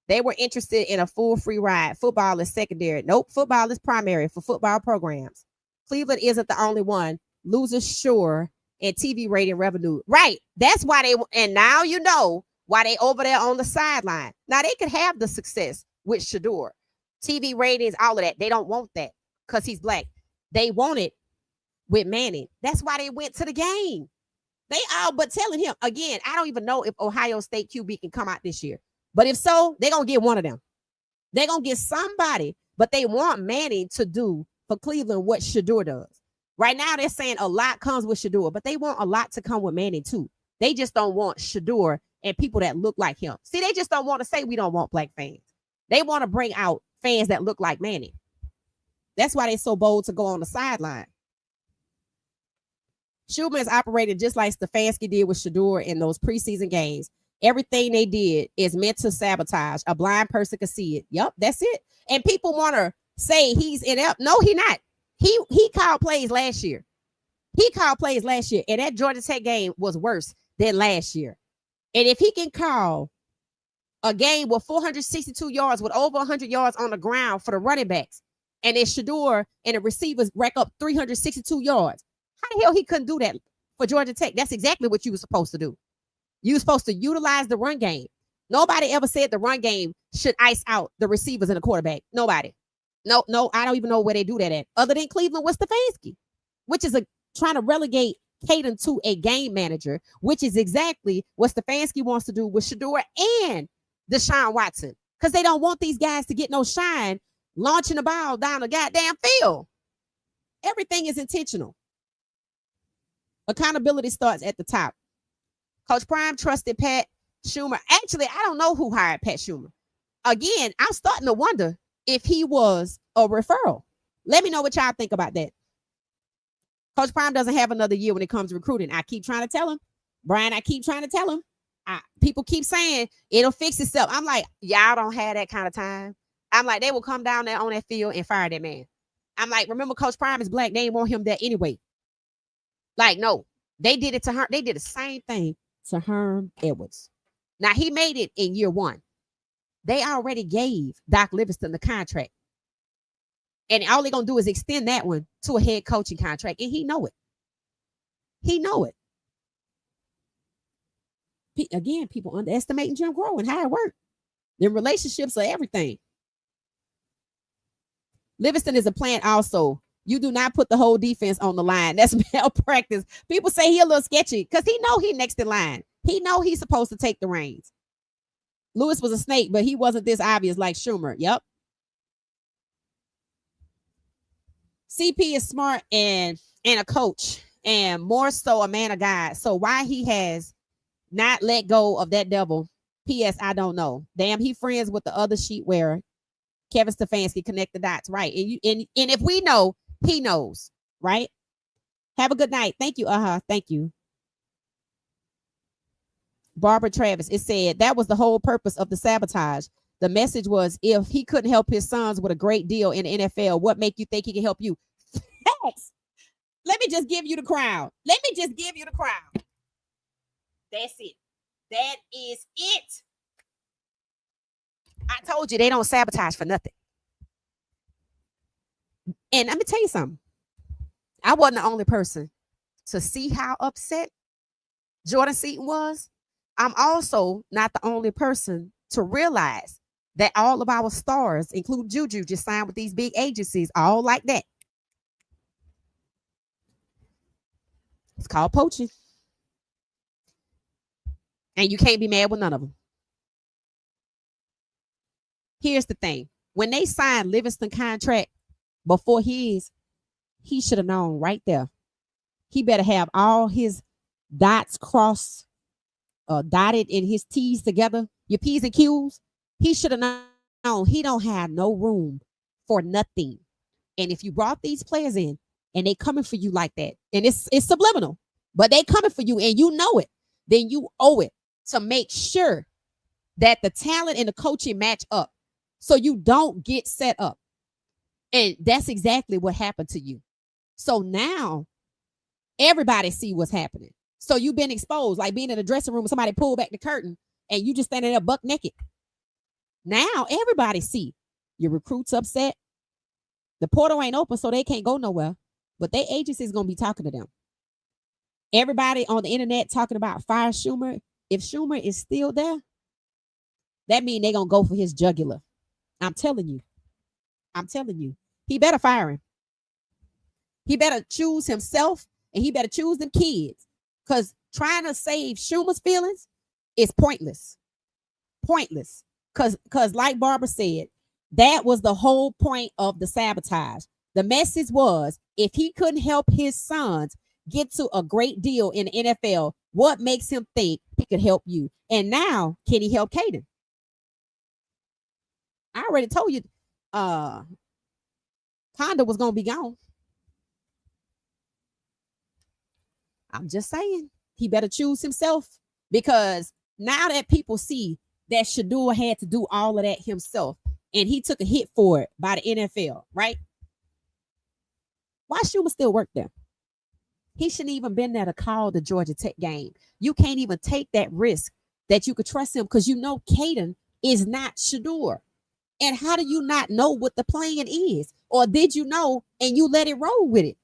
A: They were interested in a full free ride. Football is secondary. Nope, football is primary for football programs. Cleveland isn't the only one. Losers sure and TV rating revenue. Right. That's why they, and now you know why they over there on the sideline. Now they could have the success with Shedeur. TV ratings, all of that. They don't want that because he's black. They want it with Manning. That's why they went to the game. They all but telling him, again, I don't even know if Ohio State QB can come out this year. But if so, they're going to get one of them. They're going to get somebody, but they want Manning to do for Cleveland what Shedeur does. Right now, they're saying a lot comes with Shedeur, but they want a lot to come with Manning too. They just don't want Shedeur and people that look like him. See, they just don't want to say we don't want black fans. They want to bring out fans that look like Manning. That's why they're so bold to go on the sideline. Schumer is operating just like Stefanski did with Shedeur in those preseason games. Everything they did is meant to sabotage. A blind person could see it. Yep, that's it. And people want to say he's inept. No, he not. He called plays last year. He called plays last year. And that Georgia Tech game was worse than last year. And if he can call a game with 462 yards with over 100 yards on the ground for the running backs, and then Shedeur and the receivers rack up 362 yards, how the hell he couldn't do that for Georgia Tech? That's exactly what you were supposed to do. You were supposed to utilize the run game. Nobody ever said the run game should ice out the receivers and the quarterback. Nobody. No, I don't even know where they do that at. Other than Cleveland with Stefanski, which is trying to relegate Caden to a game manager, which is exactly what Stefanski wants to do with Shedeur and Deshaun Watson, because they don't want these guys to get no shine launching the ball down the goddamn field. Everything is intentional. Accountability starts at the top. Coach Prime trusted Pat Schumer. Actually, I don't know who hired Pat Schumer. Again, I'm starting to wonder if he was a referral. Let me know what y'all think about that. Coach Prime doesn't have another year when it comes to recruiting. I keep trying to tell him. Brian, I keep trying to tell him. People keep saying it'll fix itself. I'm like, y'all don't have that kind of time. I'm like, they will come down there on that field and fire that man. I'm like, remember, Coach Prime is black. They didn't want him there anyway. Like, no, they did it to her. They did the same thing to Herm Edwards. Now, he made it in year one. They already gave Doc Livingston the contract. And all they're going to do is extend that one to a head coaching contract. And he know it. He know it. Again, people underestimating Jim Crow and how it worked. Their relationships are everything. Livingston is a plant also. You do not put the whole defense on the line. That's malpractice. People say he a little sketchy because he know he next in line. He know he's supposed to take the reins. Lewis was a snake, but he wasn't this obvious like Schumer. Yep. CP is smart and a coach and more so a man of God. So why he has not let go of that devil, P.S. I don't know. Damn, he friends with the other sheet wearer. Kevin Stefanski, connect the dots, right? And if we know, he knows, right? Have a good night. Thank you. Thank you. Barbara Travis, it said that was the whole purpose of the sabotage. The message was, if he couldn't help his sons with a great deal in the NFL, what make you think he can help you? Facts. Let me just give you the crowd. That's it. That is it. I told you they don't sabotage for nothing. And let me tell you something. I wasn't the only person to see how upset Jordan Seaton was. I'm also not the only person to realize that all of our stars, including Juju, just signed with these big agencies, all like that. It's called poaching. And you can't be mad with none of them. Here's the thing. When they signed Livingston contract before his, he should have known right there. He better have all his dots crossed, dotted and his T's together, your P's and Q's. He should have known he don't have no room for nothing. And if you brought these players in and they coming for you like that, and it's subliminal, but they coming for you and you know it, then you owe it to make sure that the talent and the coaching match up so you don't get set up. And that's exactly what happened to you. So now everybody see what's happening. So you've been exposed, like being in a dressing room, somebody pulled back the curtain and you just standing there buck naked. Now everybody see your recruits upset. The portal ain't open, so they can't go nowhere. But their agency is going to be talking to them. Everybody on the internet talking about fire Schumer. If Schumer is still there, that means they're going to go for his jugular. I'm telling you. He better fire him. He better choose himself and he better choose them kids. Because trying to save Schumer's feelings is pointless. Because like Barbara said, that was the whole point of the sabotage. The message was, if he couldn't help his sons get to a great deal in the NFL, what makes him think he could help you? And now, can he help Caden? I already told you Conda was going to be gone. I'm just saying, he better choose himself, because now that people see that Shedeur had to do all of that himself and he took a hit for it by the NFL, right? Why Schumer still work there? He shouldn't even been there to call the Georgia Tech game. You can't even take that risk that you could trust him, because you know Caden is not Shedeur. And how do you not know what the plan is? Or did you know and you let it roll with it?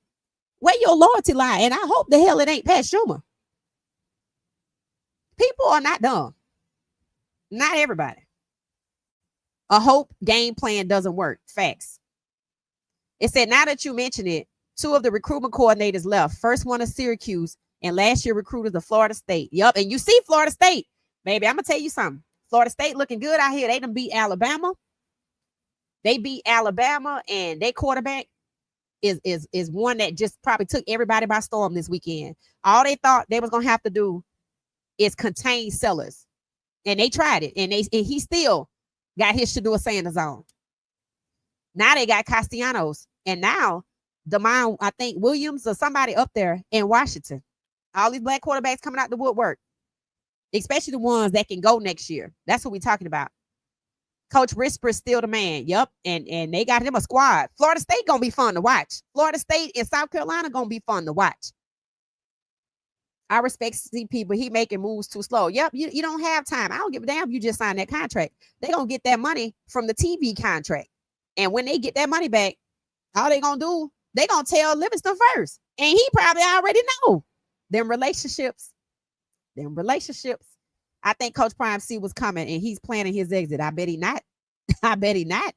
A: Where your loyalty lie? And I hope the hell it ain't Pat Schumer. People are not dumb. Not everybody. A hope game plan doesn't work. Facts. It said, now that you mention it, 2 of the recruitment coordinators left. First one is Syracuse, and last year recruited the Florida State. Yup, and you see Florida State. Baby, I'm going to tell you something. Florida State looking good out here. They done beat Alabama. And their quarterback is one that just probably took everybody by storm this weekend. All they thought they was going to have to do is contain Sellers. And they tried it, and he still got his Shedeur Sanders on. Now they got Castellanos, and now Demond, I think Williams or somebody up there in Washington. All these black quarterbacks coming out the woodwork, especially the ones that can go next year. That's what we're talking about. Coach Risper's still the man. Yep. And they got him a squad. Florida State gonna be fun to watch. Florida State and South Carolina gonna be fun to watch. I respect see people. He making moves too slow. Yep, you don't have time. I don't give a damn if you just signed that contract. They gonna get that money from the TV contract. And when they get that money back, all they gonna do, they gonna tell Livingston first. And he probably already know them relationships. I think Coach Prime C was coming and he's planning his exit. I bet he not. I bet he not.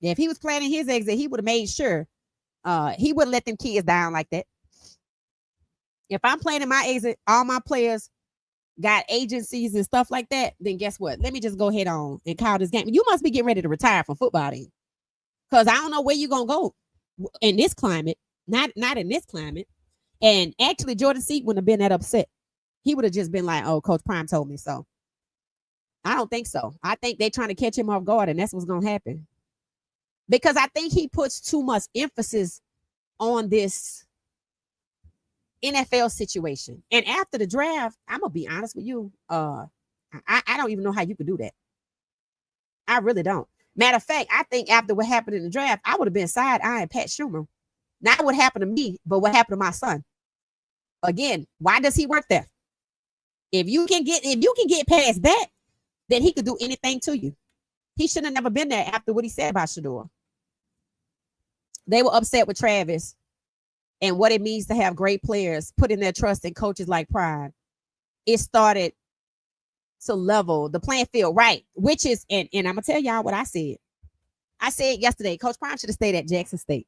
A: If he was planning his exit, he would have made sure he wouldn't let them kids down like that. If I'm planning my exit, all my players got agencies and stuff like that, then guess what? Let me just go ahead on and call this game. You must be getting ready to retire from football then. Because I don't know where you're going to go in this climate. Not in this climate. And actually, Jordan Seat wouldn't have been that upset. He would have just been like, oh, Coach Prime told me so. I don't think so. I think they're trying to catch him off guard, and that's what's going to happen. Because I think he puts too much emphasis on this NFL situation. And after the draft, I'm going to be honest with you. I don't even know how you could do that. I really don't. Matter of fact, I think after what happened in the draft, I would have been side-eyeing Pat Schumer. Not what happened to me, but what happened to my son. Again, why does he work there? If you can get past that, then he could do anything to you. He should have never been there after what he said about Shedeur. They were upset with Travis and what it means to have great players putting their trust in coaches like Prime. It started to level the playing field, right? Which is, and I'm going to tell y'all what I said. I said yesterday, Coach Prime should have stayed at Jackson State.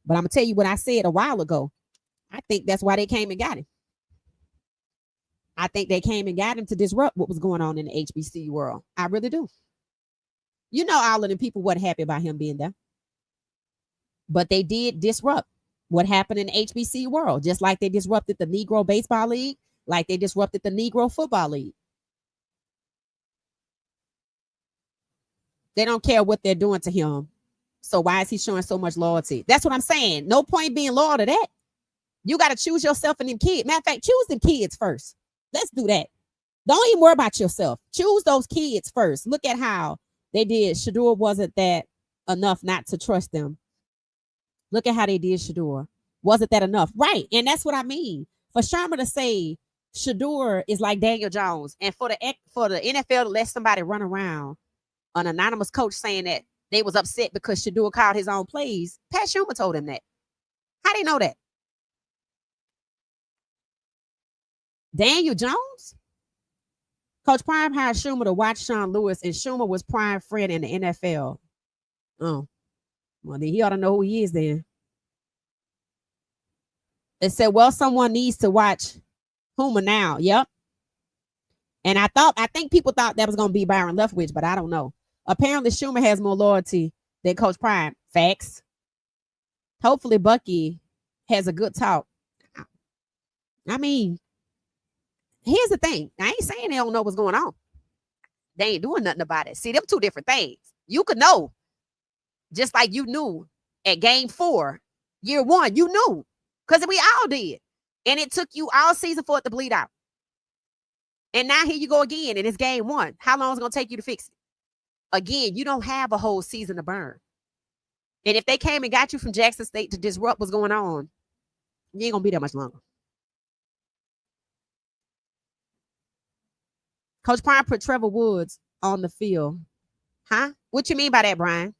A: But I'm going to tell you what I said a while ago. I think that's why they came and got him. I think they came and got him to disrupt what was going on in the HBCU world. I really do. You know, all of the people weren't happy about him being there. But they did disrupt what happened in the HBCU world, just like they disrupted the Negro Baseball League, like they disrupted the Negro Football League. They don't care what they're doing to him. So why is he showing so much loyalty? That's what I'm saying. No point being loyal to that. You got to choose yourself and them kids. Matter of fact, choose them kids first. Let's do that. Don't even worry about yourself. Choose those kids first. Look at how they did. Shedeur wasn't that enough not to trust them. Look at how they did Shedeur. Wasn't that enough? Right. And that's what I mean. For Schumer to say Shedeur is like Daniel Jones, and for the NFL to let somebody run around, an anonymous coach saying that they was upset because Shedeur called his own plays. Pat Schumer told him that. How do you know that? Daniel Jones? Coach Prime hired Schumer to watch Sean Lewis, and Schumer was Prime friend in the NFL. Oh, well, then he ought to know who he is then. It said, well, someone needs to watch Schumer now. Yep. And I think people thought that was going to be Byron Leftwich, but I don't know. Apparently, Schumer has more loyalty than Coach Prime. Facts. Hopefully, Bucky has a good talk. I mean, here's the thing. I ain't saying they don't know what's going on. They ain't doing nothing about it. See, them two different things. You could know. Just like you knew at game 4, year 1, you knew. Because we all did. And it took you all season for it to bleed out. And now here you go again, and it's game 1. How long is it going to take you to fix it? Again, you don't have a whole season to burn. And if they came and got you from Jackson State to disrupt what's going on, you ain't going to be there much longer. Coach Prime put Trevor Woods on the field. Huh? What you mean by that, Brian?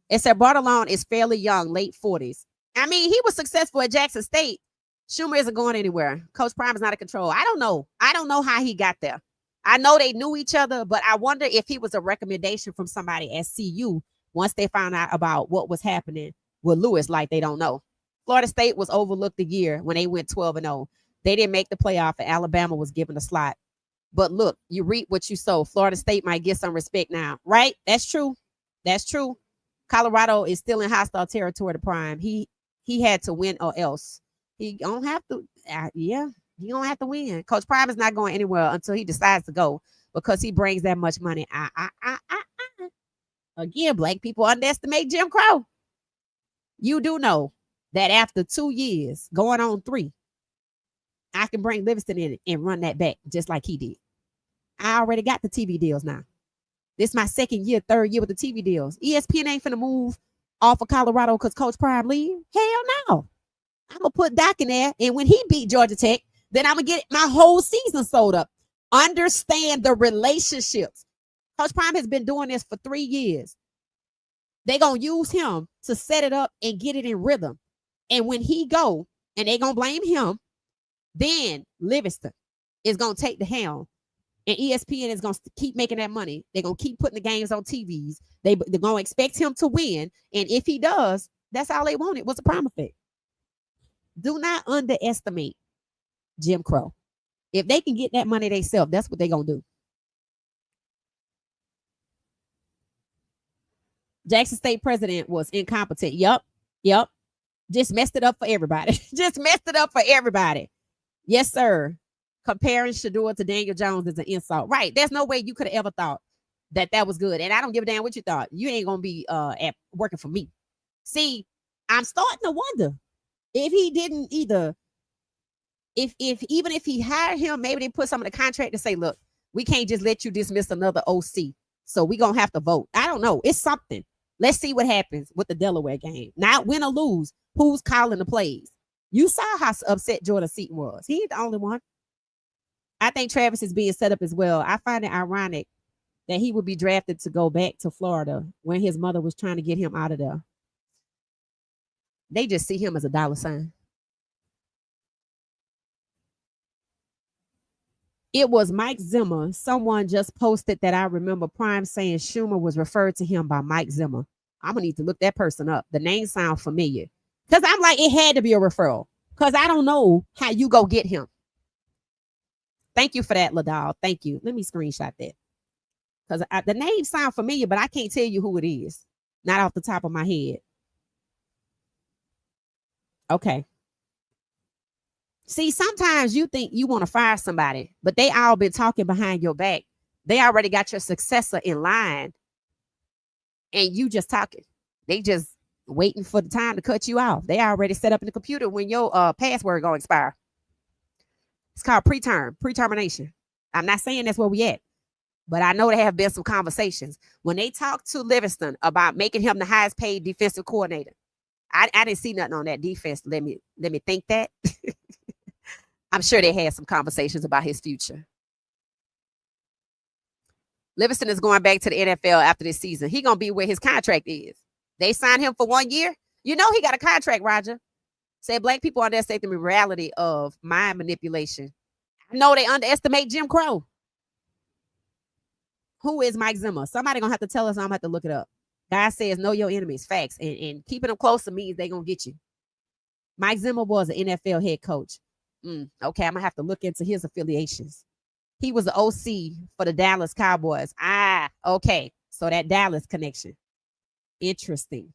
A: It said Bartolone is fairly young, late 40s. I mean, he was successful at Jackson State. Schumer isn't going anywhere. Coach Prime is not in control. I don't know. I don't know how he got there. I know they knew each other, but I wonder if he was a recommendation from somebody at CU once they found out about what was happening with Lewis, like they don't know. Florida State was overlooked the year when they went 12-0. They didn't make the playoff, and Alabama was given a slot. But look, you reap what you sow. Florida State might get some respect now, right? That's true. That's true. Colorado is still in hostile territory to Prime. He had to win or else. He don't have to. Yeah. He gonna have to win. Coach Prime is not going anywhere until he decides to go because he brings that much money. Again, black people underestimate Jim Crow. You do know that after 2 years, going on 3, I can bring Livingston in and run that back just like he did. I already got the TV deals now. This is my 2nd year, 3rd year with the TV deals. ESPN ain't finna move off of Colorado because Coach Prime leave. Hell no. I'm going to put Doc in there, and when he beat Georgia Tech, then I'm going to get my whole season sold up. Understand the relationships. Coach Prime has been doing this for 3 years. They going to use him to set it up and get it in rhythm. And when he go, and they going to blame him, then Livingston is going to take the helm. And ESPN is going to keep making that money. They're going to keep putting the games on TVs. They're going to expect him to win. And if he does, that's all they wanted was a Prime effect. Do not underestimate Jim Crow. If they can get that money themselves, that's what they're going to do. Jackson State president was incompetent. Yup. Just messed it up for everybody. Yes, sir. Comparing Shedeur to Daniel Jones is an insult. Right. There's no way you could have ever thought that was good. And I don't give a damn what you thought. You ain't going to be working for me. See, I'm starting to wonder if he didn't either. Even if he hired him, maybe they put some in the contract to say, look, we can't just let you dismiss another OC. So we're going to have to vote. I don't know. It's something. Let's see what happens with the Delaware game. Not win or lose. Who's calling the plays? You saw how upset Jordan Seaton was. He ain't the only one. I think Travis is being set up as well. I find it ironic that he would be drafted to go back to Florida when his mother was trying to get him out of there. They just see him as a dollar sign. It was Mike Zimmer. Someone just posted that I remember Prime saying Schumer was referred to him by Mike Zimmer. I'm going to need to look that person up. The name sounds familiar. Because I'm like, it had to be a referral. Because I don't know how you go get him. Thank you for that, Ladal. Thank you. Let me screenshot that. Because the name sounds familiar, but I can't tell you who it is. Not off the top of my head. Okay. See, sometimes you think you want to fire somebody, but they all been talking behind your back. They already got your successor in line. And you just talking. They just waiting for the time to cut you off. They already set up in the computer when your password going to expire. It's called pre-termination. I'm not saying that's where we at, but I know there have been some conversations. When they talked to Livingston about making him the highest paid defensive coordinator, I didn't see nothing on that defense. Let me think that. I'm sure they had some conversations about his future. Livingston is going back to the NFL after this season. He going to be where his contract is. They signed him for 1 year. You know he got a contract, Roger. Said black people underestimate the reality of mind manipulation. I know they underestimate Jim Crow. Who is Mike Zimmer? Somebody going to have to tell us. I'm going to have to look it up. God says, know your enemies. Facts. And keeping them close to means they're going to get you. Mike Zimmer was an NFL head coach. Okay, I'm going to have to look into his affiliations. He was the OC for the Dallas Cowboys. Okay. So that Dallas connection. Interesting.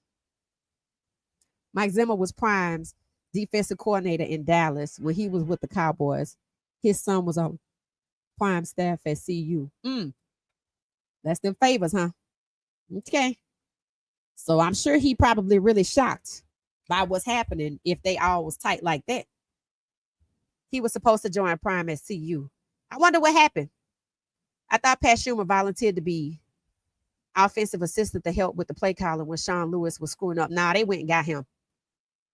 A: Mike Zimmer was Prime's defensive coordinator in Dallas when he was with the Cowboys. His son was on Prime staff at CU. That's them favors, huh? Okay. So I'm sure he probably really shocked by what's happening if they all was tight like that. He was supposed to join Prime at CU. I wonder what happened. I thought Pat Schumer volunteered to be offensive assistant to help with the play calling when Sean Lewis was screwing up. Nah, they went and got him.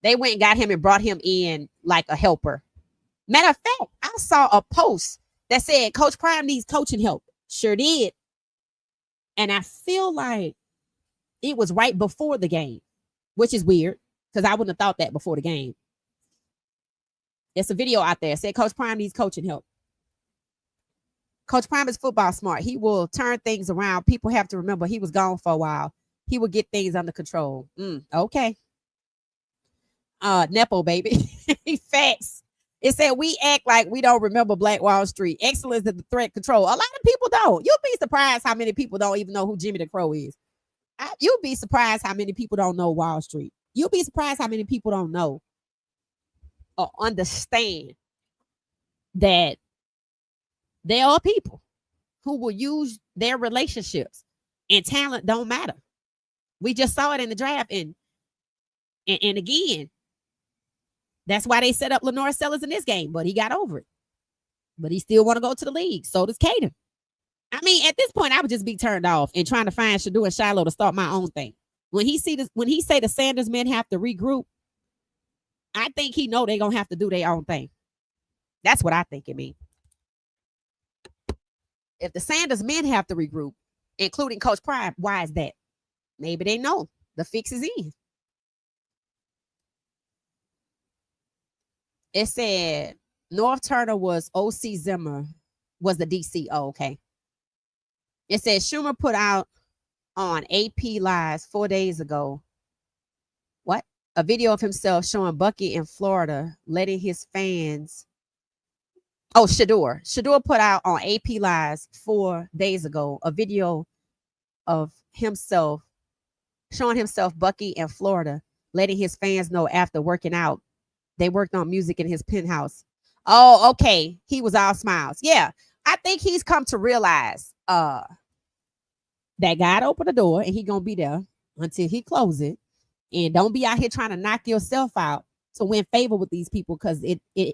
A: They went and got him and brought him in like a helper. Matter of fact, I saw a post that said Coach Prime needs coaching help. Sure did. And I feel like it was right before the game, which is weird because I wouldn't have thought that before the game. There's a video out there. Said Coach Prime needs coaching help. Coach Prime is football smart. He will turn things around. People have to remember he was gone for a while. He will get things under control. Okay. Nepo, baby. Facts. It said we act like we don't remember Black Wall Street. Excellence at the threat control. A lot of people don't. You'll be surprised how many people don't even know who Jimmy the Crow is. You'll be surprised how many people don't know Wall Street. You'll be surprised how many people don't know or understand that there are people who will use their relationships, and talent don't matter. We just saw it in the draft, and again, that's why they set up Lenor Cers in this game, but he got over it. But he still want to go to the league. So does Caden. I mean, at this point, I would just be turned off and trying to find Shedeur and Shiloh to start my own thing. When he say the Sanders men have to regroup, I think he know they're gonna have to do their own thing. That's what I think it means. If the Sanders men have to regroup, including Coach Prime, why is that? Maybe they know the fix is in. It said North Turner was OC Zimmer, was the DC. Oh, okay. It said Schumer put out on AP Live 4 days ago. What? A video of himself showing Bucky in Florida, letting his fans. Oh, Shedeur. Shedeur put out on AP Live 4 days ago a video of himself showing himself Bucky in Florida, letting his fans know after working out. They worked on music in his penthouse. Oh, okay. He was all smiles. Yeah. I think he's come to realize that God opened the door and he gonna be there until he close it. And don't be out here trying to knock yourself out to win favor with these people, because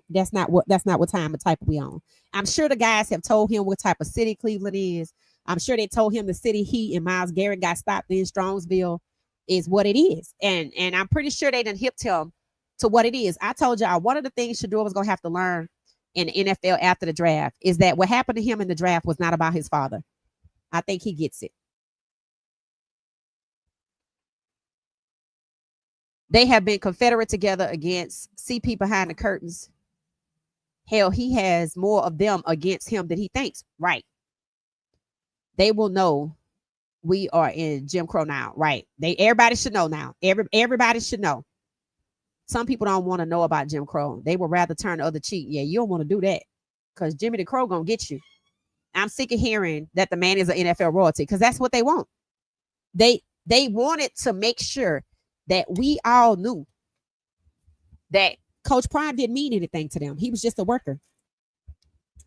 A: that's not what time and type we on. I'm sure the guys have told him what type of city Cleveland is. I'm sure they told him the city he and Myles Garrett got stopped in Strongsville is what it is. And I'm pretty sure they done hipped him to what it is. I told y'all one of the things Shedeur was gonna have to learn in the NFL after the draft is that what happened to him in the draft was not about his father. I think he gets it. They have been confederate together against CP behind the curtains. Hell, he has more of them against him than he thinks. Right. They will know we are in Jim Crow now. Right. Everybody should know now. Everybody should know. Some people don't want to know about Jim Crow. They would rather turn the other cheek. Yeah, you don't want to do that because Jimmy the Crow gonna get you. I'm sick of hearing that the man is an NFL royalty, because that's what they want. They wanted to make sure that we all knew that Coach Prime didn't mean anything to them. He was just a worker.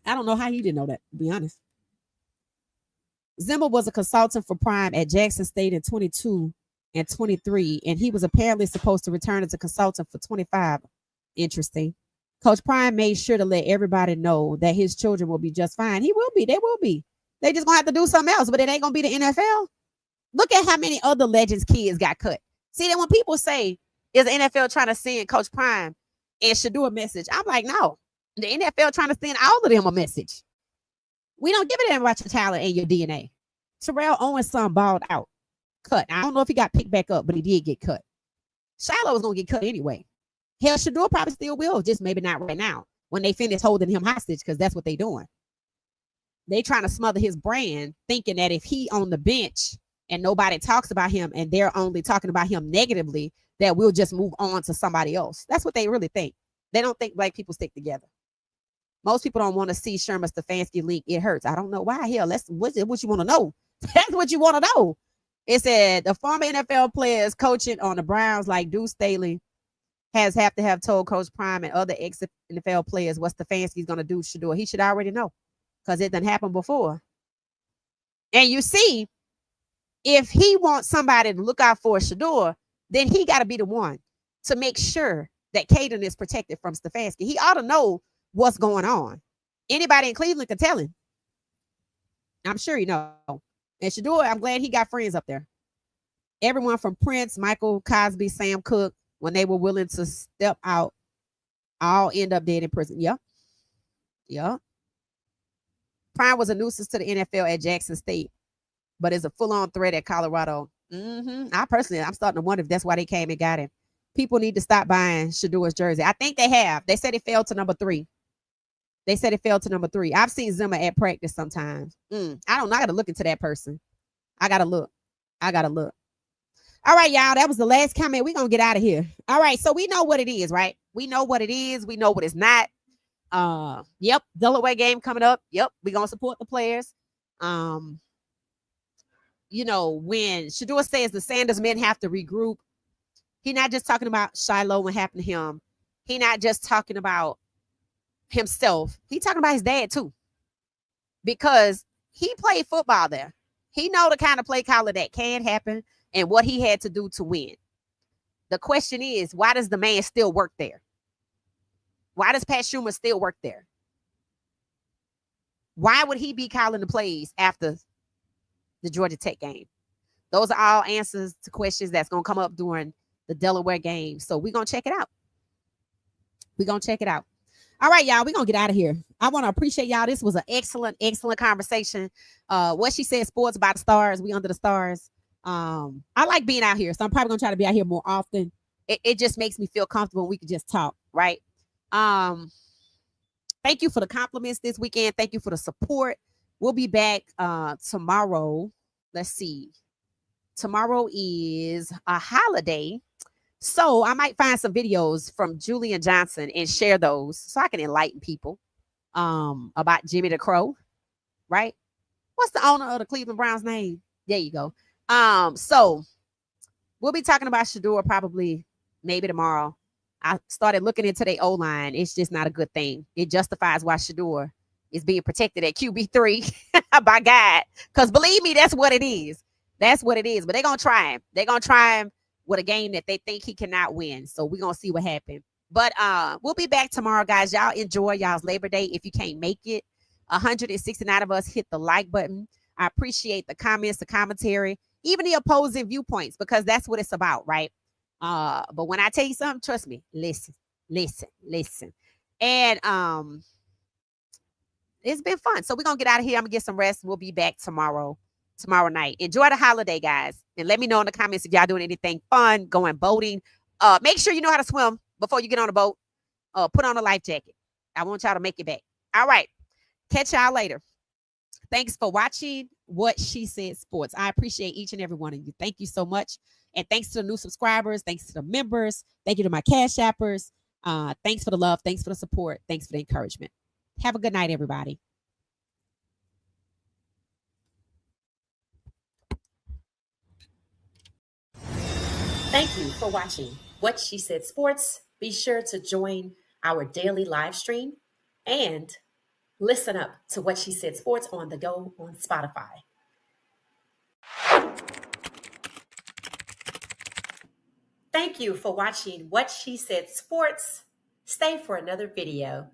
A: I don't know how he didn't know that, to be honest. Zimmer was a consultant for Prime at Jackson State in 22 and 23, and he was apparently supposed to return as a consultant for 25. Interesting. Coach Prime made sure to let everybody know that his children will be just fine. He will be. They will be. They just gonna have to do something else, but it ain't gonna be the NFL. Look at how many other legends' kids got cut. See, that when people say, is the NFL trying to send Coach Prime and Shedeur a message? I'm like, no. The NFL trying to send all of them a message. We don't give a damn about your talent and your DNA. Terrell Owens' son balled out. Cut. I don't know if he got picked back up, but he did get cut. Shiloh was going to get cut anyway. Hell, Shedeur probably still will, just maybe not right now when they finish holding him hostage, because that's what they doing. They trying to smother his brand, thinking that if he on the bench and nobody talks about him and they're only talking about him negatively, that we'll just move on to somebody else. That's what they really think. They don't think black people stick together. Most people don't want to see Sherman Stefanski link. It hurts. I don't know why. Hell, that's what you want to know. That's what you want to know. It said the former NFL players coaching on the Browns, like Deuce Staley, have to have told Coach Prime and other ex-NFL players what Stefanski's going to do to Shedeur. He should already know, because it done happened before. And you see, if he wants somebody to look out for Shedeur, then he got to be the one to make sure that Caden is protected from Stefanski. He ought to know what's going on. Anybody in Cleveland can tell him. I'm sure he knows. And Shedeur, I'm glad he got friends up there. Everyone from Prince, Michael Cosby, Sam Cooke, when they were willing to step out, all end up dead in prison. Yep. Yep. Prime was a nuisance to the NFL at Jackson State, but is a full-on threat at Colorado. I'm starting to wonder if that's why they came and got him. People need to stop buying Shedeur's jersey. I think they have. They said it fell to number 3. I've seen Zimmer at practice sometimes. I don't know. I got to look into that person. I got to look. All right, y'all. That was the last comment. We're going to get out of here. All right. So we know what it is, right? We know what it is. We know what it's not. Yep. Delaware game coming up. Yep. We're going to support the players. You know, when Shedeur says the Sanders men have to regroup, he's not just talking about Shiloh, what happened to him. He's not just talking about himself. He talking about his dad too, because he played football there. He know the kind of play caller that can happen and what he had to do to win. The question is, why does the man still work there? Why does Pat Schumer still work there? Why would he be calling the plays after the Georgia Tech game? Those are all answers to questions that's going to come up during the Delaware game. So we're going to check it out. We're going to check it out. All right, y'all, we're going to get out of here. I want to appreciate y'all. This was an excellent, excellent conversation. What she said, sports by the stars. We under the stars. I like being out here, so I'm probably going to try to be out here more often. It just makes me feel comfortable. We can just talk, right? Thank you for the compliments this weekend. Thank you for the support. We'll be back tomorrow. Let's see. Tomorrow is a holiday. So I might find some videos from Julian Johnson and share those so I can enlighten people about Jimmy the Crow, right? What's the owner of the Cleveland Browns name? There you go. So we'll be talking about Shedeur probably maybe tomorrow. I started looking into their O-line. It's just not a good thing. It justifies why Shedeur is being protected at QB3 by God. Because believe me, that's what it is. That's what it is. But they're going to try him. They're going to try him with a game that they think he cannot win. So we're going to see what happens. But we'll be back tomorrow, guys. Y'all enjoy y'all's Labor Day. If you can't make it, 169 of us hit the like button. I appreciate the comments, the commentary, even the opposing viewpoints, because that's what it's about, right? But when I tell you something, trust me, listen. And it's been fun. So we're going to get out of here. I'm going to get some rest. We'll be back tomorrow night. Enjoy the holiday, guys. And let me know in the comments if y'all doing anything fun, going boating. Make sure you know how to swim before you get on the boat. Put on a life jacket. I want y'all to make it back. All right. Catch y'all later. Thanks for watching What She Said Sports. I appreciate each and every one of you. Thank you so much. And thanks to the new subscribers. Thanks to the members. Thank you to my Cash Appers. Thanks for the love. Thanks for the support. Thanks for the encouragement. Have a good night, everybody. Thank you for watching What She Said Sports. Be sure to join our daily live stream and listen up to What She Said Sports on the go on Spotify. Thank you for watching What She Said Sports. Stay for another video.